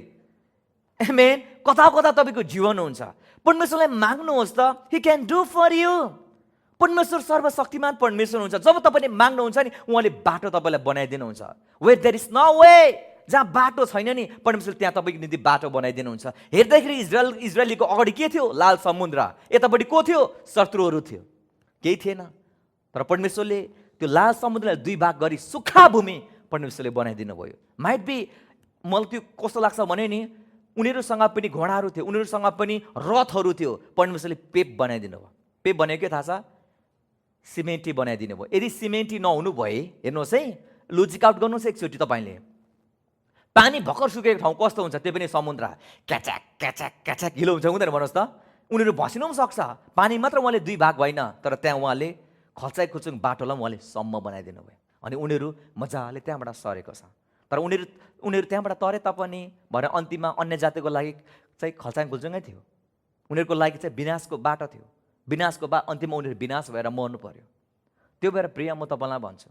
आमेन। कता तपाईँको जीवन हुन्छ। परमेश्वरलाई माग्नुहोस् त, ही क्यान डु फर यु। परमेश्वर सर्वशक्तिमान परमेश्वर हुन्छ। जब तपाईँले माग्नुहुन्छ नि, उहाँले बाटो तपाईँलाई बनाइदिनुहुन्छ। Where there is no way, जहाँ बाटो छैन नि, परमेश्वर त्यहाँ तपाईँको निम्ति बाटो बनाइदिनुहुन्छ। हेर्दाखेरि इजरायलीको अगाडि के थियो? लाल समुद्र। यतापट्टि को थियो? शत्रुहरू थियो, केही थिएन। तर परमेश्वरले त्यो लाल समुद्रलाई दुई भाग गरी सुक्खा भूमि परमेश्वरले बनाइदिनु भयो। माइट बी, मलाई त्यो कस्तो लाग्छ भने नि, उनीहरूसँग पनि घोडाहरू थियो, उनीहरूसँग पनि रथहरू थियो। परमेश्वरले पेप बनाइदिनु भयो। पेप भनेको के थाहा छ? सिमेन्टी बनाइदिनु भयो। यदि सिमेन्टी नहुनु भए, हेर्नुहोस् है, लजिक आउट गर्नुहोस् एकचोटि तपाईँले, पानी भर्खर सुकेको ठाउँ कस्तो हुन्छ? त्यो पनि समुद्र क्याच्याक क्याच्याक क्याच्याक हिलो हुन्छ, हुँदैन? भन्नुहोस् त, उनीहरू भसिनु पनि सक्छ। पानी मात्र उहाँले दुई भाग भएन, तर त्यहाँ उहाँले खल्चाइ खुचुङ बाटोलाई उहाँले सम्म बनाइदिनु भयो। अनि उनीहरू मजाले त्यहाँबाट सरेको छ। तर उनीहरू त्यहाँबाट तरे तापनि भरे अन्तिममा अन्य जातिको लागि चाहिँ खल्चाङ खुल्चुङै थियो। उनीहरूको लागि चाहिँ विनाशको बाटो थियो। विनाशको अन्तिममा उनीहरू विनाश भएर मर्नु पर्यो। त्यो भएर प्रिय, म तपाईँलाई भन्छु,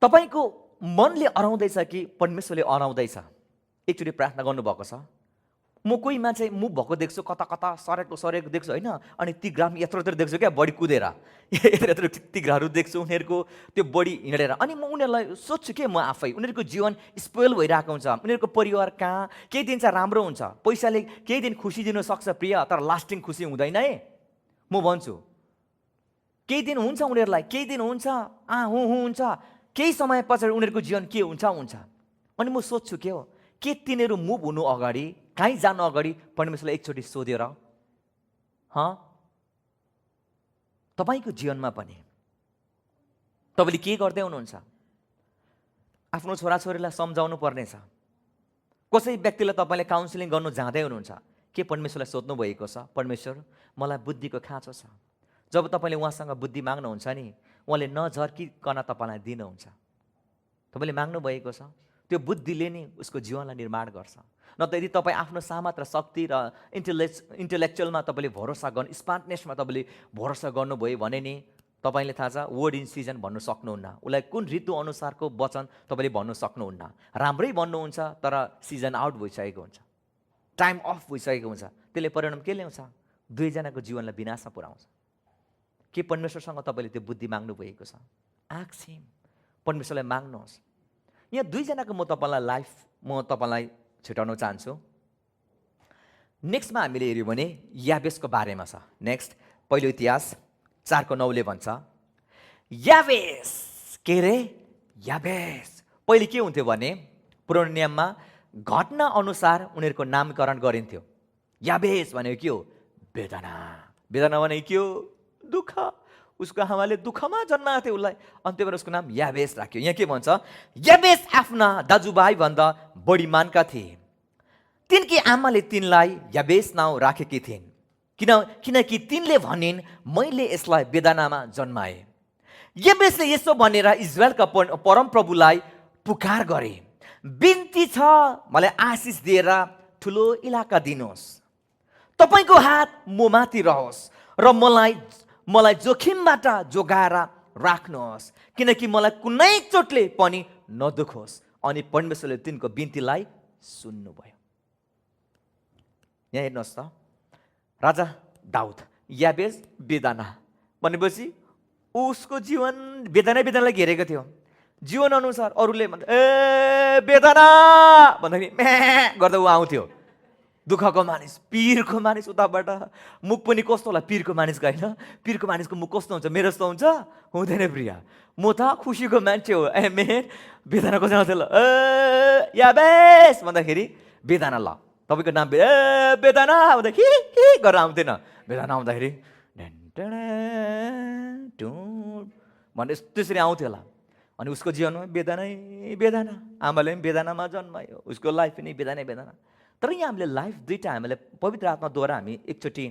तपाईँको मनले अराउँदैछ कि परमेश्वरले अराउँदैछ? एकचोटि प्रार्थना गर्नुभएको छ? म कोही मान्छे मुभ भएको देख्छु, कता सरेको देख्छु होइन, अनि तिग्राम यत्रो देख्छु क्या, बढी कुदेर यत्रो तिग्राहरू देख्छु, उनीहरूको त्यो बढी हिँडेर। अनि म उनीहरूलाई सोध्छु के, म आफै उनीहरूको जीवन स्पोइल भइरहेको हुन्छ। उनीहरूको परिवार कहाँ, केही दिन चाहिँ राम्रो हुन्छ, पैसाले केही दिन खुसी दिनु सक्छ प्रिय, तर लास्टिङ खुसी हुँदैन है। म भन्छु केही दिन हुन्छ उनीहरूलाई, केही दिन हुन्छ हुन्छ, केही समय पछाडि उनीहरूको जीवन के हुन्छ। अनि म सोध्छु के हो, के तिनीहरू मुभ हुनु अगाडि, कहीँ जानु अगाडि परमेश्वरलाई एकचोटि सोध्यो र? तपाईँको जीवनमा पनि तपाईँले के गर्दै हुनुहुन्छ? आफ्नो छोराछोरीलाई सम्झाउनु पर्नेछ। कसै व्यक्तिलाई तपाईँले काउन्सिलिङ गर्नु जाँदै हुनुहुन्छ, के परमेश्वरलाई सोध्नु भएको छ? परमेश्वर, मलाई बुद्धिको खाँचो छ। जब तपाईँले उहाँसँग बुद्धि माग्नुहुन्छ नि, उहाँले नझर्किकन तपाईँलाई दिनुहुन्छ। तपाईँले माग्नु भएको छ, त्यो बुद्धिले नै उसको जीवनलाई निर्माण गर्छ। न त यदि तपाईँ आफ्नो सामर्थ र शक्ति र इन्टेलेक्चुअलमा तपाईँले भरोसा गर्नु, स्मार्टनेसमा तपाईँले भरोसा गर्नुभयो भने नि, तपाईँले थाहा छ वर्ड इन सिजन भन्नु सक्नुहुन्न। उसलाई कुन ऋतु अनुसारको वचन तपाईँले भन्नु सक्नुहुन्न। राम्रै भन्नुहुन्छ, तर सिजन आउट भइसकेको हुन्छ, टाइम अफ भइसकेको हुन्छ। त्यसले परिणाम के ल्याउँछ? दुईजनाको जीवनलाई विनाशमा पुर्याउँछ। के परमेश्वरसँग तपाईँले त्यो बुद्धि माग्नु भएको छ? आँखिम परमेश्वरलाई माग्नुहोस्। यहाँ दुईजनाको म तपाईँलाई छुटाउन चाहन्छु। नेक्स्टमा हामीले हेऱ्यौँ भने याबेसको बारेमा छ। नेक्स्ट पहिलो इतिहास 4:9 भन्छ, याबेस के रे? याबेस पहिले के हुन्थ्यो भने पुरानो नियममा घटना अनुसार उनीहरूको नामकरण गरिन्थ्यो। याबेस भनेको के हो? वेदना, वेदना भने के हो? दुःख। उसको आमाले दुःखमा जन्माएको थियो उसलाई, अनि त्यही भएर उसको नाम याबेस राख्यो। यहाँ के भन्छ? याबेस आफ्ना दाजुभाइ भन्दा बढी मानका थिए, तिनकी आमाले तिनलाई याबेस नाउँ राखेकी थिइन्, किनकि तिनले भनिन् मैले यसलाई वेदनामा जन्माए। याबेसले यसो भनेर इजरायलका परमप्रभुलाई पुकार गरे, बिन्ती छ मलाई आशिष दिएर ठुलो इलाका दिनुहोस्, तपाईँको हात म माथि रहोस् र मलाई जोखिमबाट जोगाएर राख्नुहोस्, किनकि मलाई कुनै चोटले पनि नदुखोस्। अनि परमेश्वरले तिनको बिन्तीलाई सुन्नुभयो। यहाँ हेर्नुहोस् त, राजा दाउद, याबेस वेदना भनेपछि उसको जीवन वेदनालाई घेरेको थियो। जीवन अनुसार अरूले भन्छ ए वेदना भन्दाखेरि म्या गर्दा ऊ आउँथ्यो। दुःखको मानिस, पीरको मानिस, उताबाट मुख पनि कस्तो होला पीरको मानिसको, होइन? पीरको मानिसको मुख कस्तो हुन्छ? मेरो जस्तो हुन्छ? हुँदैन प्रिया, म त खुसीको मान्छे हो। ए मेर वेदना कसरी आउँथ्यो? ल याबेस भन्दाखेरि वेदना, ल तपाईँको नाम वेदना भन्दा कि गरेर आउँथेन। वेदना आउँदाखेरि भन्ने त्यसरी आउँथ्यो होला। अनि उसको जीवनमा वेदना, आमाले पनि वेदनामा जन्मायो, उसको लाइफ पनि वेदना। तर यहाँ हामीले लाइफ दुईवटा हामीले पवित्र आत्माद्वारा हामी एकचोटि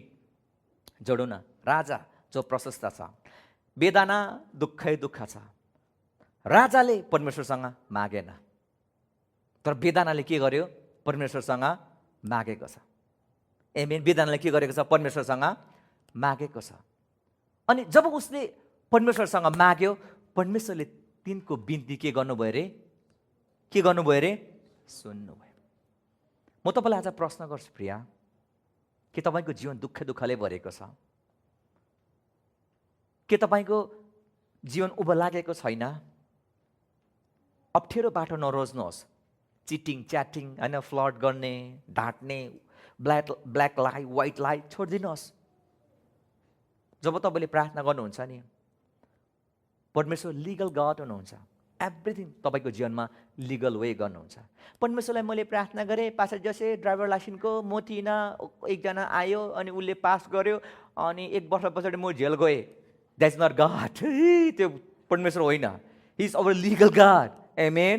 जोडौँ न। राजा जो प्रशस्त छ, वेदना दुःखै दुःख छ। राजाले परमेश्वरसँग मागेन, तर वेदनाले के गर्यो? परमेश्वरसँग मागेको छ। एमेन। वेदनाले के गरेको छ? परमेश्वरसँग मागेको छ। अनि जब उसले परमेश्वरसँग माग्यो, परमेश्वरले तिनको बिन्ती के गर्नुभयो रे? के गर्नुभयो रे? सुन्नुभयो। म तपाईँलाई आज प्रश्न गर्छु प्रिया, के तपाईँको जीवन दुःखले भरेको छ? के तपाईँको जीवन उभो लागेको छैन? अप्ठ्यारो बाटो नरोज्नुहोस्। चिटिङ, च्याटिङ, होइन, फ्लड गर्ने, ढाँट्ने, ब्ल्याक लाई, व्हाइट लाई छोडिदिनुहोस्। जब तपाईँले प्रार्थना गर्नुहुन्छ नि, परमेश्वर लिगल गड हुनुहुन्छ। एभ्रिथिङ तपाईँको जीवनमा लिगल वे गर्नुहुन्छ। परमेश्वरलाई मैले प्रार्थना गरेँ, पास्टर जसे ड्राइभर लाइसेन्सको म थिइनँ, एकजना आयो अनि उसले पास गर्यो, अनि 1 वर्ष पछाडि म जेल गएँ। That's not God. त्यो परमेश्वर होइन। He is our legal God. Amen.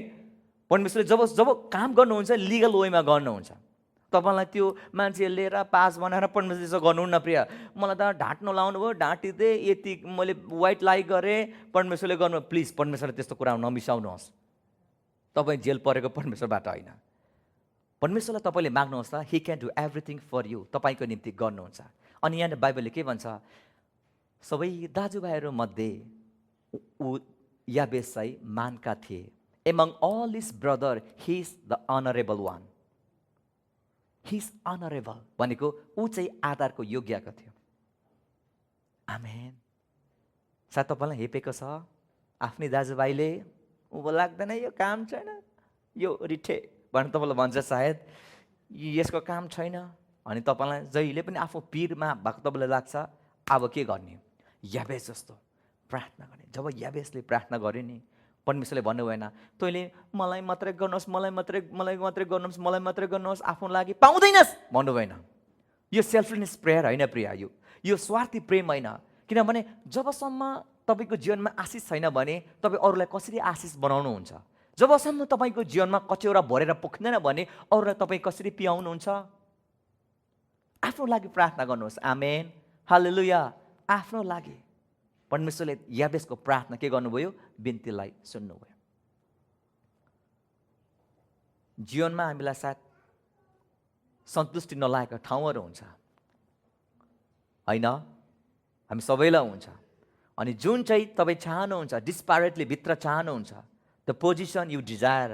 परमेश्वरले जब काम गर्नुहुन्छ लिगल वेमा गर्नुहुन्छ। तपाईँलाई त्यो मान्छे लिएर पास बनाएर परमेश्वरले त्यसो गर्नुहुन्न प्रिय। मलाई त ढाँट्नु लाउनु भयो, ढाँटिदिएँ, यति मैले व्हाइट लाई गरेँ, परमेश्वरले गर्नु। प्लिज परमेश्वरले त्यस्तो कुरा नमिसाउनुहोस्। तपाईँ जेल परेको परमेश्वरबाट होइन। परमेश्वरलाई तपाईँले माग्नुहोस् त, he can do everything for you. तपाईँको निम्ति गर्नुहुन्छ। अनि यहाँ बाइबलले के भन्छ? सबै दाजुभाइहरू मध्ये याबेस चाहिँ मानका थिए। Among all his brother he is the honourable one. He is honourable भनेको ऊ चाहिँ आधारको योग्यको थियो। आमेन। सायद तपाईँलाई हेपेको छ आफ्नै दाजुभाइले, उँभो लाग्दैन, यो काम छैन, यो रिठे भनेर तपाईँलाई भन्छ सायद, यसको काम छैन। अनि तपाईँलाई जहिले पनि आफू पिरमा भएको तपाईँलाई लाग्छ, अब के गर्ने? याबेस जस्तो प्रार्थना गर्ने। जब याबेसले प्रार्थना गर्यो नि, परमेश्वरले भन्नु भएन तैँले मलाई मात्रै गर्नुहोस्, मलाई मात्रै गर्नुहोस्, आफ्नो लागि पाउँदैनस् भन्नु भएन। यो सेल्फलेस प्रेयर होइन प्रिया, यो स्वार्थी प्रेम होइन। किनभने जबसम्म तपाईँको जीवनमा आशिष छैन भने तपाईँ अरूलाई कसरी आशिष बनाउनुहुन्छ? जबसम्म तपाईँको जीवनमा कचौरा भरेर पुग्दैन भने अरूलाई तपाईँ कसरी पियाउनुहुन्छ? आफ्नो लागि प्रार्थना गर्नुहोस्। आमेन, हालेलुया। आफ्नो लागि परमेश्वरले याबेसको प्रार्थना के गर्नुभयो? बिन्तीलाई सुन्नुभयो। जीवनमा हामीलाई सायद सन्तुष्टि नलागेका ठाउँहरू हुन्छ, होइन? हामी सबैलाई हुन्छ। अनि जुन चाहिँ तपाईँ चाहनुहुन्छ, डिस्प्यारेटली भित्र चाहनुहुन्छ, द पोजिसन यु डिजायर,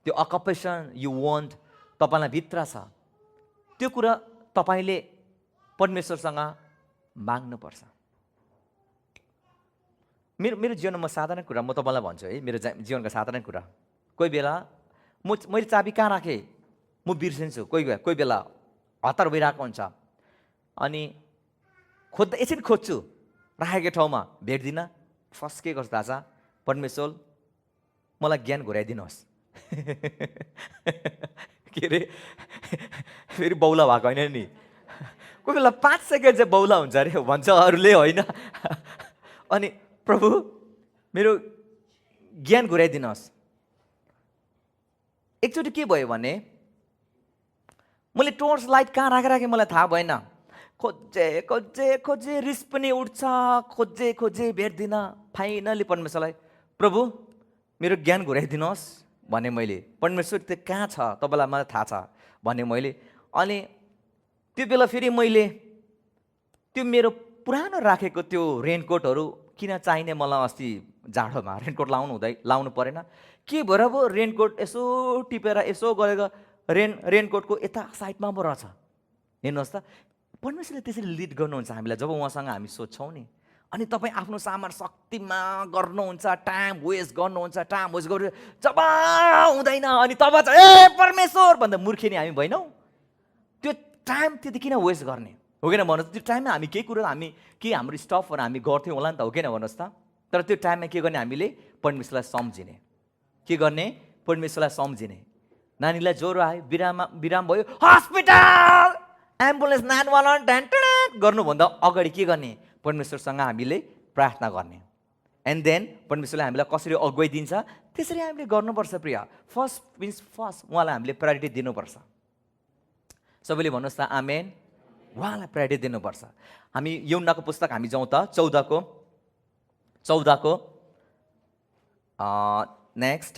त्यो अकुपेसन यु वान्ट, तपाईँलाई भित्र छ, त्यो कुरा तपाईँले परमेश्वरसँग माग्नुपर्छ। मेरो जीवनमा साधारण कुरा म तपाईँलाई भन्छु है, मेरो जीवनका साधारण कुरा। कोही बेला मैले चाबी कहाँ राखेँ म बिर्सिन्छु। कोही बेला हतार भइरहेको हुन्छ, अनि खोज्दा एकछिन खोज्छु, राखेको ठाउँमा भेट्दिनँ। फर्स्ट के गर्छु थाहा छ? परमेश्वर मलाई ज्ञान घुराइदिनुहोस्। के अरे, फेरि बौला भएको होइन नि, कोही बेला 5 सेकेन्ड चाहिँ बौला हुन्छ अरे भन्छ अरूले, होइन? अनि प्रभु मेरो ज्ञान घुराइदिनुहोस्। एकचोटि के भयो भने मैले टर्च लाइट कहाँ राखेँ मलाई थाहा भएन। खोजे खोजे खोजे रिस पनि उठ्छ, खोजे खोजे भेट्दिनँ। फाइनली परमेश्वरलाई प्रभु मेरो ज्ञान घुराइदिनुहोस् भने मैले। परमेश्वर त्यो कहाँ छ तपाईँलाई मलाई थाहा छ भने मैले। अनि त्यो बेला फेरि मैले त्यो मेरो पुरानो राखेको त्यो रेनकोटहरू किन चाहिने मलाई अस्ति जाडोमा रेनकोट लाउनु परेन। के भएर पो रेनकोट यसो टिपेर यसो गरेको रेनकोटको यता साइडमा पो रहेछ। हेर्नुहोस् त, परमेश्वरले त्यसरी लिड गर्नुहुन्छ हामीलाई जब उहाँसँग हामी सोध्छौँ नि। अनि तपाईँ आफ्नो सामान शक्तिमा गर्नुहुन्छ, टाइम वेस्ट गर्नुहुन्छ, टाइम वेस्ट गरेर जब हुँदैन अनि तब चाहिँ ए परमेश्वर भन्दा मूर्खे नि हामी भएनौँ। त्यो टाइम त्यति किन वेस्ट गर्ने, हो किन भन्नुहोस्? त्यो टाइममा हामी केही कुरो हाम्रो स्टफहरू हामी गर्थ्यौँ होला नि त, हो किन भन्नुहोस् त? तर त्यो टाइममा के गर्ने हामीले? परमेश्वरलाई सम्झिने। के गर्ने? परमेश्वरलाई सम्झिने। नानीलाई ज्वरो आयो, बिराम भयो, हस्पिटल एम्बुलेन्स 911 गर्नुभन्दा अगाडि के गर्ने? परमेश्वरसँग हामीले प्रार्थना गर्ने। एन्ड देन परमेश्वरले हामीलाई कसरी अगुवाई दिन्छ त्यसरी हामीले गर्नुपर्छ प्रिय। फर्स्ट मिन्स फर्स्ट उहाँलाई हामीले प्रायोरिटी दिनुपर्छ। सबैले भन्नुहोस् त आमेन। उहाँलाई प्रायोरिटी दिनुपर्छ। हामी यूहन्नाको पुस्तक हामी जाउँ त 14 को नेक्स्ट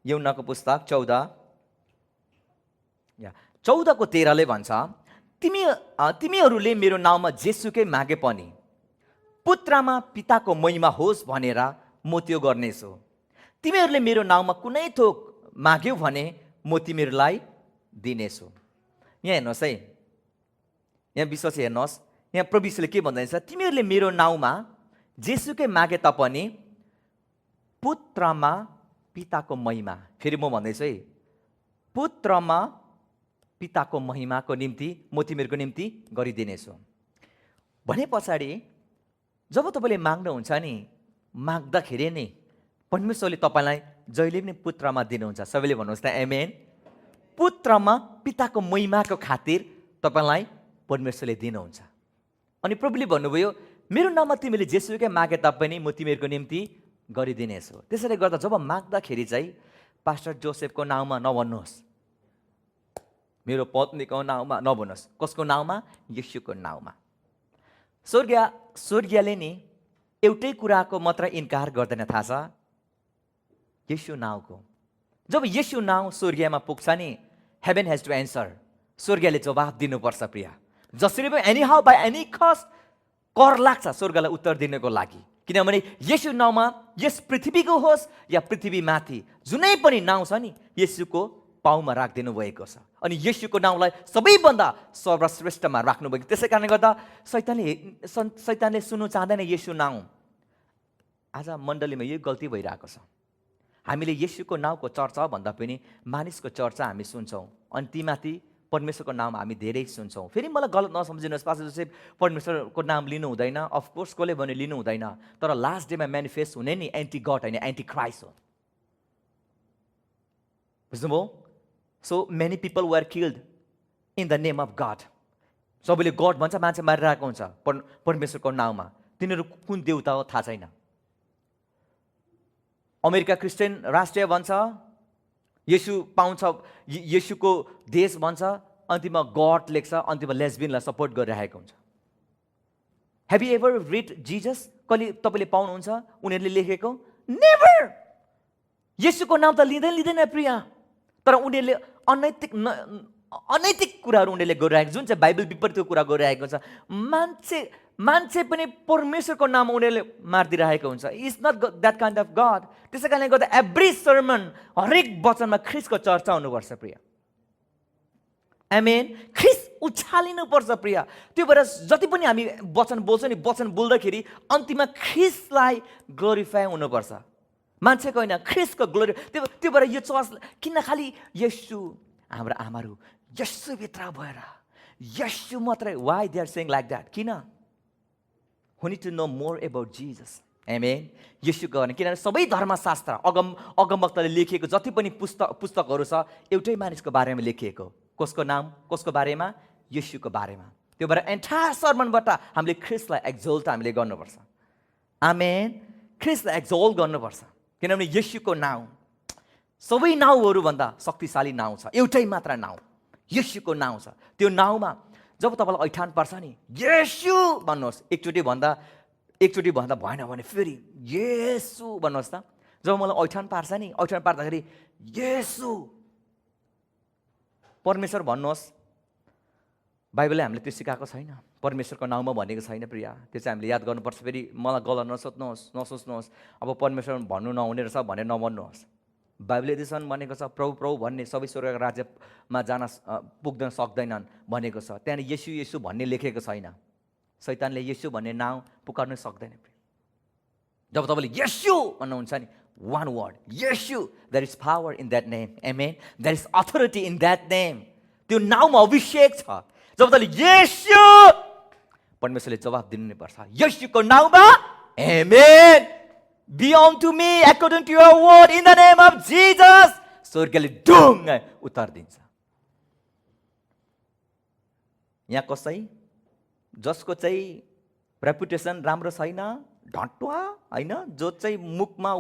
यूहन्नाको पुस्तक 14 को 13 भन्छ, तिमीहरूले मेरो नाउँमा जेसुकै मागे पनि पुत्रमा पिताको महिमा होस् भनेर म त्यो गर्नेछु। तिमीहरूले मेरो नाउँमा कुनै थोक माग्यौ भने म तिमीहरूलाई दिनेछु। यहाँ हेर्नुहोस् है, यहाँ विश्वास हेर्नुहोस्, यहाँ प्रभु यीशुले के भन्दैछ? तिमीहरूले मेरो नाउँमा जेसुकै मागे तापनि पुत्रमा पिताको महिमा, फेरि म भन्दैछु है, पुत्रमा पिताको महिमाको निम्ति म तिमीहरूको निम्ति गरिदिनेछु भने पछाडि जब तपाईँले माग्नुहुन्छ नि, माग्दाखेरि नि परमेश्वरले तपाईँलाई जहिले पनि पुत्रमा दिनुहुन्छ। सबैले भन्नुहोस् त आमेन। पुत्रमा पिताको महिमाको खातिर तपाईँलाई परमेश्वरले दिनुहुन्छ। अनि प्रभुले भन्नुभयो मेरो नाममा तिमीले जेसुकै मागे तापनि म तिमीहरूको निम्ति गरिदिनेछु। त्यसैले गर्दा जब माग्दाखेरि चाहिँ पास्टर जोसेफको नाउँमा नभन्नुहोस्, मेरो पत्नीको नाउँमा नभन्नुहोस्। कसको नाउँमा? येशूको नाउँमा। स्वर्गीयले नि एउटै कुराको मात्र इन्कार गर्दैन, थाहा छ? येशू नाउँको। जब येशू नाउँ स्वर्गीयमा पुग्छ नि, हेभन हेज टु एन्सर। स्वर्गीयले जवाब दिनुपर्छ प्रिय। जसरी पनि any how by any cost कर लाग्छ स्वर्गलाई उत्तर दिनको लागि। किनभने येशू नाउँमा यस पृथ्वीको होस् या पृथ्वीमाथि जुनै पनि नाउँ छ नि, येशूको पाउमा राखिदिनु भएको छ। अनि येशूको नाउँलाई सबैभन्दा सर्वश्रेष्ठमा राख्नुभएको। त्यसै कारणले गर्दा शैतानले सुन्नु चाहँदैन येशू नाउँ। आज मण्डलीमा यही गल्ती भइरहेको छ। हामीले येशूको नाउँको चर्चा भन्दा पनि मानिसको चर्चा हामी सुन्छौँ। अनि तीमाथि परमेश्वरको नाम हामी धेरै सुन्छौँ। फेरि मलाई गलत नसम्झिनुहोस्, पास्टर जोसेफ परमेश्वरको नाम लिनु हुँदैन। अफकोर्स कसले भने लिनु हुँदैन, तर लास्ट डेमा मेनिफेस्ट हुने नि एन्टी गड होइन, एन्टी क्राइस्ट हो। बुझ्नुभयो? So many people were killed in the name of God. सबैले गड भन्छ, मान्छे मारिरहेको हुन्छ परमेश्वरको नाउँमा। तिनीहरू कुन देउता हो थाहा छैन। अमेरिका क्रिस्चियन राष्ट्रिय भन्छ, येशू पाउँछ, येशूको देश भन्छ, अन्तिममा गड लेख्छ, अन्तिममा लेस्बियनलाई सपोर्ट गरिरहेको हुन्छ। Have you ever read Jesus? कहिले तपाईँले पाउनुहुन्छ उनीहरूले लेखेको? नेभर। येशूको नाम त लिँदैन प्रिय। तर उनीहरूले अनैतिक कुराहरू उनीहरूले गरिरहेको, जुन चाहिँ बाइबल विपरीतको कुरा गरिरहेको छ। मान्छे पनि परमेश्वरको नाममा उनीहरूले मारिदिरहेको हुन्छ। Is not that kind of God. त्यसै कारणले गर्दा एभ्री सर्मन, हरेक वचनमा ख्रिस्टको चर्चा हुनुपर्छ प्रिय। आमेन। ख्रिस्ट उछालिनुपर्छ प्रिय। त्यो भएर जति पनि हामी वचन बोल्छौँ नि, वचन बोल्दाखेरि अन्तिममा ख्रिस्टलाई ग्लोरिफाई हुनुपर्छ, मान्छेको होइन, ख्रिस्टको ग्लोरी। त्यो भएर यो चर्च किन खालि येशू, हाम्रो आमाहरू येशूभित्र भएर येशू मात्रै, why they are saying like that? किन? We need to know more about Jesus. Amen. येशूको भने किनभने सबै धर्मशास्त्र अगमवक्ताले लेखिएको जति पनि पुस्तकहरू छ एउटै मानिसको बारेमा लेखिएको। कसको नाम? कसको बारेमा? येशूको बारेमा। त्यो भएर एन्टायर सर्मनबाट हामीले ख्रिस्टलाई एक्जोल्ट हामीले गर्नुपर्छ। आमेन। ख्रिस्टलाई एक्जोल्ट गर्नुपर्छ, किनभने येशूको नाउँ सबै नाउँहरूभन्दा शक्तिशाली नाउँ छ, एउटै मात्र नाउँ येशूको नाउँ छ। त्यो नाउँमा जब तपाईँलाई ऐठान पर्छ नि येशू भन्नुहोस्, एकचोटि भन्दा भएन भने फेरि येशू भन्नुहोस् त। जब मलाई ऐठान पार्छ नि, ऐठान पार्दाखेरि येशू परमेश्वर भन्नुहोस्। बाइबलले हामीले त्यो सिकाएको छैन, परमेश्वरको नाउँमा भनेको छैन प्रिया। त्यो चाहिँ हामीले याद गर्नुपर्छ। फेरि मलाई गलत नसोच्नुहोस्, अब परमेश्वर भन्नु नहुने रहेछ भनेर नभन्नुहोस्। बाइबलले त्यसरी भनेको छ, प्रभु प्रभु भन्ने सबै स्वर्गको राज्यमा जान पुग्दैन सक्दैनन् भनेको छ। त्यहाँनिर येशू येशू भन्ने लेखेको छैन। शैतानले येशू भन्ने नाउँ पुकार्नु सक्दैन। जब तपाईँले येशू भन्नुहुन्छ नि, one word, Yeshu, there is power in that name. Amen. There is authority in that name. त्यो नाउँमा अभिषेक छ। जब तपाईँले येशू, परमेश्वरले जवाफ दिनु नै पर्छ येशूको नाउँमा। Amen. Be unto me according to your word in the name of Jesus. स्वर्गले ढुङ्गै उत्तर दिन्छ। यहाँ कसै जसको चाहिँ रेपुटेसन राम्रो छैन, ढटुवा होइन, जो चाहिँ मुखमा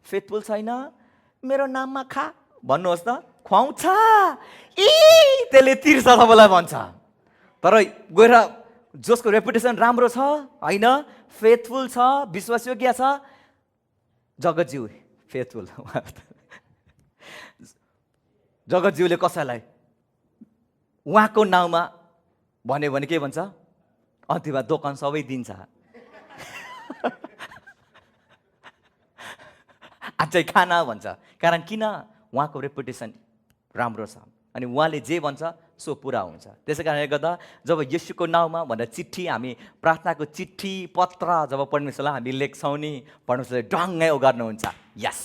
फेथफुल छैन, मेरो नाममा खा भन्नुहोस् त, खुवाउँछ, त्यसले तिर्छ तपाईँलाई भन्छ। तर गएर जसको रेपुटेसन राम्रो छ होइन, फेथफुल छ, विश्वासयोग्य छ, जगतज्यू फेथफुल, जगतज्यूले कसैलाई उहाँको नाउँमा भन्यो भने के भन्छ, अन्तिममा दोकान सबै दिन्छ। अझै खाना भन्छ। कारण किन? उहाँको रेपुटेसन राम्रो छ अनि उहाँले जे भन्छ सो पुरा हुन्छ। त्यसै कारणले गर्दा जब येशूको नाउँमा भनेर चिठी, हामी प्रार्थनाको चिठी पत्र जब परमेश्वरलाई हामी लेख्छौँ नि, परमेश्वरले ढङ्गै उगार्नुहुन्छ। यस,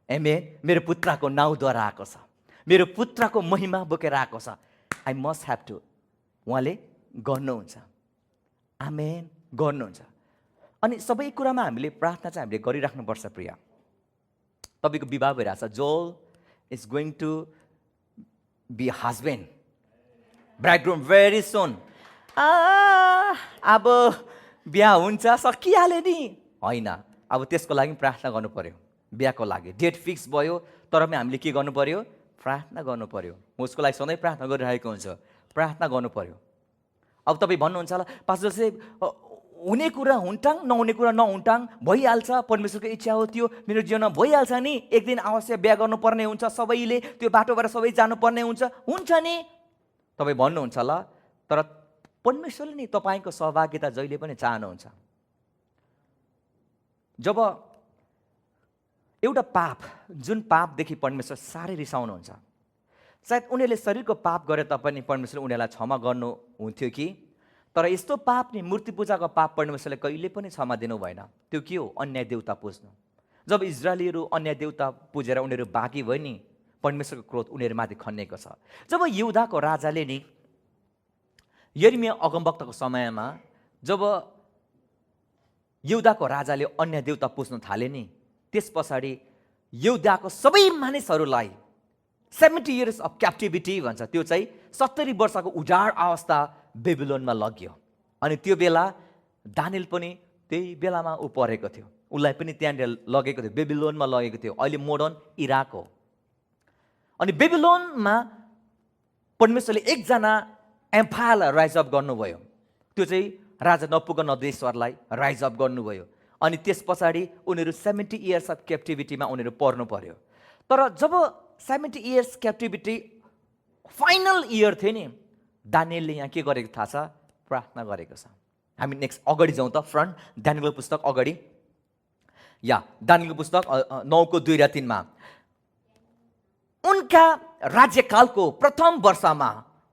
आमेन। मेरो पुत्रको नाउँद्वारा आएको छ, मेरो पुत्रको महिमा बोकेर आएको छ, आई मस्ट ह्याभ टु, उहाँले गर्नुहुन्छ। आमेन, गर्नुहुन्छ। अनि सबै कुरामा हामीले प्रार्थना चाहिँ हामीले गरिराख्नुपर्छ प्रिया। तपाईँको विवाह भइरहेछ, Joel is going to be husband, bridegroom very soon. अब बिहा हुन्छ, सकिहाल्यो नि होइन, अब त्यसको लागि प्रार्थना गर्नु पर्यो। बिहाको लागि डेट फिक्स भयो, तर पनि हामीले के गर्नु पर्यो? प्रार्थना गर्नु पर्यो। म उसको लागि सधैँ प्रार्थना गरिरहेको हुन्छ, प्रार्थना गर्नु पर्यो। अब तपाईँ भन्नुहुन्छ होला, पास्टर चाहिँ हुने कुरा हुन्टाङ, नहुने कुरा नहुन्टाङ, भइहाल्छ, परमेश्वरको इच्छा हो, त्यो मेरो जीवनमा भइहाल्छ नि, एक दिन अवश्य बिहा गर्नुपर्ने हुन्छ, सबैले त्यो बाटोबाट सबै जानुपर्ने हुन्छ नि तपाईँ भन्नुहुन्छ होला। तर परमेश्वरले नि तपाईँको सहभागिता जहिले पनि चाहनुहुन्छ। जब एउटा पाप, जुन पापदेखि परमेश्वर साह्रै रिसाउनुहुन्छ, सायद उनीहरूले शरीरको पाप गरे तापनि परमेश्वर उनीहरूलाई क्षमा गर्नुहुन्थ्यो कि, तर यस्तो पाप नि, मूर्ति पूजाको पाप परमेश्वरले कहिले पनि क्षमा दिनु भएन। त्यो के हो? अन्य देवता पुज्नु। जब इजरायलीहरू अन्य देवता पुजेर उनीहरू बाँकी भयो नि, परमेश्वरको क्रोध उनीहरूमाथि खनिएको छ। जब यहुदाको राजाले नि, यिर्मया अगमवक्ताको समयमा जब यहुदाको राजाले अन्य देवता पुज्न थाले नि, त्यस पछाडि यहुदाको सबै मानिसहरूलाई 70 years अफ क्याप्टिभिटी भन्छ, त्यो चाहिँ 70 वर्षको उजाड अवस्था बेबिलोनमा लग्यो। अनि त्यो बेला दानियल पनि त्यही बेलामा ऊ परेको थियो, उसलाई पनि त्यहाँनिर लगेको थियो, बेबिलोनमा लगेको थियो, अहिले मोडर्न इराक हो। अनि बेबिलोनमा परमेश्वरले एकजना एम्पायरलाई राइज अप गर्नुभयो, त्यो चाहिँ राजा नपुगनदेश्वरलाई राइज अप गर्नुभयो। अनि त्यस पछाडि उनीहरू 70 years अफ क्याप्टिभिटीमा उनीहरू पर्नु पर्यो। तर जब 70 years क्याप्टिभिटी फाइनल इयर थियो नि, दानियलले यहाँ के गरेको थाहा छ? प्रार्थना गरेको छ। हामी नेक्स्ट अगाडि जाउँ त, फ्रन्ट, दानियलको पुस्तक अगाडि। दानियलको पुस्तक 9:2-3 उनका राज्यकालको प्रथम वर्षमा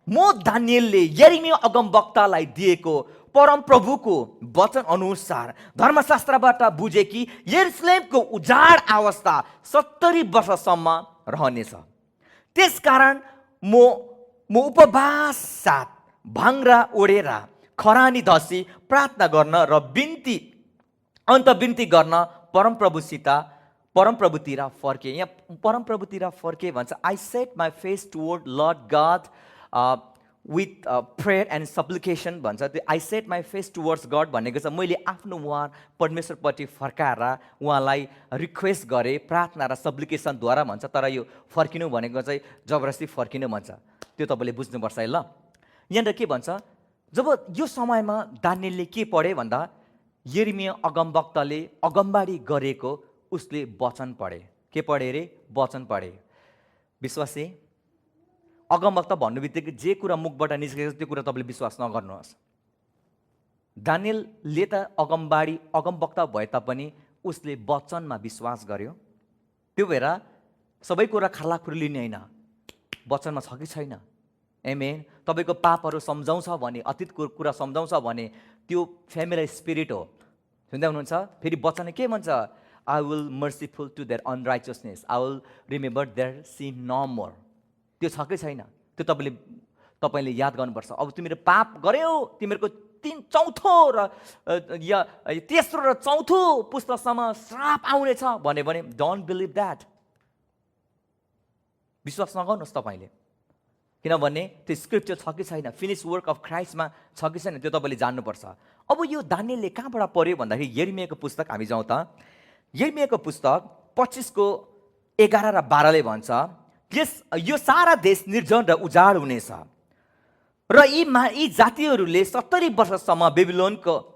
म दानियलले यिर्मया अगमवक्तालाई दिएको परमप्रभुको वचन अनुसार धर्मशास्त्रबाट बुझे कि यरुशलेमको उजाड अवस्था 70 वर्षसम्म रहनेछ। त्यसकारण म उपवास साथ भाङ्रा ओढेर खरानी धसी प्रार्थना गर्न र बिन्ती गर्न परमप्रभुतिर फर्के। यहाँ परमप्रभुतिर फर्के भन्छ, I set my face toward Lord God with prayer and supplication भन्छ। त्यो I set my face towards God भनेको छ मैले आफ्नो उहाँ परमेश्वरपट्टि फर्काएर उहाँलाई रिक्वेस्ट गरेँ प्रार्थना र सप्लिकेसनद्वारा भन्छ। तर यो फर्किनु भनेको चाहिँ जबरजस्ती फर्किनु भन्छ, त्यो तपाईँले बुझ्नुपर्छ है। ल यहाँनिर के भन्छ, जब यो समयमा दानिएलले के पढे भन्दा यिर्मया अगमवक्ताले अगमबाडी गरेको उसले वचन पढे। के पढे अरे? वचन पढे। विश्वासी अगमवक्ता भन्नु बित्तिकै जे कुरा मुखबाट निस्केको त्यो कुरा तपाईँले विश्वास नगर्नुहोस्। दानिएलले त अगमवक्ता भए तापनि उसले वचनमा विश्वास गर्यो। त्यो भएर सबै कुरा खालाखुरी लिने होइन, वचनमा छ कि छैन। आमेन। तपाईँको पापहरू सम्झाउँछ भने, अतीतको कुरा सम्झाउँछ भने त्यो फ्यामिली स्पिरिट हो। सुन्दै हुनुहुन्छ? फेरि वचनले के भन्छ? I will merciful to their unrighteousness, I will remember their sin no more. त्यो छ कि छैन? त्यो तपाईँले याद गर्नुपर्छ। अब तिमीले पाप गर्यौ, तिमीहरूको चौथो र तेस्रो र चौथो पुस्तासम्म श्राप आउनेछ भन्यो भने डोन्ट बिलिभ द्याट। विश्वास नगर्नुहोस् तपाईँले, किनभने त्यो स्क्रिप्चर छ कि छैन, फिनिस वर्क अफ क्राइस्टमा छ कि छैन, त्यो तपाईँले जान्नुपर्छ। अब यो दानिएलले कहाँबाट पढ्यो भन्दाखेरि यिर्मयाको पुस्तक हामी जाउँ त। यिर्मयाको पुस्तक 25:11 र 12ले भन्छ, यो सारा देश निर्जन र उजाड हुनेछ र यी जातिहरूले 70 वर्षसम्म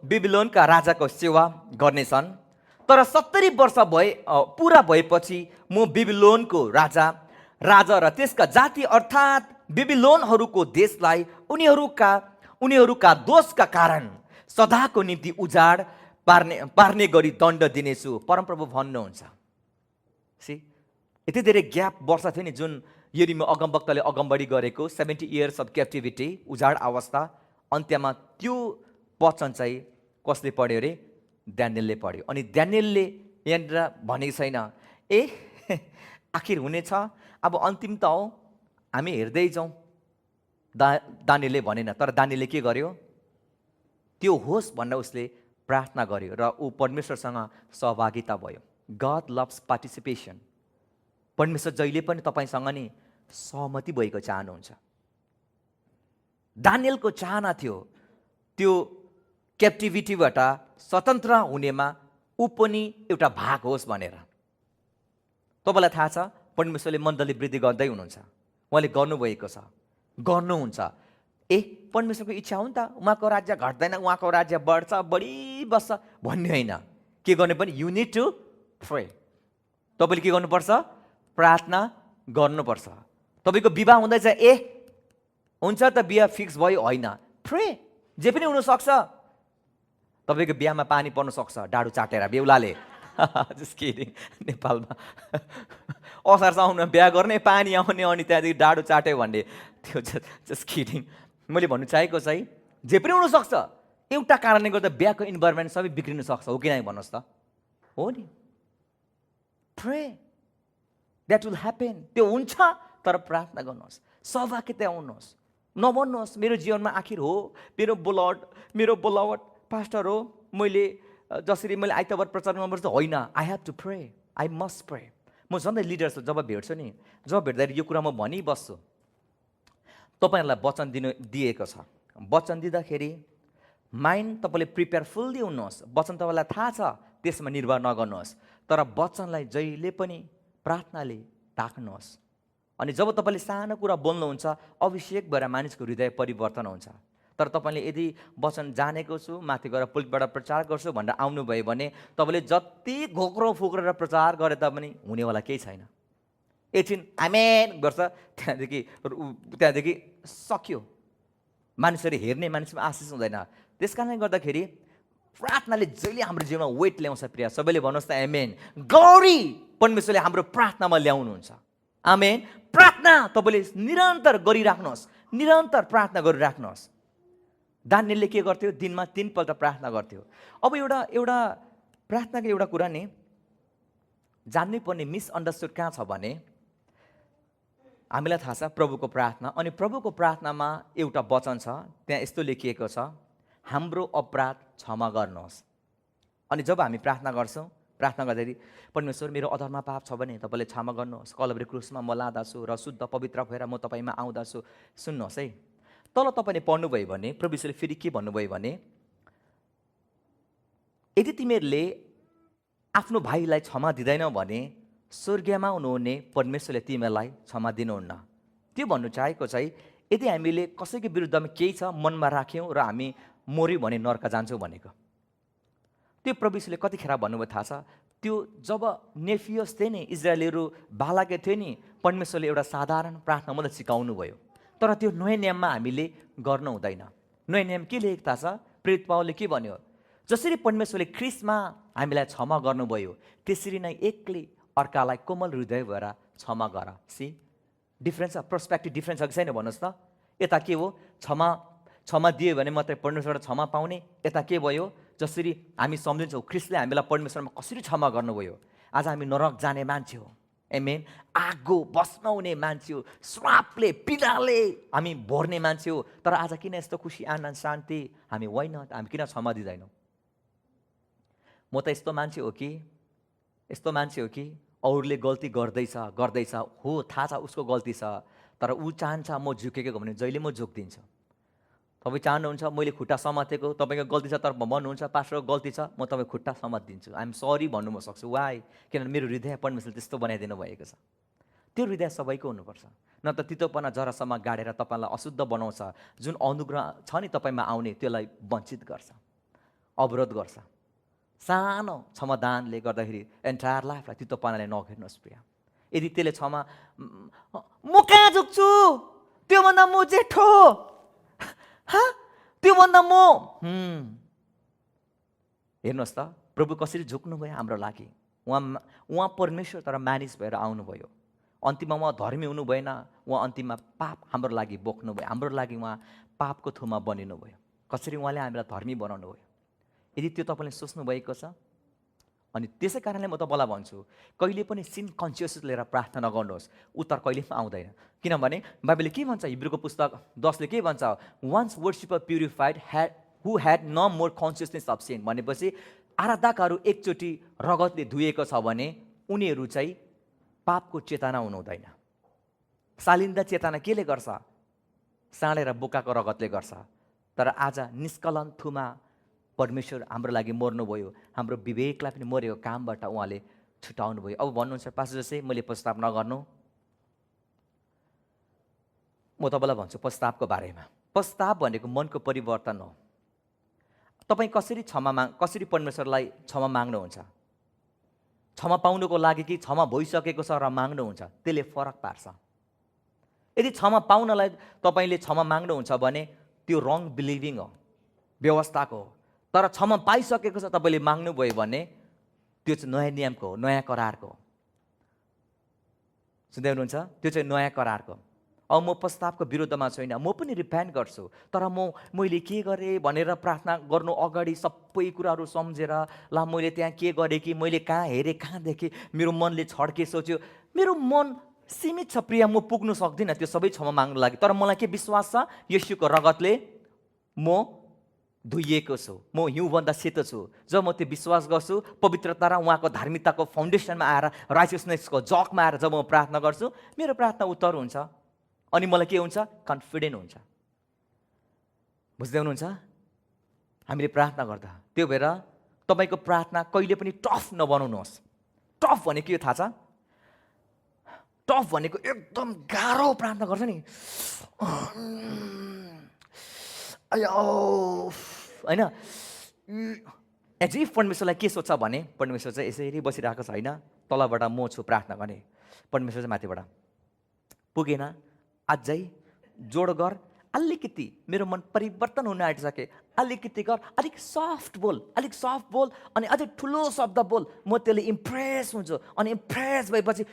बेबिलोनका राजाको सेवा गर्नेछन्। तर 70 वर्ष पुरा भएपछि म बेबिलोनको राजा र त्यसका जाति अर्थात् बेबिलोनहरूको देशलाई उनीहरूका दोषका कारण सदाको निम्ति उजाड पार्ने गरी दण्ड दिनेछु, परमप्रभु भन्नुहुन्छ। यति धेरै ग्याप वर्ष थियो नि जुन यिर्मया अगमवक्ताले अगमबाडी गरेको 70 इयर्स अफ क्याप्टिभिटी, उजाड अवस्था। अन्त्यमा त्यो वचन चाहिँ कसले पढ्यो अरे? दानिएलले पढ्यो। अनि दानिएलले यहाँनिर भनेको छैन आखिर हुनेछ, अब अन्तिम त हो, हामी हेर्दै जाउँ। दानिएलले भनेन, तर दानिएलले के गर्यो? त्यो होस् भनेर उसले प्रार्थना गर्यो र ऊ परमेश्वरसँग सहभागिता भयो। God loves participation. परमेश्वर जहिले पनि तपाईँसँग नि सहमति भएको चाहनुहुन्छ। दानिएलको चाहना थियो त्यो क्याप्टिभिटीबाट स्वतन्त्र हुनेमा ऊ पनि एउटा भाग होस् भनेर। तपाईँलाई थाहा छ परमेश्वरले मण्डली वृद्धि गर्दै हुनुहुन्छ, उहाँले गर्नुभएको छ, गर्नुहुन्छ। परमेश्वरको इच्छा हो नि त, उहाँको राज्य घट्दैन, उहाँको राज्य बढ्छ, बढी बस्छ भन्ने होइन। के गर्ने पनि? You need to pray. तपाईँले के गर्नुपर्छ? प्रार्थना गर्नुपर्छ। तपाईँको विवाह हुँदैछ, हुन्छ त बिहा फिक्स भयो, होइन, प्रे। जे पनि हुनसक्छ। तपाईँको बिहामा पानी पर्न सक्छ डाडु चाटेर बेहुलाले। Just kidding. नेपालमा असार साउनमा बिहा गर्ने, पानी आउने, अनि त्यहाँदेखि डाडु चाट्यो भन्ने, त्यो जस्ट किडिङ। मैले भन्नु चाहेको चाहिँ जे पनि हुनसक्छ। एउटा कारणले गर्दा बिहाको इन्भाइरोमेन्ट सबै बिग्रिन सक्छ, हो कि नै? भन्नुहोस् त, हो नि? Pray, that will happen. त्यो हुन्छ, तर प्रार्थना गर्नुहोस्, सहभागिता हुनुहोस्। नभन्नुहोस् मेरो जीवनमा आखिर हो, मेरो बोलावट पास्टर हो, जसरी मैले आइतबार प्रचार गर्नुपर्छ, होइन। I have to pray, I must pray. म सधैँ लिडर्स जब भेट्छु नि, जब भेट्दाखेरि यो कुरा म भनिबस्छु, तपाईँहरूलाई वचन दिएको छ। वचन दिँदाखेरि माइन्ड तपाईँले प्रिपेयर फुल्ली हुनुहोस्। वचन तपाईँलाई थाहा छ, त्यसमा निर्भर नगर्नुहोस्, तर वचनलाई जहिले पनि प्रार्थनाले ताक्नुहोस्। अनि जब तपाईँले सानो कुरा बोल्नुहुन्छ, अभिषेक भएर मानिसको हृदय परिवर्तन हुन्छ। तर तपाईँले यदि वचन जानेको छु, माथि गएर पुलबाट प्रचार गर्छु भनेर आउनुभयो भने तपाईँले जति घोक्रो फुक्रेर प्रचार गरे तापनि हुनेवाला केही छैन। एकछिन आमेन गर्छ, त्यहाँदेखि सक्यो। मानिसहरू हेर्ने मानिसमा आशिष हुँदैन। त्यस कारणले गर्दाखेरि प्रार्थनाले जहिले हाम्रो जीवनमा वेट ल्याउँछ। प्रिय सबैले भन्नुहोस् त आमेन। गौरी परमेश्वरले हाम्रो प्रार्थनामा ल्याउनुहुन्छ। आमेन। प्रार्थना तपाईँले निरन्तर गरिराख्नुहोस्, निरन्तर प्रार्थना गरिराख्नुहोस्। दानिएलले के गर्थ्यो? दिनमा 3 पल्ट प्रार्थना गर्थ्यो। अब एउटा प्रार्थनाको एउटा कुरा नि जान्नै पर्ने मिसअन्डरस्टुड कहाँ छ भने, हामीलाई थाहा छ प्रभुको प्रार्थना, अनि प्रभुको प्रार्थनामा एउटा वचन छ, त्यहाँ यस्तो लेखिएको छ, हाम्रो अपराध क्षमा गर्नुहोस्। अनि जब हामी प्रार्थना गर्छौँ, प्रार्थना गर्दाखेरि परमेश्वर मेरो अधर्म पाप छ भने तपाईँले क्षमा गर्नुहोस्, कलवरी क्रुसमा म लाँदा छु र शुद्ध पवित्र भएर म तपाईँमा आउँदा छु। सुन्नुहोस् है, तल तपाईँले पढ्नुभयो भने प्रभु यीशुले फेरि के भन्नुभयो भने यदि तिमीहरूले आफ्नो भाइलाई क्षमा दिँदैनौ भने स्वर्गमा हुनुहुने परमेश्वरले तिमीलाई क्षमा दिनुहुन्न। त्यो भन्नु चाहेको चाहिँ यदि हामीले कसैको विरुद्धमा केही छ मनमा राख्यौँ र हामी मर्यौँ भने नर्क जान्छौँ भनेको। त्यो प्रभु यीशुले कतिखेर भन्नुभयो थाहा छ? त्यो जब नेफियोस थिए नि, इजरायलीहरू बालकै थियो नि, परमेश्वरले एउटा साधारण प्रार्थना मात्रै सिकाउनु भयो। तर त्यो नयाँ नियममा हामीले गर्नु हुँदैन। नयाँ नियम के लेखेको थाहा छ? प्रेरित पावलले के भन्यो? जसरी परमेश्वरले ख्रिस्टमा हामीलाई क्षमा गर्नुभयो त्यसरी नै एकले अर्कालाई कोमल हृदय भएर क्षमा गर। सी डिफ्रेन्स छ, पर्सपेक्टिभ डिफ्रेन्स छ कि छैन भन्नुहोस् त। यता के हो? क्षमा दियो भने मात्रै परमेश्वरबाट क्षमा पाउने। यता के भयो? जसरी हामी सम्झिन्छौँ ख्रिस्टले हामीलाई परमेश्वरमा कसरी क्षमा गर्नुभयो। आज हामी नरक जाने मान्छे हो, एमेन, आगो बस्न हुने मान्छे हो, श्रापले पीडाले हामी भर्ने मान्छे हो। तर आज किन यस्तो खुसी आनन्द शान्ति हामी होइन? हामी किन क्षमा दिँदैनौँ? म त यस्तो मान्छे हो कि अरूले गल्ती गर्दैछ हो, थाहा छ उसको गल्ती छ, तर ऊ चाहन्छ म झुकेको भने जहिले म झुक्दिन्छु। तपाईँ चाहनुहुन्छ मैले खुट्टा समातेको, तपाईँको गल्ती छ तर भन्नुहुन्छ पास्टरको गल्ती छ, म तपाईँ खुट्टा समातिदिन्छु, आइएम सरी भन्नु म सक्छु। वाइ? किनभने मेरो हृदय परमेश्वरले त्यस्तो बनाइदिनु भएको छ। त्यो हृदय सबैको हुनुपर्छ। न त तितोपना जरासम्म गाडेर तपाईँलाई अशुद्ध बनाउँछ, जुन अनुग्रह छ नि तपाईँमा आउने त्यसलाई वञ्चित गर्छ, अवरोध गर्छ। सानो क्षमादानले गर्दाखेरि एन्टायर लाइफलाई तितोपनाले नघेर्नुहोस् प्रिय। यदि त्यसले क्षमा, म कहाँ झुक्छु, त्योभन्दा म जेठो, त्योभन्दा म हेर्नुहोस् त प्रभु कसरी झुक्नुभयो हाम्रो लागि। उहाँ परमेश्वर तर मानिस भएर आउनुभयो। अन्तिममा उहाँ धर्मी हुनु भएन, उहाँ अन्तिममा पाप हाम्रो लागि बोक्नुभयो, हाम्रो लागि उहाँ पापको थुमा बनिनुभयो। कसरी उहाँले हामीलाई धर्मी बनाउनु भयो। यदि त्यो तपाईँले सोच्नु भएको छ, अनि त्यसै कारणले म तपाईँलाई भन्छु कहिले पनि सिन कन्सियस लिएर प्रार्थना नगर्नुहोस्, उत्तर कहिले पनि आउँदैन। किनभने बाइबलले के भन्छ? हिब्रूको पुस्तक 10ले के भन्छ? Once worshipper purified who had no more consciousness of sin. भनेपछि आराधकहरू एकचोटि रगतले धुएको छ भने उनीहरू चाहिँ पापको चेतना हुनु हुँदैन। सालिन्दा चेतना केले गर्छ? साँडेर बोकाको रगतले गर्छ। तर आज निष्कलन थुमा परमेश्वर हाम्रो लागि मर्नुभयो, हाम्रो विवेकलाई पनि मरेको कामबाट उहाँले छुटाउनु भयो। अब भन्नुहुन्छ पास्टर जस्तै मैले प्रस्ताव नगर्नु, म तपाईँलाई भन्छु प्रस्तावको बारेमा। प्रस्ताव भनेको मनको परिवर्तन हो। तपाईँ कसरी परमेश्वरलाई क्षमा माग्नुहुन्छ? क्षमा पाउनुको लागि कि क्षमा भइसकेको छ र माग्नुहुन्छ? त्यसले फरक पार्छ। यदि क्षमा पाउनलाई तपाईँले क्षमा माग्नुहुन्छ भने त्यो रङ बिलिभिङ हो, व्यवस्थाको हो। तर क्षमा पाइसकेको छ तपाईँले माग्नुभयो भने त्यो चाहिँ नयाँ नियमको हो, नयाँ करारको हो। सुन्दै हुनुहुन्छ? त्यो चाहिँ नयाँ करारको। अब म प्रस्तावको विरुद्धमा छैन, म पनि रिपेन्ट गर्छु। तर मैले के गरेँ भनेर प्रार्थना गर्नु अगाडि सबै कुराहरू सम्झेर ला मैले त्यहाँ के गरेँ कि मैले कहाँ हेरेँ, कहाँ देखेँ, मेरो मनले छड्के सोच्यो, मेरो मन सीमित छ प्रिया, म पुग्नु सक्दिनँ त्यो सबै क्षमा माग्नु लागि। तर मलाई के विश्वास छ? येशूको रगतले म धोइएको छु, म हिउँभन्दा सेतो छु। जब म त्यो विश्वास गर्छु, पवित्रता र उहाँको धार्मिकताको फाउन्डेसनमा आएर, राइचियसनेसको जगमा आएर जब म प्रार्थना गर्छु, मेरो प्रार्थना उत्तर हुन्छ। अनि मलाई के हुन्छ? कन्फिडेन्ट हुन्छ। बुझ्दै हुनुहुन्छ? हामीले प्रार्थना गर्दा त्यो भएर तपाईँको प्रार्थना कहिले पनि टफ नबनाउनुहोस्। टफ भनेको के थाहा छ? टफ भनेको एकदम गाह्रो प्रार्थना गर्छ नि, होइन? एज इफ परमेश्वरलाई के सोच्छ भने परमेश्वर चाहिँ यसरी बसिरहेको छ, होइन? तलबाट म छु प्रार्थना गर्ने, परमेश्वर चाहिँ माथिबाट पुगेन, अझै जोड गर, अलिकति मेरो मन परिवर्तन हुन आँटिसके, अलिकति गर, अलिक सफ्ट बोल, अनि अझै ठुलो शब्द बोल, म त्यसले इम्प्रेस हुन्छु। अनि इम्प्रेस भएपछि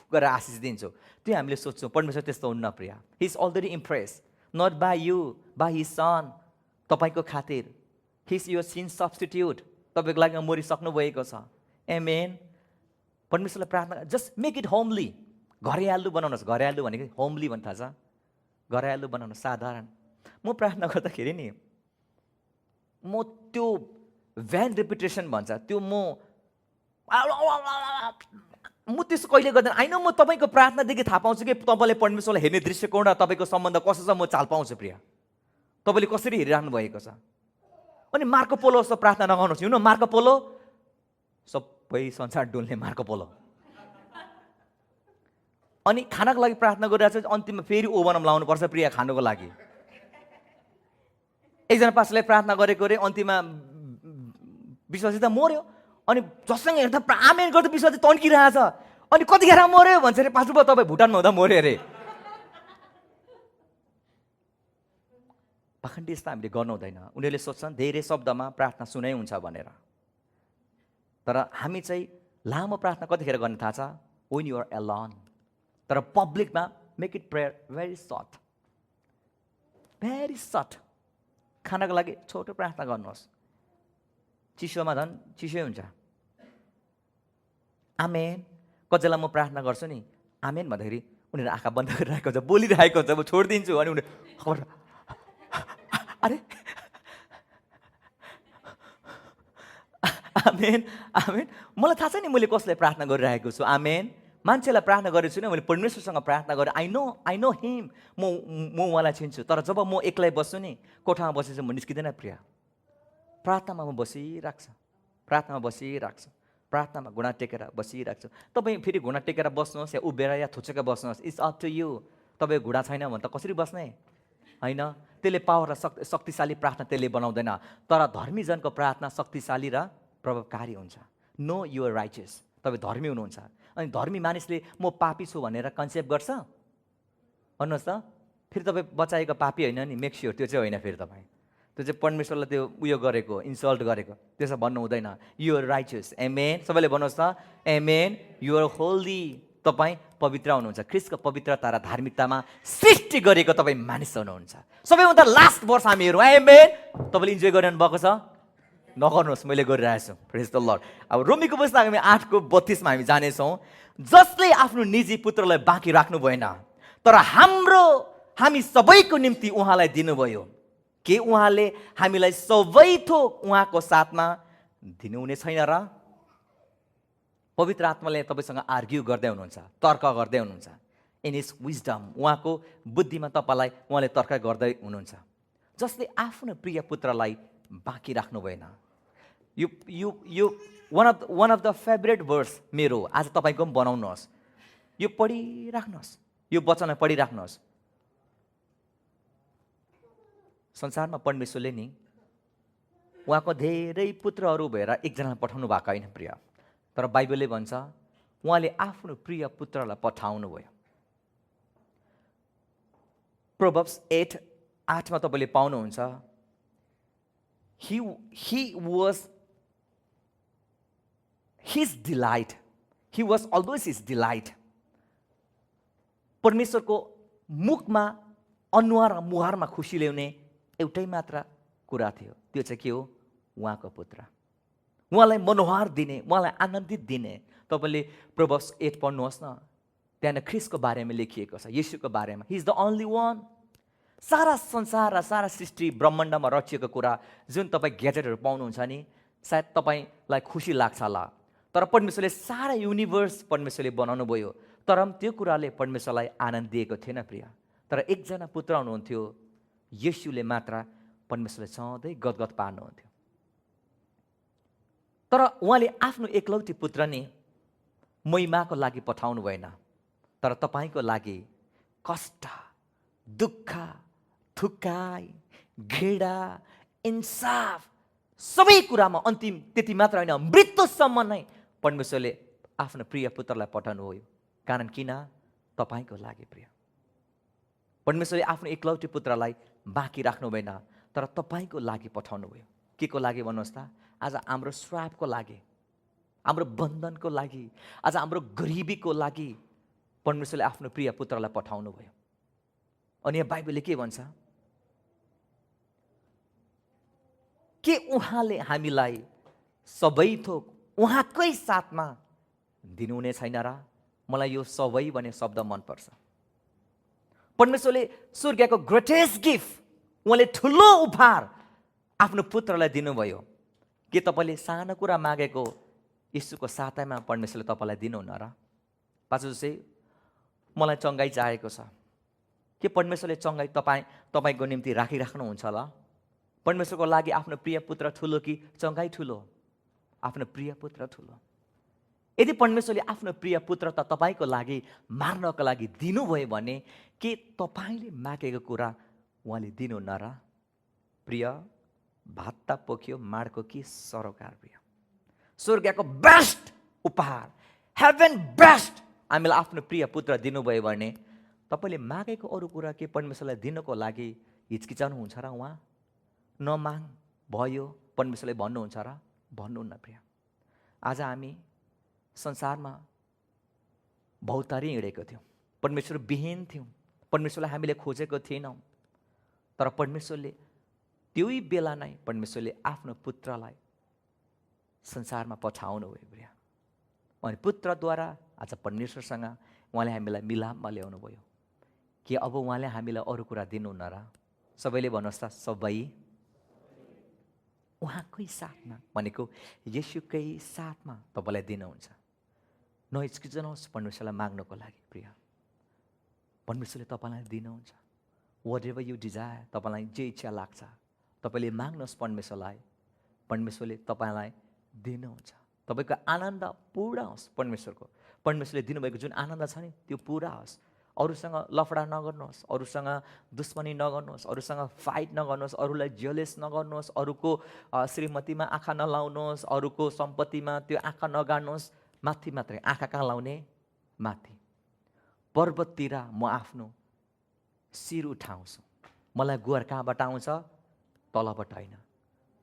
गरेर आशिष दिन्छु। त्यो हामीले सोध्छौँ। परमेश्वर त्यस्तो हुन्न प्रिया। He is already impress, not by you, by his son. तपाईँको खातिर he is your sin substitute, तपाईँको लागि मरिसक्नु भएको छ। एमेन। परमेश्वरलाई प्रार्थना जस्ट मेक इट होमली, घरेलु बनाउनुहोस्। घरेलु भनेको होमली भन्ने थाहा छ? घरेलु बनाउनु, साधारण। म प्रार्थना गर्दाखेरि नि म त्यो भ्यान रेपुटेसन भन्छ त्यो म त्यसो कहिले गर्दैन। होइन, म तपाईँको प्रार्थनादेखि थाहा पाउँछु कि तपाईँले परमेश्वरलाई हेर्ने दृष्टिकोण र तपाईँको सम्बन्ध कस्तो छ, म चाल पाउँछु प्रिया। तपाईँले कसरी हेरिराख्नु भएको छ? अनि मार्को पोलो जस्तो प्रार्थना नगर्नुहोस्। हिँड्नु मार्को पोलो, सबै संसार डुल्ने मार्को पोलो। अनि खानाको लागि प्रार्थना गरिरहेको छ, अन्तिममा फेरि ओभनमा लाउनुपर्छ प्रिया खानुको लागि। एकजना पास्टरले प्रार्थना गरेको रे, अन्तिममा विश्वासी त मर्यो। अनि जससँग हेर्दा आमेन गर्दा विश्वासी तन्किरहेछ। अनि कतिखेर मर्यो भन्छ अरे, पास्टर बाबु तपाईँ भुटानमा हुँदा मर्यो अरे। पाखण्डी यस्तो हामीले गर्नु हुँदैन। उनीहरूले सोच्छन् धेरै शब्दमा प्रार्थना सुनै हुन्छ भनेर। तर हामी चाहिँ लामो प्रार्थना कतिखेर गर्ने थाहा छ? when you are alone। तर पब्लिकमा make it prayer very short, very short. खानाको लागि छोटो प्रार्थना गर्नुहोस्। चिसोमा झन् चिसै हुन्छ। आमेन। कतिलाई म प्रार्थना गर्छु नि, आमेन भन्दाखेरि उनीहरू आँखा बन्द गरिरहेको हुन्छ, बोलिरहेको हुन्छ, म छोडिदिन्छु। अनि उनीहरू खबर, अरे आमेन आमेन। मलाई थाहा छ नि मैले कसलाई प्रार्थना गरिरहेको छु। आमेन। मान्छेलाई प्रार्थना गरेको छु नि, मैले परमेश्वरसँग प्रार्थना गरेँ। I know him. म उहाँलाई चिन्छु। तर जब म एक्लै बस्छु नि, कोठामा बसेपछि म निस्किँदैन प्रिया। प्रार्थनामा म बसिरहेको छु, प्रार्थनामा बसिरहेको छु, प्रार्थनामा घुँडा टेकेर बसिरहेको छु। तपाईँ फेरि घुँडा टेकेर बस्नुहोस् या उभिएर या थुचेर बस्नुहोस्, इट्स अप टु यु। तपाईँ घुँडा छैन भने त कसरी बस्ने होइन? त्यसले पावर र शक्तिशाली प्रार्थना त्यसले बनाउँदैन। तर धर्मीजनको प्रार्थना शक्तिशाली र प्रभावकारी हुन्छ। No you're righteous. तपाईँ धर्मी हुनुहुन्छ। अनि धर्मी मानिसले म पापी छु भनेर कन्सेप्ट गर्छ? भन्नुहोस् त। फेरि तपाईँ बचाएको पापी होइन नि, मेक स्योर त्यो चाहिँ होइन। फेरि तपाईँ त्यो चाहिँ परमेश्वरलाई त्यो उयो गरेको, इन्सल्ट गरेको, त्यसो भन्नु हुँदैन। You're righteous. एमेन। सबैले भन्नुहोस् त एमेन। युआर होली। तपाईँ पवित्र हुनुहुन्छ। ख्रीष्टको पवित्रता र धार्मिकतामा सृष्टि गरेको तपाईँ मानिस हुनुहुन्छ। सबैभन्दा लास्ट वर्ष हामी हेरौँ। एमेन। तपाईँले इन्जोय गरिरहनु भएको छ? नगर्नुहोस्, मैले गरिरहेको छु। प्रेज द लर्ड। अब रोमीको पुस्तक हामी 8:32 हामी जानेछौँ। जसले आफ्नो निजी पुत्रलाई बाँकी राख्नु भएन, तर हामी सबैको निम्ति उहाँलाई दिनुभयो। के उहाँले हामीलाई सबै थोक उहाँको साथमा दिनुहुने छैन र? पवित्र आत्माले तपाईँसँग आर्ग्यु गर्दै हुनुहुन्छ, तर्क गर्दै हुनुहुन्छ। इन हिज विजडम, उहाँको बुद्धिमा तपाईँलाई उहाँले तर्क गर्दै हुनुहुन्छ। जसले आफ्नो प्रिय पुत्रलाई बाँकी राख्नु भएन। यो one of the favourite verse मेरो। आज तपाईँको पनि बनाउनुहोस्, यो पढिराख्नुहोस्, यो वचनलाई पढिराख्नुहोस्। संसारमा परमेश्वरले नि उहाँको धेरै पुत्रहरू भएर एकजना पठाउनु भएको होइन प्रिय। तर बाइबलले भन्छ उहाँले आफ्नो प्रिय पुत्रलाई पठाउनु भयो। प्रोभर्ब्स 8:8 तपाईँले पाउनुहुन्छ। He was his delight. He was always his delight. परमेश्वरको मुखमा, अनुहार मुहारमा खुसी ल्याउने एउटै मात्र कुरा थियो, त्यो चाहिँ के हो? उहाँको पुत्र। उहाँलाई मनोहर दिने, उहाँलाई आनन्दित दिने। तपाईँले प्रोभर्ब्स 8 पढ्नुहोस् न, त्यहाँ ख्रीष्टको बारेमा लेखिएको छ, येशूको बारेमा। He is the only one. सारा संसार र सारा सृष्टि ब्रह्माण्डमा रचिएको कुरा जुन तपाईँ ग्याजेटहरू पाउनुहुन्छ नि, सायद तपाईँलाई खुसी लाग्छ होला। तर परमेश्वरले सारा युनिभर्स परमेश्वरले बनाउनु भयो, तर त्यो कुराले परमेश्वरलाई आनन्द दिएको थिएन प्रिय। तर एकजना पुत्र हुनुहुन्थ्यो, येशूले मात्र परमेश्वरले सधैँ गदगद पार्नुहुन्थ्यो। तर उहाँले आफ्नो एकलौटी पुत्र नि महिमाको लागि पठाउनु भएन, तर तपाईँको लागि कष्ट, दुःख, थुकाइ, घृणा, इन्साफ सबै कुरामा अन्तिम त्यति मात्र होइन, मृत्युसम्म नै परमेश्वरले आफ्नो प्रिय पुत्रलाई पठाउनु भयो। कारण किन? तपाईँको लागि प्रिय। परमेश्वरले आफ्नो एकलौटी पुत्रलाई बाँकी राख्नु भएन, तर तपाईँको लागि पठाउनु भयो। के को लागि भन्नुहोस् त? आज हाम्रो श्रापको लागि, हाम्रो बन्धनको लागि, आज हाम्रो गरिबीको लागि परमेश्वरले आफ्नो प्रिय पुत्रलाई पठाउनु भयो। अनि यहाँ बाइबलले के भन्छ? के उहाँले हामीलाई सबै थोक उहाँकै साथमा दिनुहुने छैन र? मलाई यो सबै भन्ने शब्द मनपर्छ। परमेश्वरले स्वर्गको ग्रेटेस्ट गिफ्ट, उहाँले ठुलो उपहार आफ्नो पुत्रलाई दिनुभयो। के तपाईँले सानो कुरा मागेको येशूको साथैमा परमेश्वरले तपाईँलाई दिनुहुन्न र? पाछो चाहिँ मलाई चङ्गाइ चाहिएको छ, के परमेश्वरले चङ्गाई तपाईँको निम्ति राखिराख्नुहुन्छ होला? परमेश्वरको लागि आफ्नो प्रिय पुत्र ठुलो कि चङ्गाई ठुलो? आफ्नो प्रिय पुत्र ठुलो। यदि परमेश्वरले आफ्नो प्रिय पुत्र त तपाईँको लागि मार्नको लागि दिनुभयो भने के तपाईँले मागेको कुरा उहाँले दिनुहुन्न र? प्रिय, भात पोख्यो माडको कि सरोकार प्रिय? स्वर्गको बेस्ट उपहार, हेभन बेस्ट हामीलाई आफ्नो प्रिय पुत्र दिनुभयो भने तपाईँले मागेको अरू कुरा के परमेश्वरलाई दिनको लागि हिचकिचाउनुहुन्छ र? उहाँ नमाग भयो परमेश्वरले भन्नुहुन्छ र? भन्नुहुन्न प्रिय। आज हामी संसारमा भौतारी हिँडेको थियौँ, परमेश्वर विहीन थियौँ, परमेश्वरलाई हामीले खोजेको थिएनौँ। तर परमेश्वरले त्यही बेला नै परमेश्वरले आफ्नो पुत्रलाई संसारमा पठाउनु भयो प्रिय। अनि पुत्रद्वारा आज परमेश्वरसँग उहाँले हामीलाई मिलापमा ल्याउनु भयो। कि अब उहाँले हामीलाई अरू कुरा दिनुहुन्न र? सबैले भन्नुहोस् त, सबै उहाँकै साथमा, भनेको येशूकै साथमा तपाईँलाई दिनुहुन्छ। नहिचकिचाउनुहोस् परमेश्वरलाई माग्नको लागि प्रिय। परमेश्वरले तपाईँलाई दिनुहुन्छ। वाट एभर यु डिजायर, तपाईँलाई जे इच्छा लाग्छ तपाईँले माग्नुहोस् परमेश्वरलाई, परमेश्वरले तपाईँलाई दिनुहुन्छ। तपाईँको आनन्द पुरा होस् परमेश्वरको। परमेश्वरले दिनुभएको जुन आनन्द छ नि त्यो पुरा होस्। अरूसँग लफडा नगर्नुहोस्, अरूसँग दुश्मनी नगर्नुहोस्, अरूसँग फाइट नगर्नुहोस्, अरूलाई जेलेस नगर्नुहोस्, अरूको श्रीमतीमा आँखा नलाउनुहोस्, अरूको सम्पत्तिमा त्यो आँखा नगाड्नुहोस्। माथि मात्रै आँखा कहाँ लाउने? माथि। पर्वततिर म आफ्नो शिर उठाउँछु। मलाई गुहार कहाँबाट आउँछ? तलबाट होइन,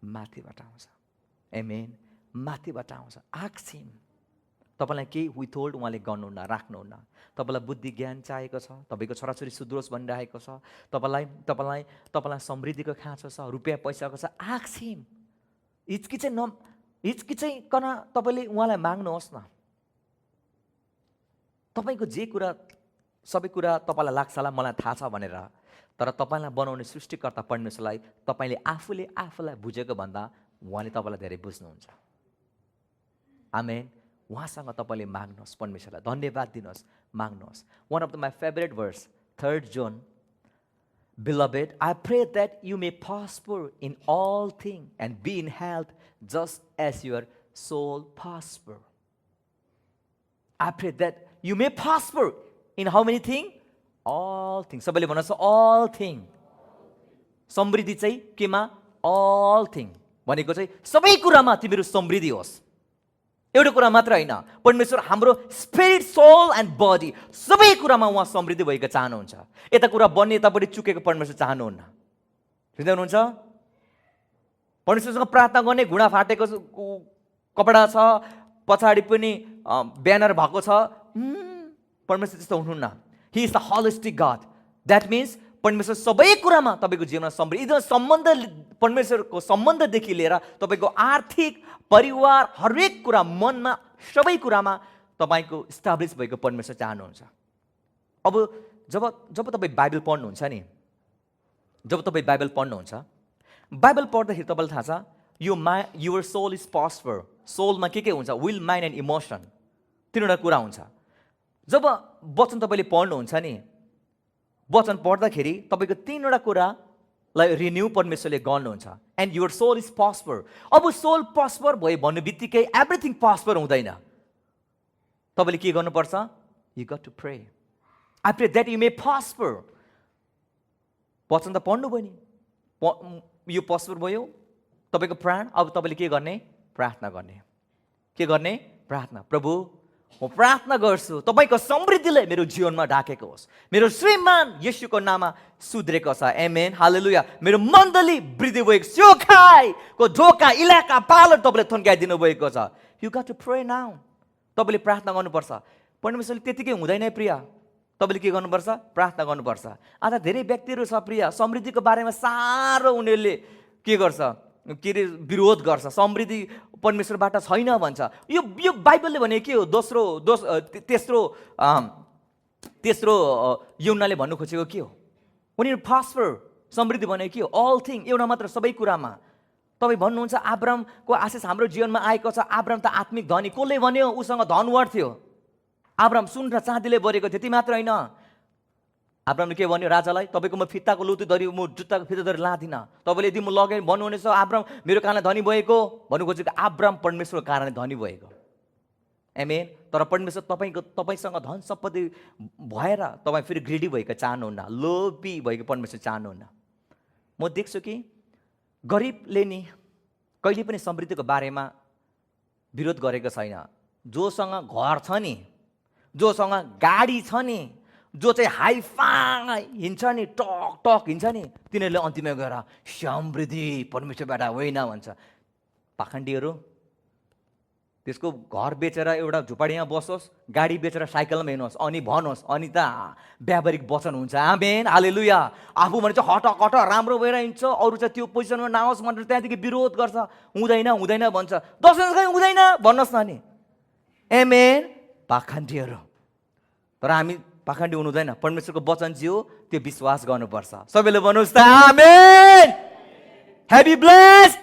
माथिबाट आउँछ। आमेन। माथिबाट आउँछ। आँखसिम तपाईँलाई केही विथहोल्ड उहाँले गर्नुहुन्न, राख्नुहुन्न। तपाईँलाई बुद्धि ज्ञान चाहिएको छ, तपाईँको छोराछोरी सुध्रोस् भनिरहेको छ, तपाईँलाई समृद्धिको खाँचो छ, रुपियाँ पैसाको छ। आँखसिम हिचकिचाइकन तपाईँले उहाँलाई माग्नुहोस् न। तपाईँको जे कुरा सबै कुरा तपाईँलाई लाग्छ होला मलाई थाहा छ भनेर, तर तपाईँलाई बनाउने सृष्टिकर्ता परमेश्वरलाई तपाईँले आफूलाई बुझेको भन्दा उहाँले तपाईँलाई धेरै बुझ्नुहुन्छ। आमेन। उहाँसँग तपाईँले माग्नुहोस्, परमेश्वरलाई धन्यवाद दिनुहोस्, माग्नुहोस्। One of my favourite verse, 3 John, Beloved, I pray that you may prosper in all things and be in health just as your soul prosper. I pray that you may prosper in how many things? All things. सबैले भन्नुहोस् all things. समृद्धि चाहिँ केमा? All things. भनेको चाहिँ सबै कुरामा तिम्रो समृद्धि होस्। एउटा कुरा मात्र होइन, परमेश्वर हाम्रो स्पिरिट, सोल एन्ड बडी सबै कुरामा उहाँ समृद्धि भएको चाहनुहुन्छ। यता कुरा बन्ने यतापट्टि चुकेको परमेश्वर चाहनुहुन्न। बुझ्दै हुनुहुन्छ? परमेश्वरसँग प्रार्थना गर्ने घुँडा फाटेको कपडा छ, पछाडि पनि ब्यानर भएको छ, परमेश्वर त्यस्तो हुनुहुन्न। He is the holistic God. That means परमेश्वर सबै कुरामा तपाईँको जीवनमा समृद्धि, सम्बन्ध, परमेश्वरको सम्बन्धदेखि लिएर तपाईँको आर्थिक, परिवार, हरेक कुरा, मनमा, सबै कुरामा तपाईँको इस्टाब्लिस भएको परमेश्वर चाहनुहुन्छ। अब जब तपाईँ बाइबल पढ्नुहुन्छ नि, बाइबल पढ्दाखेरि तपाईँलाई थाहा छ युवर सोल इज प्रस्पर। सोलमा के हुन्छ? विल, माइन्ड एन्ड इमोसन, तिनवटा कुरा हुन्छ। जब वचन तपाईँले पढ्नुहुन्छ नि, वचन पढ्दाखेरि तपाईँको तीनवटा कुरालाई रिन्यू परमेश्वरले गर्नुहुन्छ। And your soul is prosper. अब सोल प्रस्पर भयो भन्ने बित्तिकै एभ्रिथिङ प्रस्पर हुँदैन। तपाईँले के गर्नुपर्छ? You got to pray. I pray that you may prosper. वचन त पढ्नुभयो नि, यो प्रस्पर भयो तपाईँको प्राण। अब तपाईँले के गर्ने? प्रार्थना गर्ने। के गर्ने? प्रार्थना। प्रभु, म प्रार्थना गर्छु तपाईँको समृद्धिले मेरो जीवनमा ढाकेको होस्। मेरो श्रीमान येशूको नाममा सुध्रेको छ। आमेन, हालेलुया। मेरो मण्डली वृद्धि भएको, स्योखाइको ढोका, इलाका, पालर तपाईँले थन्काइदिनु भएको छ। You got to pray now. तपाईँले प्रार्थना गर्नुपर्छ। परमेश्वरले त्यतिकै हुँदैन प्रिय, तपाईँले के गर्नुपर्छ? प्रार्थना गर्नुपर्छ। आज धेरै व्यक्तिहरू छ प्रिय, समृद्धिको बारेमा साह्रो उनीहरूले के गर्छ? विरोध गर्छ। समृद्धि परमेश्वरबाट छैन भन्छ। यो बाइबलले भने के हो? तेस्रो यूहन्नाले भन्नु खोजेको के हो? उनीहरू प्रस्पर, समृद्धि भने के हो? अल थिङ, एउटा मात्र, सबै कुरामा। तपाईँ भन्नुहुन्छ अब्राहमको आशिष हाम्रो जीवनमा आएको छ। अब्राहम त आत्मिक धनी। कसले भन्यो? उसँग धनवार थियो। अब्राहम सुन र चाँदीले भरेको थियो। त्यति मात्र होइन, अब्रामले के भन्यो राजालाई, तपाईँको म फित्ताको लुतो धरी म जुत्ताको फित्ता धरी लाँदिनँ, तपाईँले यदि म लगेँ भन्नुहुनेछ अब्राम मेरो कारणले धनी भएको भन्नु खोजेको। अब्राम परमेश्वरको कारणले धनी भएको। आमेन। तर परमेश्वर तपाईँसँग धन सम्पत्ति भएर तपाईँ फेरि ग्रेडी भएको चाहनुहुन्न, लोभी भएको परमेश्वर चाहनुहुन्न। म देख्छु कि गरिबले नि कहिले पनि समृद्धिको बारेमा विरोध गरेको छैन। जोसँग घर छ नि, जोसँग गाडी छ नि, जो चाहिँ हाइफाई हिँड्छ नि, टक टक हिँड्छ नि, तिनीहरूले अन्तिममा गएर समृद्धि परमेश्वरबाट होइन भन्छ। पाखण्डीहरू त्यसको घर बेचेर एउटा झुपडीमा बसोस्, गाडी बेचेर साइकलमा हिँड्नुहोस्, अनि भनोस्, अनि त व्यावहारिक वचन हुन्छ। आमेन, हालेलुया। आफू भने चाहिँ हट कट राम्रो भएर हिँड्छ, अरू चाहिँ त्यो पोजिसनमा नआओस् भनेर त्यहाँदेखि विरोध गर्छ, हुँदैन हुँदैन भन्छ। दर्शन हुँदैन भन्नुहोस् न नि। आमेन। पाखण्डीहरू। तर हामी पाखण्डी हुनु हुँदैन। परमेश्वरको वचन जे हो त्यो विश्वास गर्नुपर्छ। सबैले भन्नुहोस् त आमेन। Happy blessed.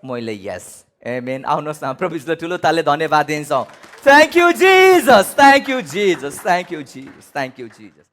मैले यस। आमेन। आउनुहोस् न, प्रभु यीशुलाई ठुलो तालले धन्यवाद दिन्छौँ। Thank you Jesus, thank you Jesus, thank you Jesus, thank you Jesus.